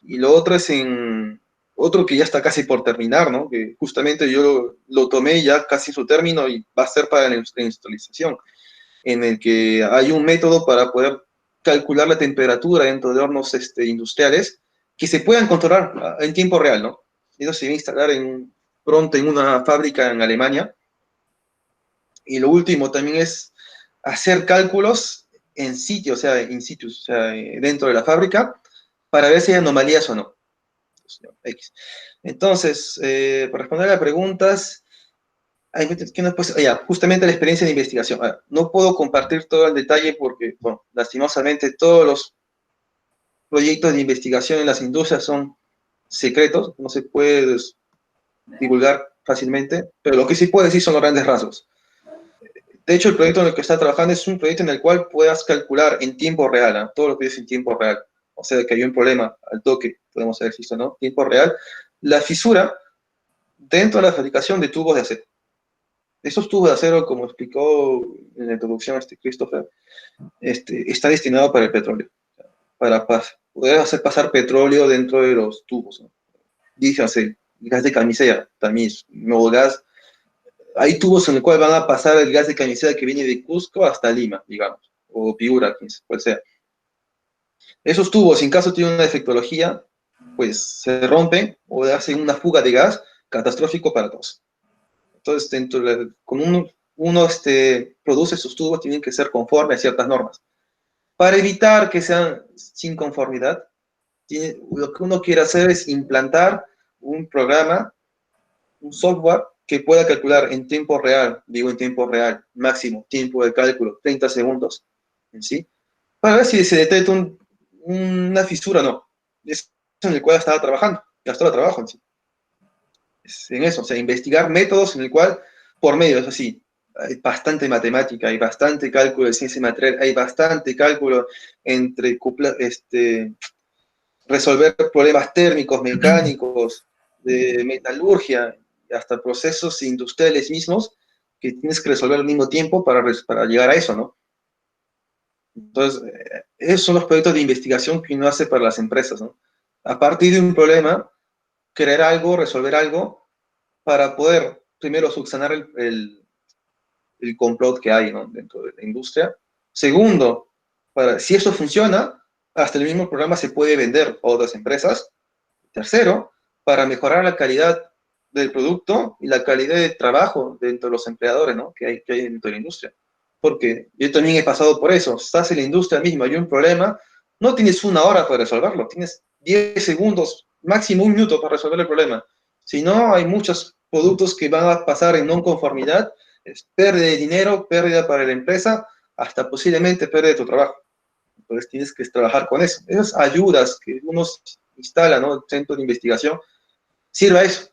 y lo otro es en otro que ya está casi por terminar, ¿no? Que justamente yo lo tomé ya casi su término y va a ser para la industrialización, en el que hay un método para poder calcular la temperatura dentro de hornos industriales que se puedan controlar en tiempo real, ¿no? Eso se va a instalar pronto en una fábrica en Alemania. Y lo último también es hacer cálculos en sitio, o sea, in situ, o sea, dentro de la fábrica, para ver si hay anomalías o no. Entonces, para responder a preguntas, justamente la experiencia de investigación. No puedo compartir todo el detalle porque, bueno, lastimosamente todos los proyectos de investigación en las industrias son secretos, no se puede divulgar fácilmente, pero lo que sí puedo decir son los grandes rasgos. De hecho, el proyecto en el que está trabajando es un proyecto en el cual puedas calcular en tiempo real, ¿eh? Todo lo que es en tiempo real. O sea, que hay un problema al toque, podemos saber si esto, ¿no? Tiempo real. La fisura dentro de la fabricación de tubos de acero. Esos tubos de acero, como explicó en la introducción Christopher, está destinado para el petróleo, para poder hacer pasar petróleo dentro de los tubos, ¿no? Dígase, gas de camisea, también nuevo gas. Hay tubos en el cual van a pasar el gas de camisea que viene de Cusco hasta Lima, digamos, o Piura, cual sea. Esos tubos, en caso tienen una defectología, pues se rompen o hacen una fuga de gas catastrófico para todos. Entonces, como uno produce sus tubos, tienen que ser conformes a ciertas normas. Para evitar que sean sin conformidad, lo que uno quiere hacer es implantar un programa, un software que pueda calcular en tiempo real, digo en tiempo real, máximo tiempo de cálculo, 30 segundos, ¿sí? Para ver si se detecta una fisura o no. Es en el cual estaba trabajando, ya estaba trabajo en sí. Es en eso, o sea, investigar métodos en el cual, por medio, eso sí, hay bastante matemática, hay bastante cálculo de ciencia material, hay bastante cálculo entre resolver problemas térmicos, mecánicos, de metalurgia, hasta procesos industriales mismos que tienes que resolver al mismo tiempo para llegar a eso, ¿no? Entonces, esos son los proyectos de investigación que uno hace para las empresas, ¿no? A partir de un problema, crear algo, resolver algo, para poder, primero, subsanar el complot que hay, ¿no? Dentro de la industria. Segundo, si eso funciona, hasta el mismo programa se puede vender a otras empresas. Tercero, para mejorar la calidad del producto y la calidad de trabajo dentro de los empleadores, ¿no? que hay dentro de la industria. Porque yo también he pasado por eso. Estás en la industria misma, hay un problema, no tienes 1 hora para resolverlo, tienes 10 segundos, máximo 1 minuto para resolver el problema. Si no, hay muchos productos que van a pasar en no conformidad, es pérdida de dinero, pérdida para la empresa, hasta posiblemente pérdida de tu trabajo. Entonces tienes que trabajar con eso. Esas ayudas que uno instala, ¿no? El centro de investigación, sirve a eso,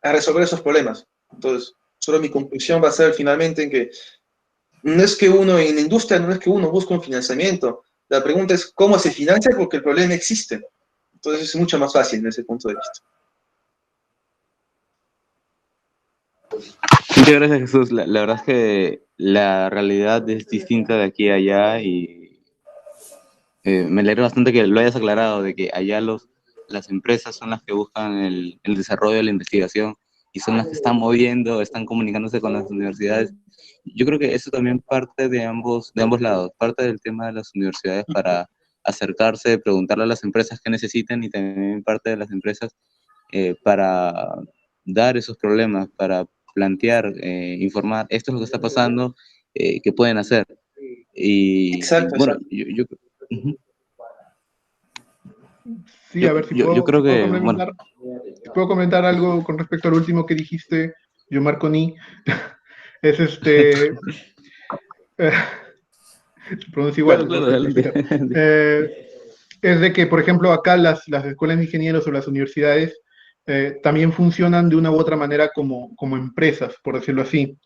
a resolver esos problemas. Entonces, solo mi conclusión va a ser finalmente en que no es que uno en la industria, no es que uno busque un financiamiento. La pregunta es cómo se financia porque el problema existe. Entonces es mucho más fácil desde ese punto de vista. Muchas gracias, Jesús. La verdad es que la realidad es distinta de aquí a allá y me alegra bastante que lo hayas aclarado, de que allá las empresas son las que buscan el desarrollo de la investigación y son las que están moviendo, están comunicándose con las universidades. Yo creo que eso también parte de ambos lados, parte del tema de las universidades para acercarse, preguntarle a las empresas qué necesitan y también parte de las empresas para dar esos problemas, para plantear, informar, esto es lo que está pasando, ¿qué pueden hacer? Y Exacto, bueno, exacto. Ujú. Sí, a ver Yo creo que, bueno, si puedo comentar algo con respecto al último que dijiste, yo Marconi, es eh, se pronuncia igual, claro, no claro, sé adelante. significa. Es de que, por ejemplo, acá las escuelas de ingenieros o las universidades también funcionan de una u otra manera como empresas, por decirlo así.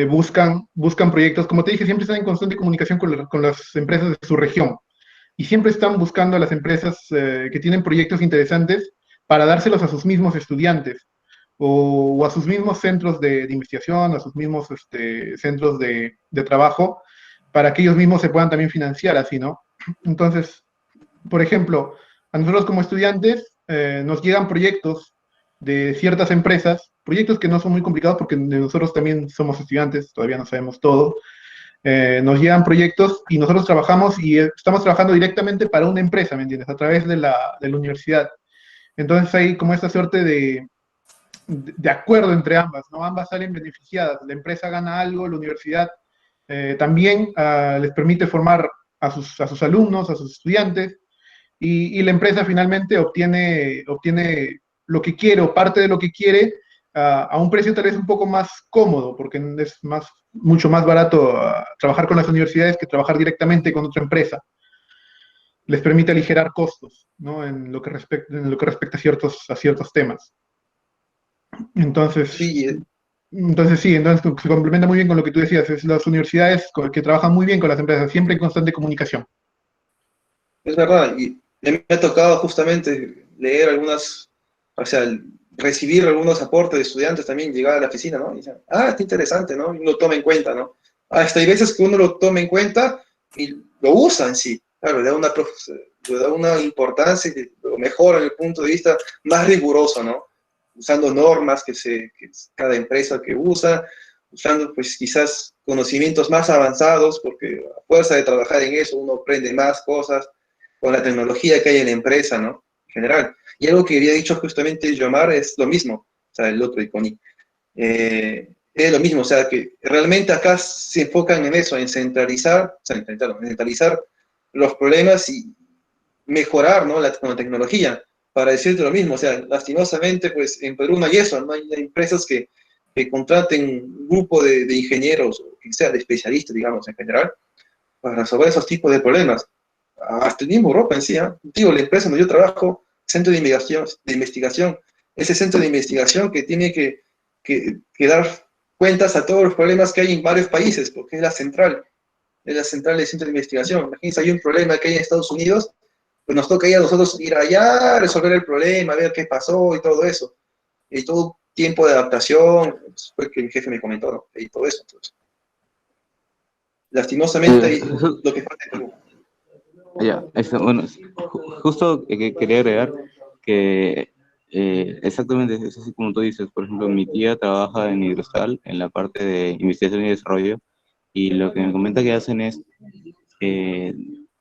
Buscan proyectos, como te dije, siempre están en constante comunicación con las empresas de su región y siempre están buscando a las empresas que tienen proyectos interesantes para dárselos a sus mismos estudiantes o a sus mismos centros de investigación, a sus mismos centros de trabajo, para que ellos mismos se puedan también financiar así, ¿no? Entonces, por ejemplo, a nosotros como estudiantes nos llegan proyectos de ciertas empresas, proyectos que no son muy complicados porque nosotros también somos estudiantes, todavía no sabemos todo. Nos llegan proyectos y nosotros trabajamos y estamos trabajando directamente para una empresa, ¿me entiendes? A través de la universidad. Entonces hay como esta suerte de acuerdo entre ambas, ¿no? Ambas salen beneficiadas. La empresa gana algo, la universidad también les permite formar a sus alumnos, a sus estudiantes, y la empresa finalmente obtiene lo que quiere o parte de lo que quiere a un precio tal vez un poco más cómodo, porque es mucho más barato trabajar con las universidades que trabajar directamente con otra empresa. Les permite aligerar costos, ¿no? En lo que respecta a ciertos temas. Entonces, Sí, entonces se complementa muy bien con lo que tú decías, es las universidades que trabajan muy bien con las empresas, siempre en constante comunicación. es verdad. Y me ha tocado justamente leer algunas, o sea, recibir algunos aportes de estudiantes también, llegar a la oficina, ¿no? Y dicen, está interesante, ¿no? Y uno toma en cuenta, ¿no? Hasta hay veces que uno lo toma en cuenta y lo usa en sí. Claro, le da una importancia y lo mejora desde el punto de vista más riguroso, ¿no? Usando normas que cada empresa que usa, usando pues quizás conocimientos más avanzados, porque a fuerza de trabajar en eso uno aprende más cosas con la tecnología que hay en la empresa, ¿no? En general. Y algo que había dicho justamente Yomar es lo mismo, o sea, el otro Iconi. Es lo mismo, o sea, que realmente acá se enfocan en eso, en centralizar, o sea, en centralizar los problemas y mejorar, ¿no? Con la tecnología. Para decirte lo mismo, o sea, lastimosamente, pues en Perú no hay eso, no hay empresas que contraten un grupo de ingenieros, o que sea de especialistas, digamos, en general, para resolver esos tipos de problemas. Hasta el mismo Europa en sí, ¿eh? Digo, la empresa donde yo trabajo, centro de investigación, ese centro de investigación que tiene que dar cuentas a todos los problemas que hay en varios países, porque es la central del centro de investigación. Imagínense, hay un problema que hay en Estados Unidos, pues nos toca ir a nosotros ir allá, resolver el problema, ver qué pasó y todo eso. Y todo tiempo de adaptación, pues, fue que mi jefe me comentó, ¿no? Y todo eso. Entonces, lastimosamente, lo que falta en Perú. Ya, bueno, justo que quería agregar que exactamente es así como tú dices. Por ejemplo, mi tía trabaja en Hidrostal, en la parte de investigación y desarrollo, y lo que me comenta que hacen es eh,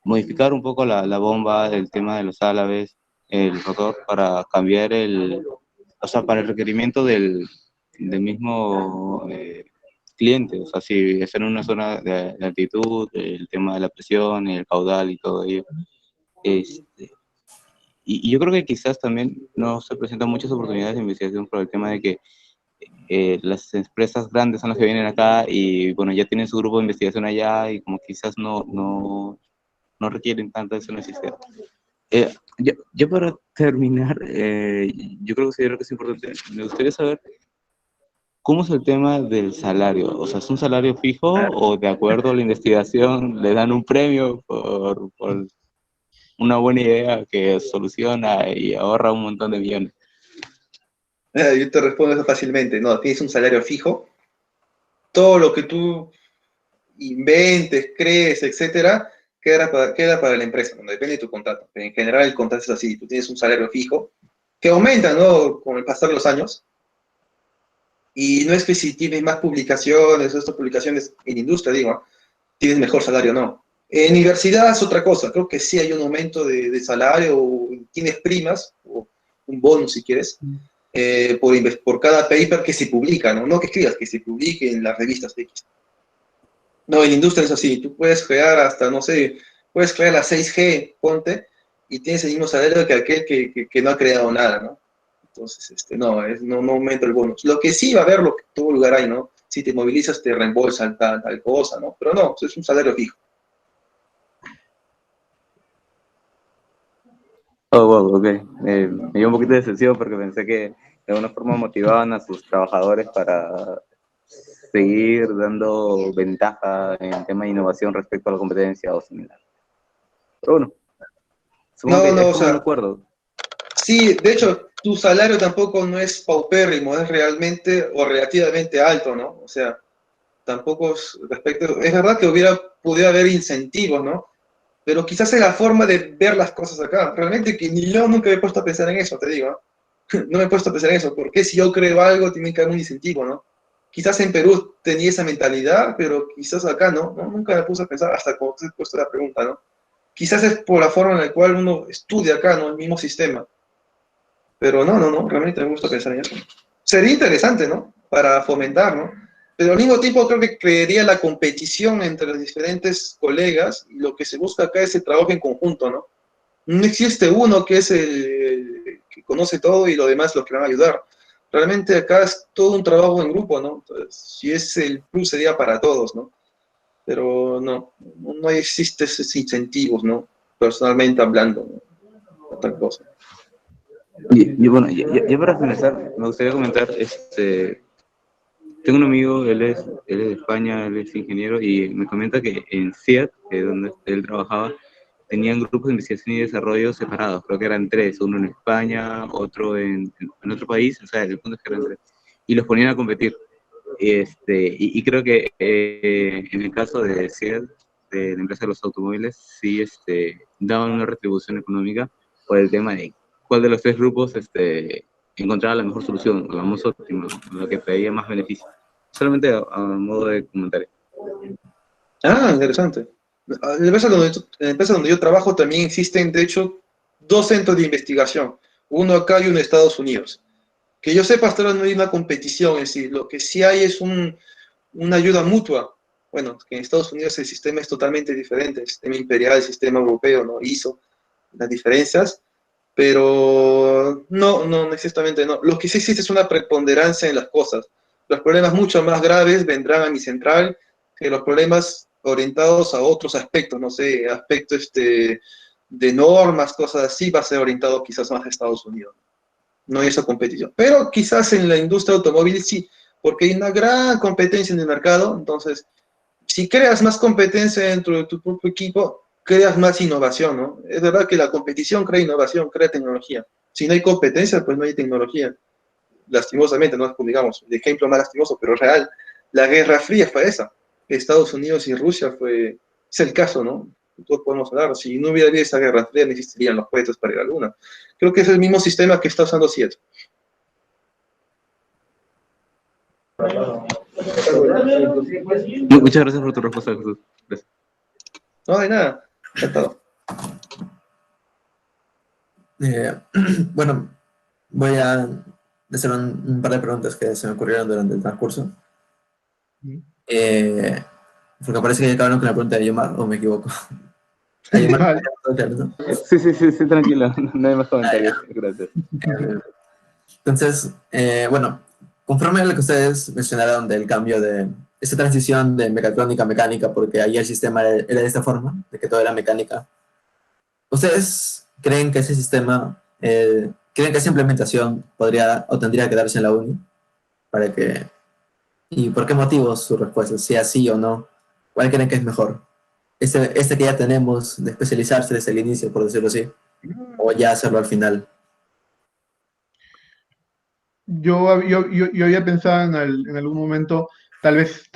modificar un poco la bomba, el tema de los álabes, el rotor, para cambiar o sea, para el requerimiento del mismo cliente. O sea, si es en una zona de altitud, el tema de la presión, el caudal y todo ello. Este, y yo creo que quizás también no se presentan muchas oportunidades de investigación por el tema de que las empresas grandes son las que vienen acá y bueno, ya tienen su grupo de investigación allá y como quizás no requieren tanta esa necesidad. Yo para terminar, yo creo que es importante, me gustaría saber cómo es el tema del salario. O sea, ¿es un salario fijo o de acuerdo a la investigación le dan un premio por una buena idea que soluciona y ahorra un montón de millones? Yo te respondo eso fácilmente. No, tienes un salario fijo. Todo lo que tú inventes, crees, etcétera, queda para la empresa. No depende de tu contrato. Pero en general el contrato es así. Tú tienes un salario fijo que aumenta, ¿no? Con el pasar de los años. Y no es que si tienes más publicaciones, estas publicaciones en industria, digo, tienes mejor salario, no. En universidad es otra cosa. Creo que sí hay un aumento de salario, o tienes primas, o un bonus si quieres, por cada paper que se publica, ¿no? No que escribas, que se publique en las revistas X. No, en industria es así, tú puedes crear hasta, no sé, puedes crear la 6G, ponte, y tienes el mismo salario que aquel que no ha creado nada, ¿no? Entonces, no aumenta el bonus. Lo que sí va a haber, lo que tuvo lugar ahí, ¿no? Si te movilizas, te reembolsan tal cosa, ¿no? Pero no, es un salario fijo. Oh, wow, ok. Me dio un poquito de decepción porque pensé que de alguna forma motivaban a sus trabajadores para seguir dando ventaja en tema de innovación respecto a la competencia o similar. Pero bueno, supongo No, que es no, o como un sea, acuerdo. sí, de hecho, tu salario tampoco no es paupérrimo, es realmente o relativamente alto, ¿no? O sea, tampoco es respecto, es verdad que pudiera haber incentivos, ¿no? Pero quizás es la forma de ver las cosas acá. Realmente que ni yo nunca me he puesto a pensar en eso, te digo, ¿no? No me he puesto a pensar en eso. ¿Por qué si yo creo algo tiene que haber un incentivo, ¿no? Quizás en Perú tenía esa mentalidad, pero quizás acá no, ¿no? Nunca me puse a pensar hasta cuando te he puesto la pregunta, ¿no? Quizás es por la forma en la cual uno estudia acá, ¿no? El mismo sistema. Pero no, realmente me gusta pensar en eso. Sería interesante, ¿no? Para fomentar, ¿no? Pero al mismo tiempo creo que crearía la competición entre los diferentes colegas y lo que se busca acá es el trabajo en conjunto, ¿no? No existe uno que es el que conoce todo y lo demás los que van a ayudar. Realmente acá es todo un trabajo en grupo, ¿no? Entonces, si es el plus sería para todos, ¿no? Pero no existe esos incentivos, ¿no? Personalmente hablando, ¿no? Tal cosa. Y bueno, ya para finalizar, me gustaría comentar, tengo un amigo, él es de España, él es ingeniero, y me comenta que en CIET, que es donde él trabajaba, tenían grupos de investigación y desarrollo separados, creo que eran tres, uno en España, otro en otro país, o sea, el punto es que eran tres, y los ponían a competir. Y creo que en el caso de CIET, de la empresa de los automóviles, sí daban una retribución económica por el tema de cuál de los tres grupos encontraba la mejor solución, la más óptima, la que traía más beneficio. Solamente a modo de comentario. Ah, interesante. En la empresa donde yo trabajo también existen, de hecho, dos centros de investigación, uno acá y uno en Estados Unidos. Que yo sepa, hasta ahora no hay una competición en sí, lo que sí hay es una ayuda mutua. Bueno, que en Estados Unidos el sistema es totalmente diferente, el sistema imperial, el sistema europeo, ¿no? ISO, las diferencias, pero no, exactamente no. Lo que sí existe es una preponderancia en las cosas. Los problemas mucho más graves vendrán a mi central que los problemas orientados a otros aspectos, no sé, aspectos de normas, cosas así, va a ser orientado quizás más a Estados Unidos. No hay esa competición. Pero quizás en la industria automóvil sí, porque hay una gran competencia en el mercado, entonces, si creas más competencia dentro de tu propio equipo, creas más innovación, ¿no? Es verdad que la competición crea innovación, crea tecnología. Si no hay competencia, pues no hay tecnología. Lastimosamente, no digamos, el ejemplo más lastimoso, pero real. La Guerra Fría fue esa. Estados Unidos y Rusia es el caso, ¿no? Todos podemos hablar. Si no hubiera habido esa Guerra Fría, no existirían los cohetes para ir a la Luna. Creo que es el mismo sistema que está usando Seattle. Muchas gracias por tu respuesta, Jesús. Gracias. No, de nada. Encantado. Bueno, voy a hacer un par de preguntas que se me ocurrieron durante el transcurso. Porque parece que ya acabaron con la pregunta de Yomar, o me equivoco. Yomar, Vale. ¿no? Sí, tranquilo, no hay más comentarios. Gracias. Entonces, bueno, conforme a lo que ustedes mencionaron del cambio de esta transición de mecatrónica a mecánica, porque ahí el sistema era de esta forma, de que todo era mecánica, ¿ustedes creen que ese sistema, creen que esa implementación podría o tendría que darse en la uni? Para que, ¿y por qué motivos su respuesta? Si así o no, ¿cuál creen que es mejor? Este que ya tenemos de especializarse desde el inicio, por decirlo así, o ya hacerlo al final. Yo había pensado en algún momento tal vez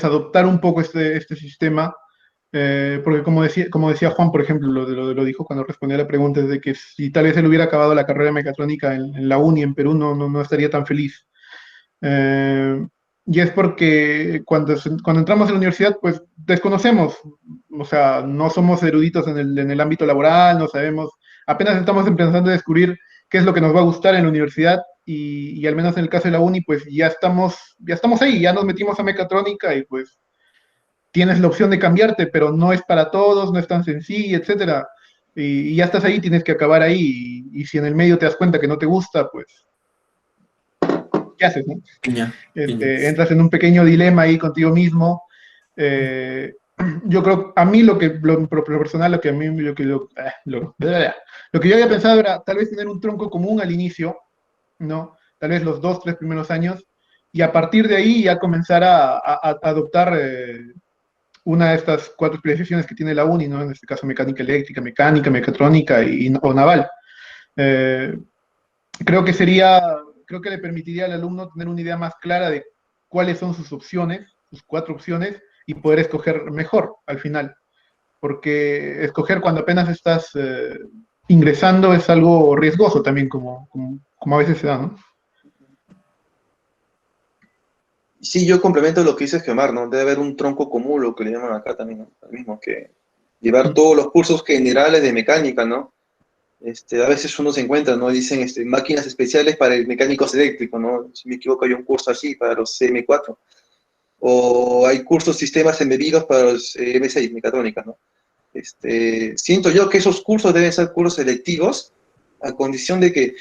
adoptar un poco este sistema, porque como decía Juan, por ejemplo, lo dijo cuando respondía a la pregunta, es de que si tal vez él hubiera acabado la carrera de mecatrónica en la uni en Perú, no estaría tan feliz. Eh, y es porque cuando entramos a la universidad, pues desconocemos, o sea, no somos eruditos en el ámbito laboral, no sabemos, apenas estamos empezando a descubrir qué es lo que nos va a gustar en la universidad y al menos en el caso de la uni, pues ya estamos ahí, ya nos metimos a mecatrónica y pues tienes la opción de cambiarte, pero no es para todos, no es tan sencillo, etcétera. Y ya estás ahí, tienes que acabar ahí, y si en el medio te das cuenta que no te gusta, pues, ¿qué haces, no? Piña, piña. Entras en un pequeño dilema ahí contigo mismo. Eh, yo creo, a mí lo personal, lo que a mí, lo que yo había pensado era tal vez tener un tronco común al inicio, ¿no? Tal vez los 2, 3 primeros años, y a partir de ahí ya comenzar a adoptar una de estas 4 especializaciones que tiene la uni, ¿no? En este caso mecánica eléctrica, mecánica, mecatrónica o naval. Eh, creo que creo que le permitiría al alumno tener una idea más clara de cuáles son sus opciones, sus 4 opciones, y poder escoger mejor al final. Porque escoger cuando apenas estás ingresando es algo riesgoso también, como a veces se da, ¿no? Sí, yo complemento lo que dice Gemar, ¿no? Debe haber un tronco común, lo que le llaman acá también, ¿no? Lo mismo que llevar todos los cursos generales de mecánica, ¿no? A veces uno se encuentra, ¿no? Dicen máquinas especiales para el mecánicos eléctricos, ¿no? Si me equivoco, hay un curso así para los CM4. O hay cursos sistemas embebidos para los M6, mecatrónicas, ¿no? Siento yo que esos cursos deben ser cursos selectivos a condición de que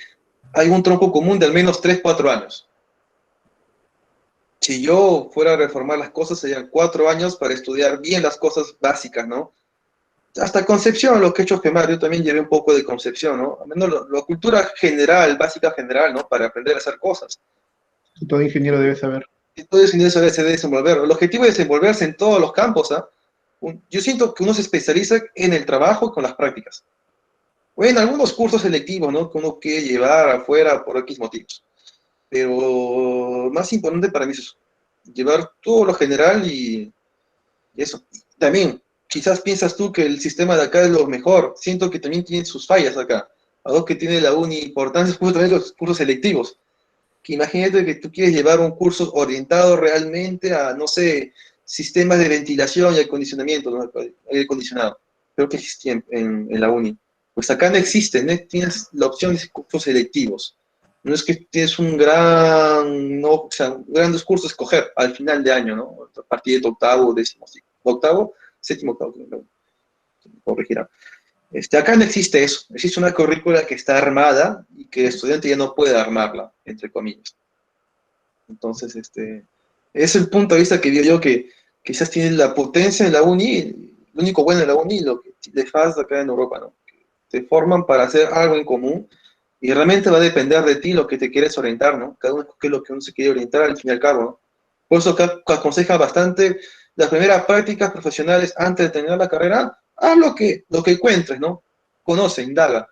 hay un tronco común de al menos 3, 4 años. Si yo fuera a reformar las cosas, serían 4 años para estudiar bien las cosas básicas, ¿no? Hasta concepción, lo que he hecho Gemar, yo también llevé un poco de concepción, ¿no? Al menos la cultura general, básica general, ¿no? Para aprender a hacer cosas. Todo ingeniero debe saber. Y todo eso se debe desenvolver. El objetivo es desenvolverse en todos los campos, ¿ah? Yo siento que uno se especializa en el trabajo y con las prácticas. O en algunos cursos selectivos, ¿no? Que uno quiere llevar afuera por X motivos. Pero más importante para mí es eso. Llevar todo lo general y eso. También, quizás piensas tú que el sistema de acá es lo mejor. Siento que también tiene sus fallas acá. Algo que tiene la uni importancia es justamente los cursos selectivos. Que imagínate que tú quieres llevar un curso orientado realmente a, no sé, sistemas de ventilación y acondicionamiento, ¿no? Aire acondicionado. Creo que existía en la uni. Pues acá no existe, ¿no? Tienes la opción de cursos selectivos. No es que tienes un gran, no, o sea, grandes cursos a escoger al final de año, ¿no? A partir de octavo, décimo, octavo, séptimo, octavo, no, corregirá. Acá no existe eso. Existe una currícula que está armada y que el estudiante ya no puede armarla, entre comillas. Entonces, es el punto de vista que digo yo que quizás tiene la potencia en la uni, lo único bueno en la uni, lo que le falta acá en Europa, ¿no? Que te forman para hacer algo en común y realmente va a depender de ti lo que te quieres orientar, ¿no? Cada uno es lo que uno se quiere orientar al fin y al cabo, ¿no? Por eso acá aconseja bastante las primeras prácticas profesionales antes de terminar la carrera, haz lo que encuentres, ¿no? Conoce, indaga.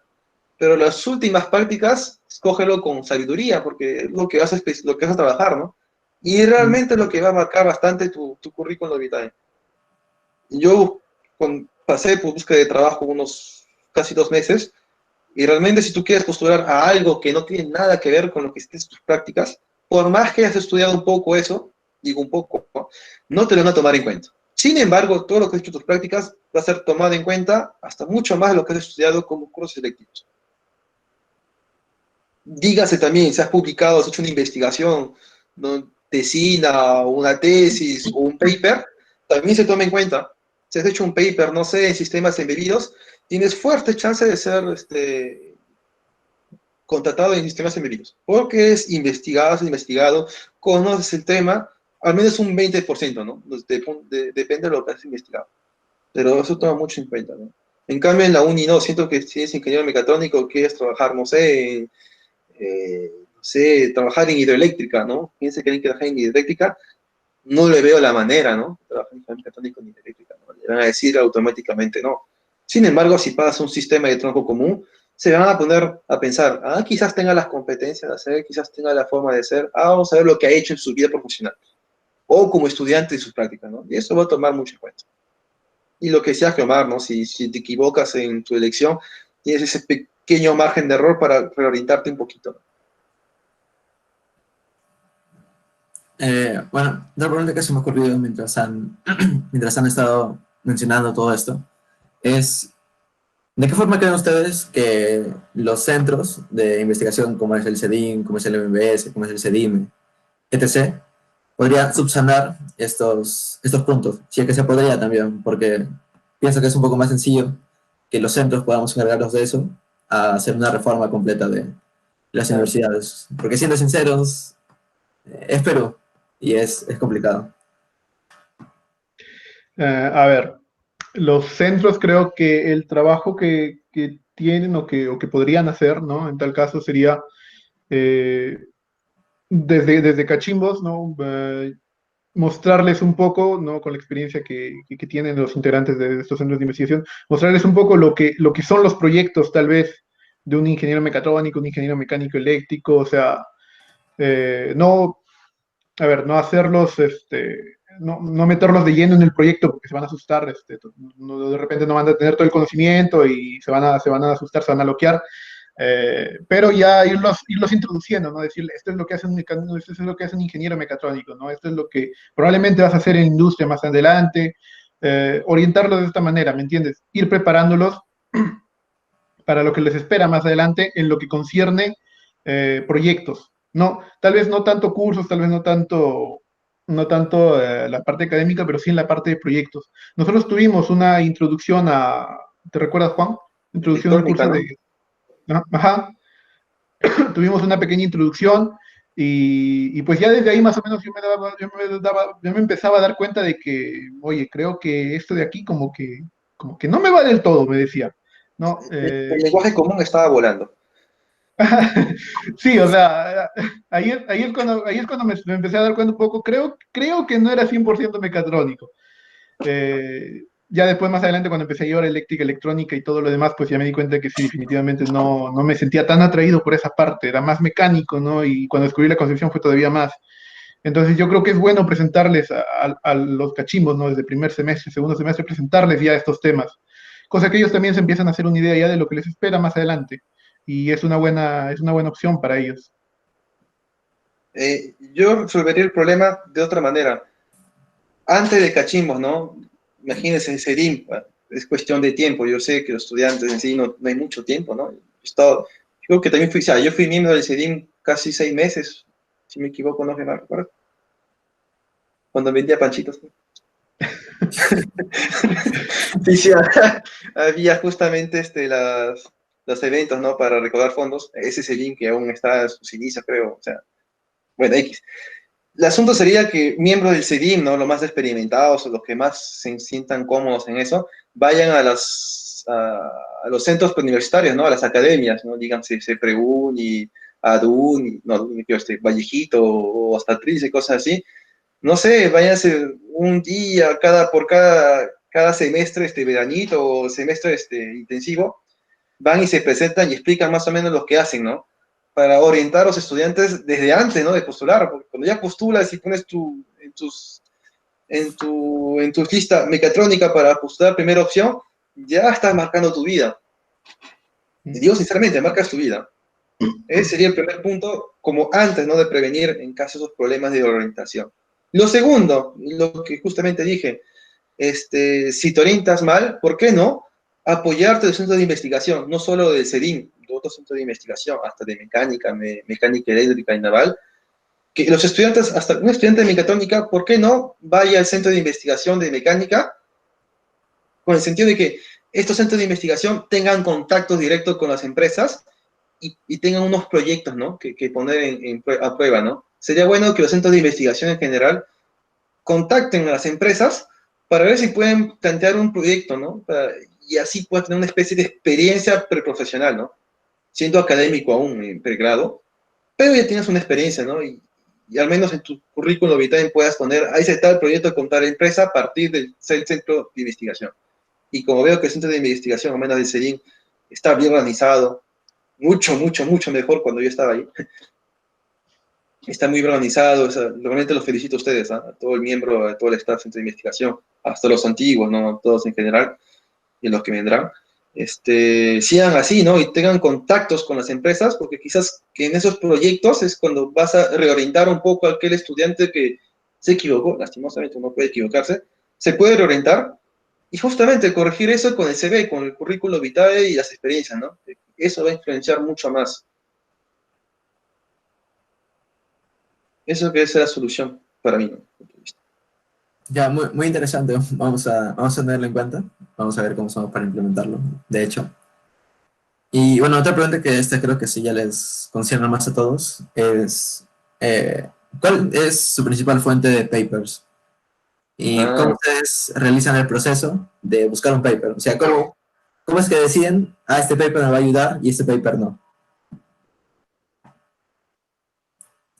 Pero las últimas prácticas, escógelo con sabiduría, porque es lo que vas a trabajar, ¿no? Y realmente es lo que va a marcar bastante tu currículum vitae. Yo pasé por búsqueda de trabajo unos casi 2 meses, y realmente si tú quieres postular a algo que no tiene nada que ver con lo que estés tus prácticas, por más que hayas estudiado un poco eso, digo un poco, no te lo van a tomar en cuenta. Sin embargo, todo lo que has hecho en tus prácticas va a ser tomado en cuenta hasta mucho más de lo que has estudiado como cursos selectivos. Dígase también, si has publicado, has hecho una investigación, ¿no? Tesina, una tesis o un paper, también se toma en cuenta. Si has hecho un paper, no sé, en sistemas embebidos, tienes fuerte chance de ser contratado en sistemas embebidos, porque has investigado, conoces el tema, al menos un 20%, ¿no? Depende de lo que has investigado. Pero eso toma mucho en cuenta, ¿no? En cambio, en la uni no, siento que si eres ingeniero mecatrónico, quieres trabajar, no sé, no sé, trabajar en hidroeléctrica, ¿no? Piensa que alguien que trabaja en hidroeléctrica, no le veo la manera, ¿no? Trabajar en mecatrónico en hidroeléctrica, ¿no? Le van a decir automáticamente no. Sin embargo, si pasa un sistema de tronco común, se van a poner a pensar, quizás tenga las competencias de hacer, quizás tenga la forma de ser, vamos a ver lo que ha hecho en su vida profesional, o como estudiante en sus prácticas, ¿no? Y eso va a tomar mucho en cuenta. Y lo que decía Omar, ¿no? Si te equivocas en tu elección, tienes ese pequeño margen de error para reorientarte un poquito, ¿no? Bueno, otra pregunta que se me ha ocurrido mientras han estado mencionando todo esto es, ¿De qué forma creen ustedes que los centros de investigación, como es el CEDIM, como es el MBS, como es el CEDIME, etc., podrían subsanar estos puntos? Si es que se podría también, porque pienso que es un poco más sencillo que los centros podamos encargarnos de eso a hacer una reforma completa de las universidades. Porque siendo sinceros, es Perú y es complicado. A ver, los centros creo que el trabajo que tienen o que podrían hacer, ¿no? En tal caso sería eh, desde cachimbos, ¿no? Mostrarles un poco, ¿no? Con la experiencia que tienen los integrantes de estos centros de investigación, mostrarles un poco lo que son los proyectos, tal vez, de un ingeniero mecatrónico, un ingeniero mecánico eléctrico, o sea, no, a ver, no hacerlos, no meterlos de lleno en el proyecto porque se van a asustar, de repente no van a tener todo el conocimiento y se van a asustar, se van a bloquear, pero ya irlos introduciendo, ¿no? Decirle, esto es lo que hace un mecánico, esto es lo que hace un ingeniero mecatrónico, ¿no? Esto es lo que probablemente vas a hacer en industria más adelante, orientarlos de esta manera, ¿me entiendes? Ir preparándolos para lo que les espera más adelante en lo que concierne proyectos. No, tal vez no tanto cursos, tal vez no tanto la parte académica, pero sí en la parte de proyectos. Nosotros tuvimos una introducción a, ¿te recuerdas, Juan? Introducción al Electrónica, curso ¿no? de, ajá, tuvimos una pequeña introducción y pues ya desde ahí más o menos yo me empezaba a dar cuenta de que, oye, creo que esto de aquí como que no me va del todo, me decía, ¿no? El lenguaje común estaba volando. Sí, o sea, ahí es cuando me empecé a dar cuenta un poco, creo que no era 100% mecatrónico. Ya después, más adelante, cuando empecé a llevar eléctrica, electrónica y todo lo demás, pues ya me di cuenta que sí, definitivamente no me sentía tan atraído por esa parte, era más mecánico, ¿no? Y cuando descubrí la concepción fue todavía más. Entonces yo creo que es bueno presentarles a los cachimbos, ¿no? Desde primer semestre, segundo semestre, presentarles ya estos temas, cosa que ellos también se empiezan a hacer una idea ya de lo que les espera más adelante. Y es una buena opción para ellos. Yo resolvería el problema de otra manera. Antes de cachimbos, ¿no? Imagínense, CEDIM, es cuestión de tiempo. Yo sé que los estudiantes en sí no hay mucho tiempo, ¿no? Yo creo que también fui, o sea, yo fui miembro del CEDIM casi 6 meses, si me equivoco, no me acuerdo, cuando vendía panchitos. Sí, sí, había justamente los eventos, ¿no? Para recaudar fondos. Ese CEDIM que aún está en sus inicios, creo, o sea, bueno, X. El asunto sería que miembros del CEDIM, ¿no? Los más experimentados o los que más se sientan cómodos en eso, vayan a los centros universitarios, ¿no? A las academias, ¿no? Díganse CPRUN y ADUN, no, Vallejito o hasta Trice, cosas así. No sé, váyanse un día cada semestre, veranito o semestre intensivo, van y se presentan y explican más o menos lo que hacen, ¿no? Para orientar a los estudiantes desde antes, ¿no? De postular, porque cuando ya postulas y pones en tu lista mecatrónica para postular primera opción, ya estás marcando tu vida. Y digo sinceramente, marcas tu vida. Ese sería el primer punto, como antes, ¿no? De prevenir en caso de esos problemas de orientación. Lo segundo, lo que justamente dije, si te orientas mal, ¿por qué no apoyarte del centro de investigación? No solo del CEDIM, de otros centros de investigación, hasta de mecánica, mecánica eléctrica y naval, que los estudiantes, hasta un estudiante de mecatrónica, ¿por qué no vaya al centro de investigación de mecánica? Con el sentido de que estos centros de investigación tengan contactos directos con las empresas y tengan unos proyectos, ¿no? Que poner a prueba, ¿no? Sería bueno que los centros de investigación en general contacten a las empresas para ver si pueden plantear un proyecto, ¿no? Y así puedan tener una especie de experiencia preprofesional, ¿no? Siendo académico aún en pregrado, pero ya tienes una experiencia, ¿no? Y al menos en tu currículum vitae puedas poner, ahí está el proyecto con tal empresa a partir del centro de investigación. Y como veo que el centro de investigación, al menos del CEDIN, está bien organizado, mucho, mucho, mucho mejor cuando yo estaba ahí. Está muy bien organizado, o sea, realmente los felicito a ustedes, ¿eh? A todo el miembro, a todo el staff del centro de investigación, hasta los antiguos, ¿no? Todos en general, y los que vendrán. Sigan así, ¿no? Y tengan contactos con las empresas, porque quizás que en esos proyectos es cuando vas a reorientar un poco a aquel estudiante que se equivocó, lastimosamente uno puede equivocarse, se puede reorientar Y justamente corregir eso con el CV, con el currículo vitae y las experiencias, ¿no? Eso va a influenciar mucho más. Eso que es la solución para mí, ¿no? Ya, muy, muy interesante. Vamos a tenerlo en cuenta. Vamos a ver cómo somos para implementarlo, de hecho. Y bueno, otra pregunta que esta creo que sí ya les concierne más a todos es, eh, ¿cuál es su principal fuente de papers? ¿Y cómo Ah, ustedes realizan el proceso de buscar un paper? O sea, ¿cómo es que deciden, este paper me va a ayudar y este paper no?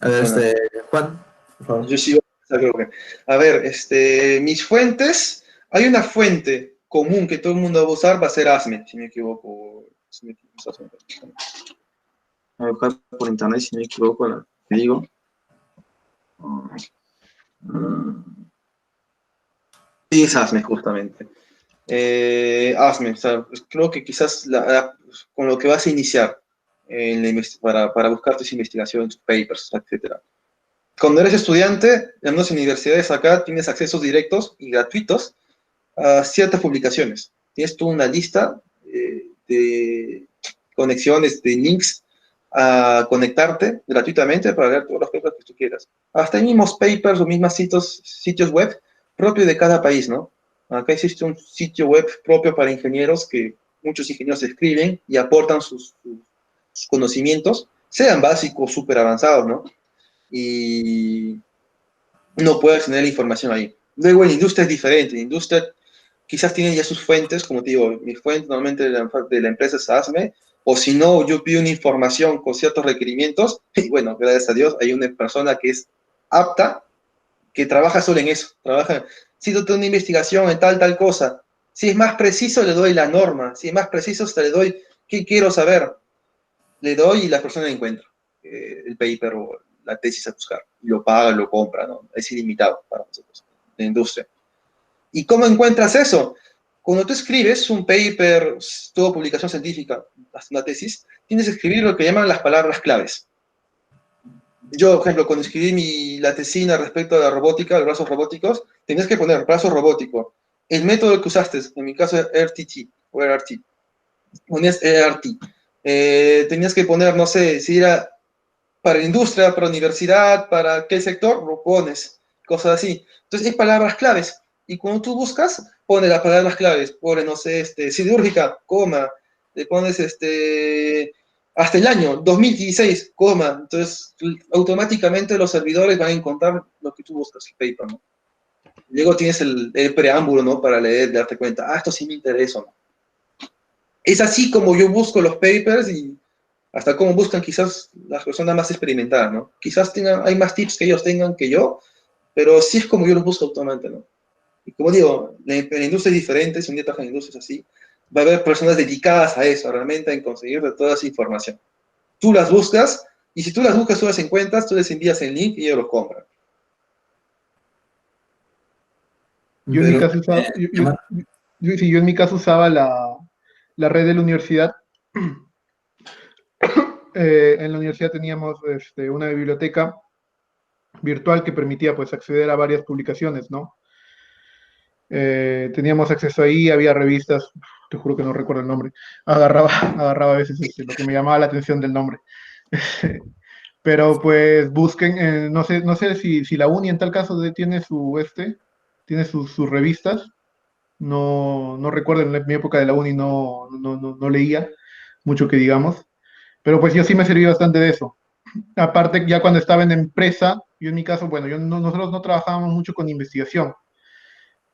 A ver, bueno, Juan, por favor. yo sí, creo que. A ver, mis fuentes, hay una fuente común que todo el mundo va a usar, va a ser ASME, si me equivoco. Si me equivoco, voy a buscar por internet, si no me equivoco, te digo. Sí, es ASME, justamente. ASME, o sea, pues creo que quizás con lo que vas a iniciar para buscar tus investigaciones, tus papers, etc. Cuando eres estudiante, en las universidades acá tienes accesos directos y gratuitos a ciertas publicaciones. Tienes tú una lista de conexiones, de links a conectarte gratuitamente para leer todos los papers que tú quieras. Hasta hay mismos papers o mismos sitios web propios de cada país, ¿no? Acá existe un sitio web propio para ingenieros que muchos ingenieros escriben y aportan sus conocimientos, sean básicos, súper avanzados, ¿no? Y no puedes tener la información ahí. Luego en la industria es diferente. En la industria quizás tienen ya sus fuentes, como te digo, mi fuente normalmente de la empresa es ASME, o si no, yo pido una información con ciertos requerimientos, y bueno, gracias a Dios hay una persona que es apta, que trabaja solo en eso, trabaja, si tú tienes una investigación en tal cosa, si es más preciso le doy la norma, si es más preciso hasta le doy qué quiero saber, le doy y la persona encuentra el paper o la tesis a buscar, y lo paga, lo compra, ¿no? Es ilimitado para nosotros, la industria. ¿Y cómo encuentras eso? Cuando tú escribes un paper, toda publicación científica, hasta una tesis, tienes que escribir lo que llaman las palabras claves. Yo, por ejemplo, cuando escribí la tesina respecto a la robótica, los brazos robóticos, tenías que poner brazo robótico. El método que usaste, en mi caso, RTT o RRT, ponías RRT. Tenías que poner, no sé, si era para la industria, para la universidad, para qué sector, lo pones, cosas así. Entonces hay palabras claves, y cuando tú buscas, pones las palabras claves, pones, no sé, siderúrgica, coma, le pones hasta el año 2016, coma, entonces automáticamente los servidores van a encontrar lo que tú buscas, el paper, ¿no? Luego tienes el preámbulo, ¿no? Para leer, darte cuenta, esto sí me interesa, ¿no? Es así como yo busco los papers y hasta cómo buscan quizás las personas más experimentadas, ¿no? Quizás hay más tips que ellos tengan que yo, pero sí es como yo los busco actualmente, ¿no? Y como digo, la industria es diferente, si un día trabajas en industria es así, va a haber personas dedicadas a eso, realmente a conseguir toda esa información. Tú las buscas, y si tú las buscas, tú las encuentras, tú les envías el link y ellos lo compran. Yo en mi Pero, caso usaba, sí, yo en mi caso usaba la red de la universidad. En la universidad teníamos una biblioteca virtual que permitía pues acceder a varias publicaciones, ¿no? Teníamos acceso ahí, había revistas, te juro que no recuerdo el nombre, agarraba a veces lo que me llamaba la atención del nombre. Pero pues busquen, no sé si la uni en tal caso tiene sus revistas, no recuerdo, en mi época de la uni no leía mucho que digamos, pero pues yo sí me serví bastante de eso. Aparte, ya cuando estaba en empresa, yo en mi caso, bueno, nosotros no trabajábamos mucho con investigación,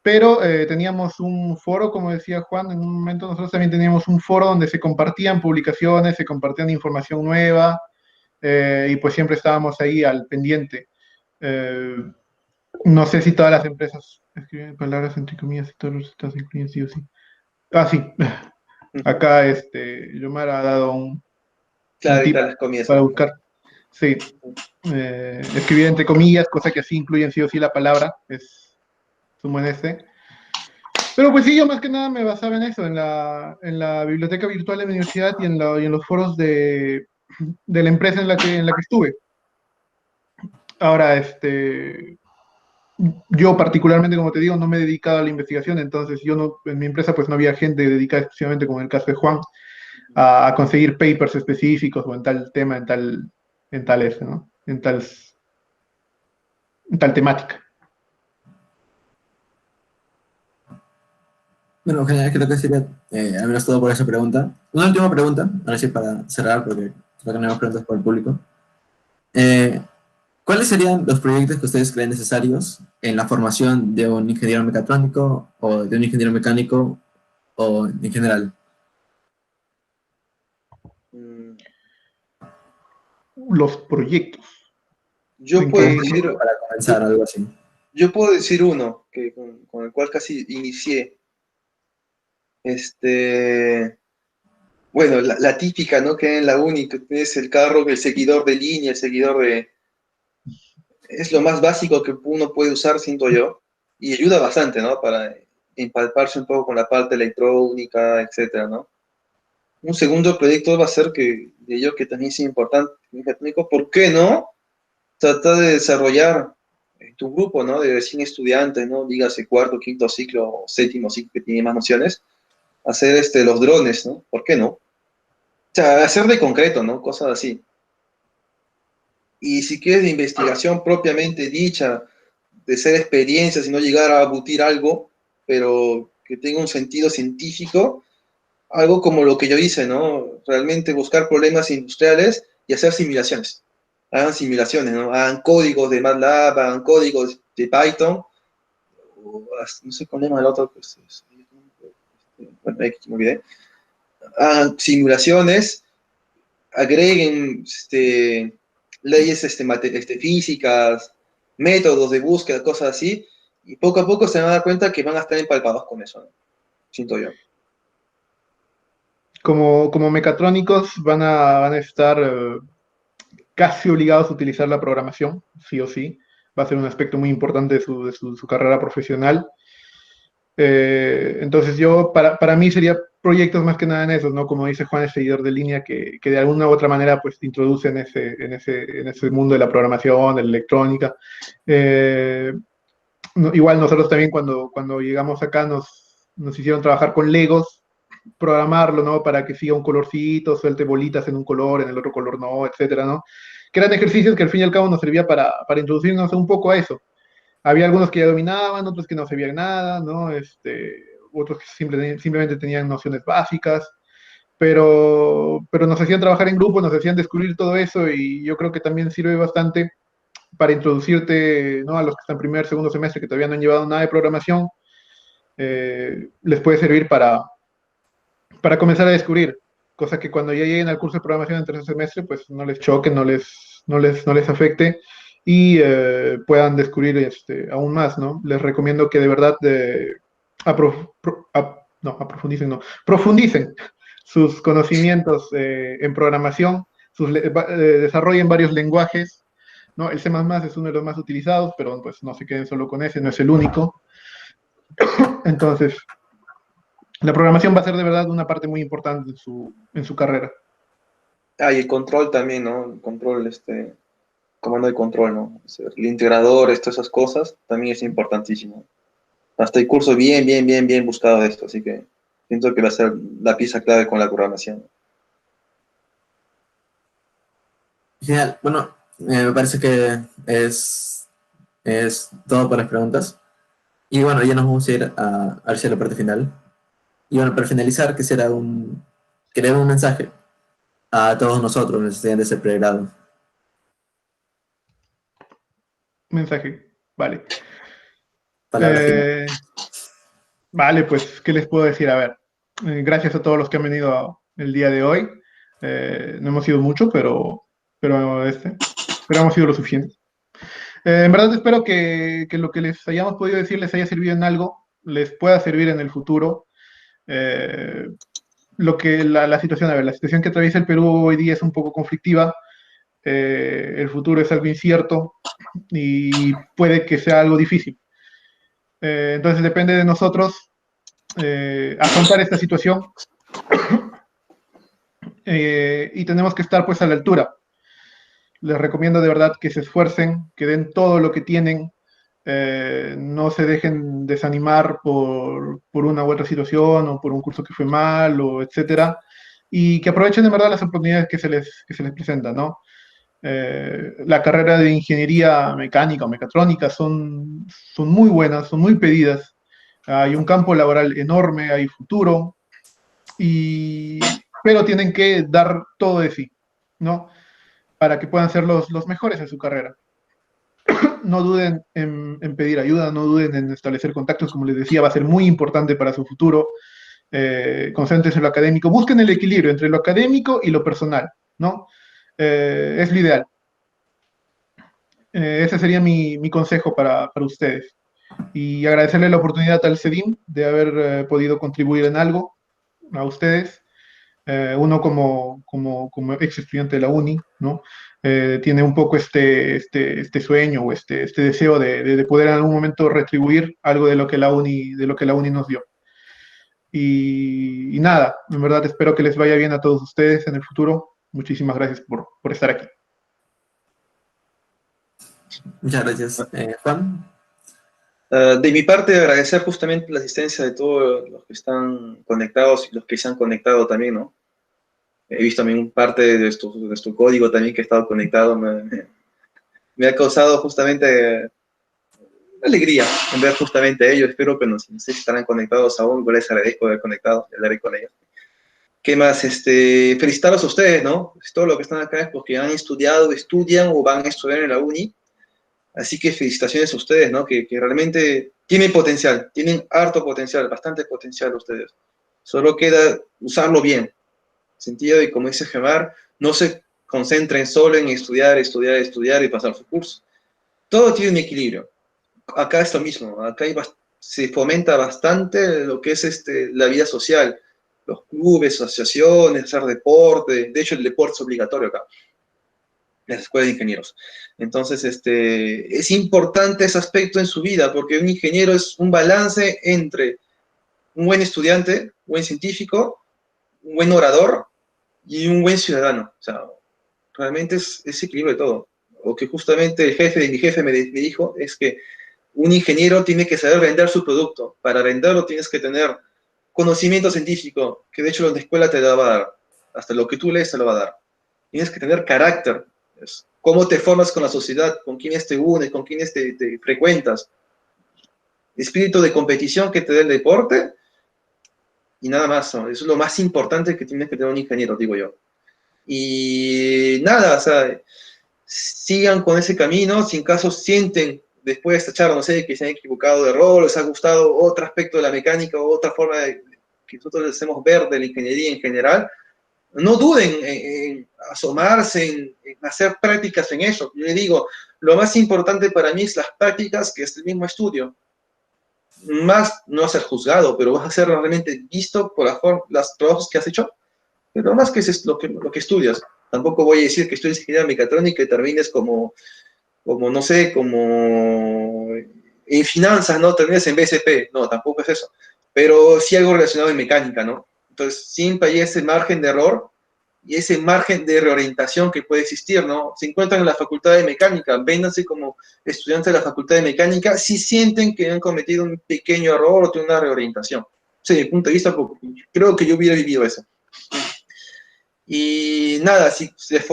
pero teníamos un foro, como decía Juan, en un momento nosotros también teníamos un foro donde se compartían publicaciones, se compartían información nueva, y pues siempre estábamos ahí al pendiente. Eh, no sé si todas las empresas escriben palabras entre comillas y todos los estados incluyen sí o sí. Ah, sí. Acá Yomar ha dado un claro, y tip tal, las para comienzas. buscar. Sí. Escribir entre comillas, cosa que así incluyen sí o sí la palabra, es sumo en este. Pero pues sí, yo más que nada me basaba en eso, en la biblioteca virtual de mi universidad y en los foros de la empresa en la que estuve. Ahora, yo particularmente, como te digo, no me he dedicado a la investigación, entonces yo no, en mi empresa pues no había gente dedicada exclusivamente, como en el caso de Juan, a conseguir papers específicos o en tal tema, en tal, ¿no? En tal temática. Bueno, genial, creo que sería al menos todo por esa pregunta. Una última pregunta, ahora sí para cerrar, porque creo que no hay más preguntas por el público. Eh, ¿Cuáles serían los proyectos que ustedes creen necesarios en la formación de un ingeniero mecatrónico o de un ingeniero mecánico o en general? Mm, Los proyectos. Yo ¿En puedo qué? decir, Para comenzar, algo así. yo puedo decir uno que con el cual casi inicié. Este, bueno, la típica, ¿no? Que en la uni que tienes el carro, el seguidor de línea, el seguidor de... Es lo más básico que uno puede usar, siento yo, y ayuda bastante, ¿no? Para empalparse un poco con la parte electrónica, etcétera, ¿no? Un segundo proyecto va a ser que, de yo que también es importante, mecatrónico, ¿por qué no? Tratar de desarrollar tu grupo, ¿no? De recién estudiantes, ¿no? Dígase cuarto, quinto ciclo, o séptimo ciclo que tiene más nociones, hacer los drones, ¿no? ¿Por qué no? O sea, hacer de concreto, ¿no? Cosas así. Y si quieres de investigación propiamente dicha, de ser experiencias y no llegar a abutir algo, pero que tenga un sentido científico, algo como lo que yo hice, ¿no? Realmente buscar problemas industriales y hacer simulaciones. Hagan simulaciones, ¿no? Hagan códigos de MATLAB, hagan códigos de Python, o no sé cuál es el otro, pues, bueno, me olvidé. Hagan simulaciones, agreguen leyes físicas, métodos de búsqueda, cosas así, y poco a poco se van a dar cuenta que van a estar empalpados con eso, ¿no? Siento yo. Como mecatrónicos van a estar casi obligados a utilizar la programación, sí o sí. Va a ser un aspecto muy importante su carrera profesional. Entonces para mí sería proyectos más que nada en esos, ¿no? Como dice Juan, el seguidor de línea, que de alguna u otra manera pues introduce en ese mundo de la programación, de la electrónica. Igual nosotros también cuando llegamos acá nos hicieron trabajar con Legos, programarlo, ¿no? Para que siga un colorcito, suelte bolitas en un color, en el otro color no, etcétera, ¿no? Que eran ejercicios que al fin y al cabo nos servía para introducirnos un poco a eso. Había algunos que ya dominaban, otros que no sabían nada, ¿no? Otros que simplemente tenían nociones básicas, pero nos hacían trabajar en grupo, nos hacían descubrir todo eso y yo creo que también sirve bastante para introducirte, ¿no? A los que están primer, segundo semestre, que todavía no han llevado nada de programación, les puede servir para comenzar a descubrir, cosa que cuando ya lleguen al curso de programación en tercer semestre, pues no les choque, no les afecte y puedan descubrir aún más, ¿no? Les recomiendo que de verdad no, aprofundicen, no, profundicen sus conocimientos en programación, desarrollen varios lenguajes, ¿no? El C++ es uno de los más utilizados, pero pues no se queden solo con ese, no es el único. Entonces, la programación va a ser de verdad una parte muy importante en su carrera. Ah, y el control también, ¿no? El control, comando de control, ¿no? O sea, el integrador, todas esas cosas, también es importantísimo. Hasta el curso bien buscado de esto, así que siento que va a ser la pieza clave con la programación. Genial. Bueno, me parece que es todo para las preguntas. Y bueno, ya nos vamos a ir hacia la parte final. Y bueno, para finalizar, quería dar un mensaje a todos nosotros, los estudiantes de pregrado. Mensaje, vale. Palabras finales. Vale, pues, ¿qué les puedo decir? A ver, gracias a todos los que han venido el día de hoy. No hemos sido mucho, pero hemos sido lo suficiente. En verdad espero que lo que les hayamos podido decir les haya servido en algo, les pueda servir en el futuro. Eh, la situación, a ver, la situación que atraviesa el Perú hoy día es un poco conflictiva. El futuro es algo incierto y puede que sea algo difícil. Entonces depende de nosotros afrontar esta situación y tenemos que estar pues a la altura. Les recomiendo de verdad que se esfuercen, que den todo lo que tienen no se dejen desanimar por una u otra situación o por un curso que fue mal o etcétera, y que aprovechen de verdad las oportunidades que se les presentan, ¿no? La carrera de ingeniería mecánica o mecatrónica son muy buenas, son muy pedidas. Hay un campo laboral enorme, hay futuro, pero tienen que dar todo de sí, ¿no? Para que puedan ser los mejores en su carrera. No duden en pedir ayuda, no duden en establecer contactos, como les decía, va a ser muy importante para su futuro. Concéntrense en lo académico, busquen el equilibrio entre lo académico y lo personal, ¿no? Es lo ideal. Ese sería mi consejo para ustedes. Y agradecerle la oportunidad al CEDIM de haber podido contribuir en algo a ustedes. Uno como ex estudiante de la uni, ¿no? Tiene un poco este sueño o este deseo de poder en algún momento retribuir algo de lo que la uni nos dio. Y nada, en verdad espero que les vaya bien a todos ustedes en el futuro. Muchísimas gracias por estar aquí. Muchas gracias. Juan. De mi parte, agradecer justamente la asistencia de todos los que están conectados y los que se han conectado también, ¿no? He visto también parte de tu código también que ha estado conectado. Me ha causado justamente alegría en ver justamente a ellos. Espero que no sé si estarán conectados aún. Yo les agradezco haber conectado, hablaré con ellos. ¿Qué más? Felicitarlos a ustedes, ¿no? Todo lo que están acá es porque han estudiado, estudian o van a estudiar en la uni. Así que felicitaciones a ustedes, ¿no? Que realmente tienen potencial, tienen harto potencial, bastante potencial ustedes. Solo queda usarlo bien. Sentido de, como dice Gemar, no se concentren solo en estudiar, estudiar, estudiar y pasar su curso. Todo tiene un equilibrio. Acá es lo mismo, acá se fomenta bastante lo que es la vida social, los clubes, asociaciones, hacer deporte. De hecho, el deporte es obligatorio acá en las escuelas de ingenieros. Entonces, es importante ese aspecto en su vida, porque un ingeniero es un balance entre un buen estudiante, un buen científico, un buen orador y un buen ciudadano. O sea, realmente es equilibrio de todo. Lo que justamente el jefe de mi jefe me dijo es que un ingeniero tiene que saber vender su producto. Para venderlo tienes que tener conocimiento científico, que de hecho la escuela te lo va a dar. Hasta lo que tú lees te lo va a dar. Tienes que tener carácter. Cómo te formas con la sociedad, con quiénes te unes, con quiénes te frecuentas. Espíritu de competición que te dé el deporte y nada más. ¿No? Eso es lo más importante que tiene que tener un ingeniero, digo yo. Y nada, o sea, sigan con ese camino. Si en caso sienten después de esta charla, no sé, que se han equivocado de rol, les ha gustado otro aspecto de la mecánica o otra forma que nosotros les hacemos ver de la ingeniería en general, no duden en asomarse, en hacer prácticas en eso. Yo les digo, lo más importante para mí es las prácticas, que es el mismo estudio. Más no a ser juzgado, pero vas a ser realmente visto por los trabajos que has hecho, pero más que es lo que estudias. Tampoco voy a decir que estudies ingeniería mecatrónica y termines como no sé, como en finanzas, ¿no? Termines en BCP. No, tampoco es eso. Pero sí algo relacionado en mecánica, ¿no? Entonces, siempre hay ese margen de error y ese margen de reorientación que puede existir, ¿no? Se encuentran en la facultad de mecánica, véndanse como estudiantes de la facultad de mecánica si sienten que han cometido un pequeño error o tienen una reorientación. Sí, desde mi punto de vista, creo que yo hubiera vivido eso. Y nada,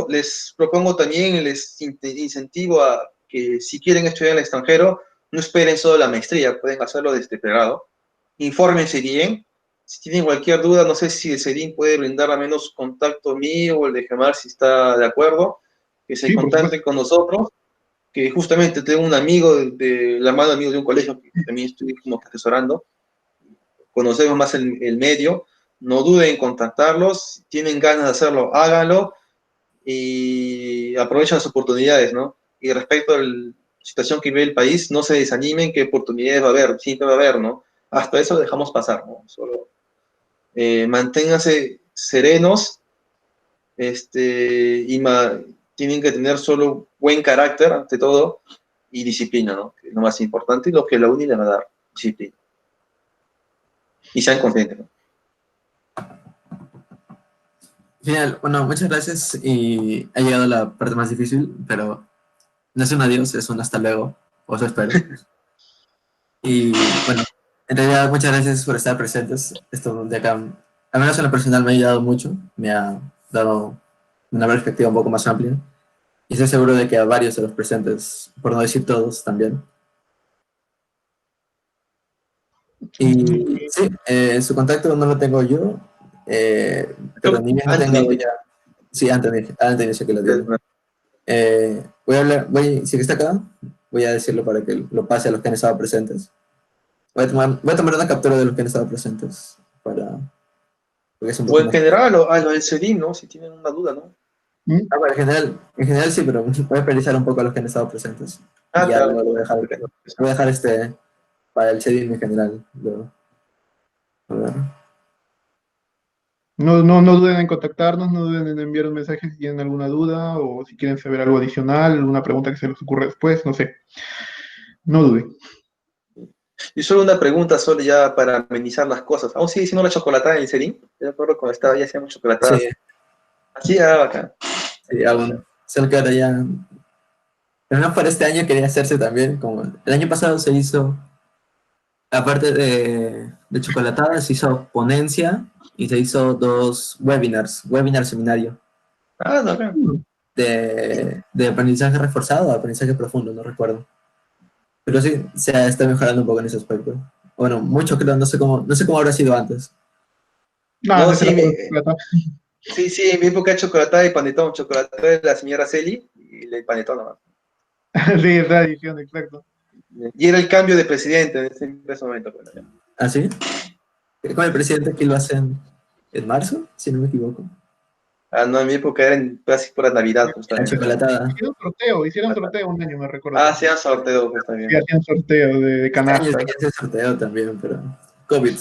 les propongo también, les incentivo a que si quieren estudiar en el extranjero, no esperen solo la maestría, pueden hacerlo desde pregrado. Infórmense bien. Si tienen cualquier duda, no sé si el CEDIN puede brindar al menos contacto mío o el de Gemar si está de acuerdo, que se Sí, por contacten con nosotros, que justamente tengo un amigo, la mano amigo de un colegio que también estoy como asesorando, conocemos más el medio, no duden en contactarlos, si tienen ganas de hacerlo, háganlo y aprovechen las oportunidades, ¿no? Y respecto a la situación que vive el país, no se desanimen, qué oportunidades va a haber, siempre va a haber, ¿no? Hasta eso dejamos pasar, ¿no? Solo manténganse serenos, y tienen que tener solo buen carácter, ante todo, y disciplina, ¿no? Que es lo más importante y lo que la uni le va a dar, disciplina. Y sean conscientes, ¿no? Genial, bueno, muchas gracias y ha llegado la parte más difícil, pero no es un adiós, es un hasta luego, o eso espero. Y bueno, en realidad muchas gracias por estar presentes. Esto de acá, al menos en lo personal, me ha ayudado mucho. Me ha dado una perspectiva un poco más amplia. Y estoy seguro de que a varios de los presentes, por no decir todos, también. Y sí, su contacto no lo tengo yo, pero ni bien lo tengo Anthony, ya. Sí, Anthony sí que lo tiene. Voy a hablar, si está acá, voy a decirlo para que lo pase a los que han estado presentes. Voy a tomar una captura de los que han estado presentes porque es un o poco en más. general, o a lo del CEDIM, ¿no? Si tienen una duda, ¿no? ¿Mm? Bueno, en general sí, pero voy a priorizar un poco a los que han estado presentes. Y Ah, ya claro. luego voy a dejar para el CEDIM en general. Luego. A ver. No duden en contactarnos, no duden en enviar un mensaje si tienen alguna duda o si quieren saber algo adicional, alguna pregunta que se les ocurra después, no sé. No duden. Y solo una pregunta, solo ya para amenizar las cosas. ¿Aún sigue siendo la chocolatada en el CEDIM? Yo recuerdo cuando estaba ya hacíamos chocolatadas. Sí, Así era bacán. sí, aún. Solo que ahora ya. Pero no para este año quería hacerse también. Como el año pasado se hizo, aparte de chocolatada, se hizo ponencia y se hizo dos webinar seminario Ah, no, acá. de aprendizaje reforzado o aprendizaje profundo, no recuerdo. Pero sí, se está mejorando un poco en ese aspecto. Bueno, mucho creo, no sé cómo habrá sido antes. No, No, antes era sí, todo chocolate. sí, en mi época chocolatada y panetón. Chocolatada de la señora Celi y el panetón nomás. Sí, es la edición, exacto. Y era el cambio de presidente en ese momento. Pues, ¿no? ¿Ah, sí? Con el presidente aquí lo hacen en marzo, si no me equivoco. Ah, no, en mi época era casi por la Navidad, La justamente. chocolatada. Hicieron sorteo un año, me recuerdo. Ah, sí, han sorteo, pues Sí, también. hacían sorteo de Este año canastas. quería hacer sorteo también, pero COVID.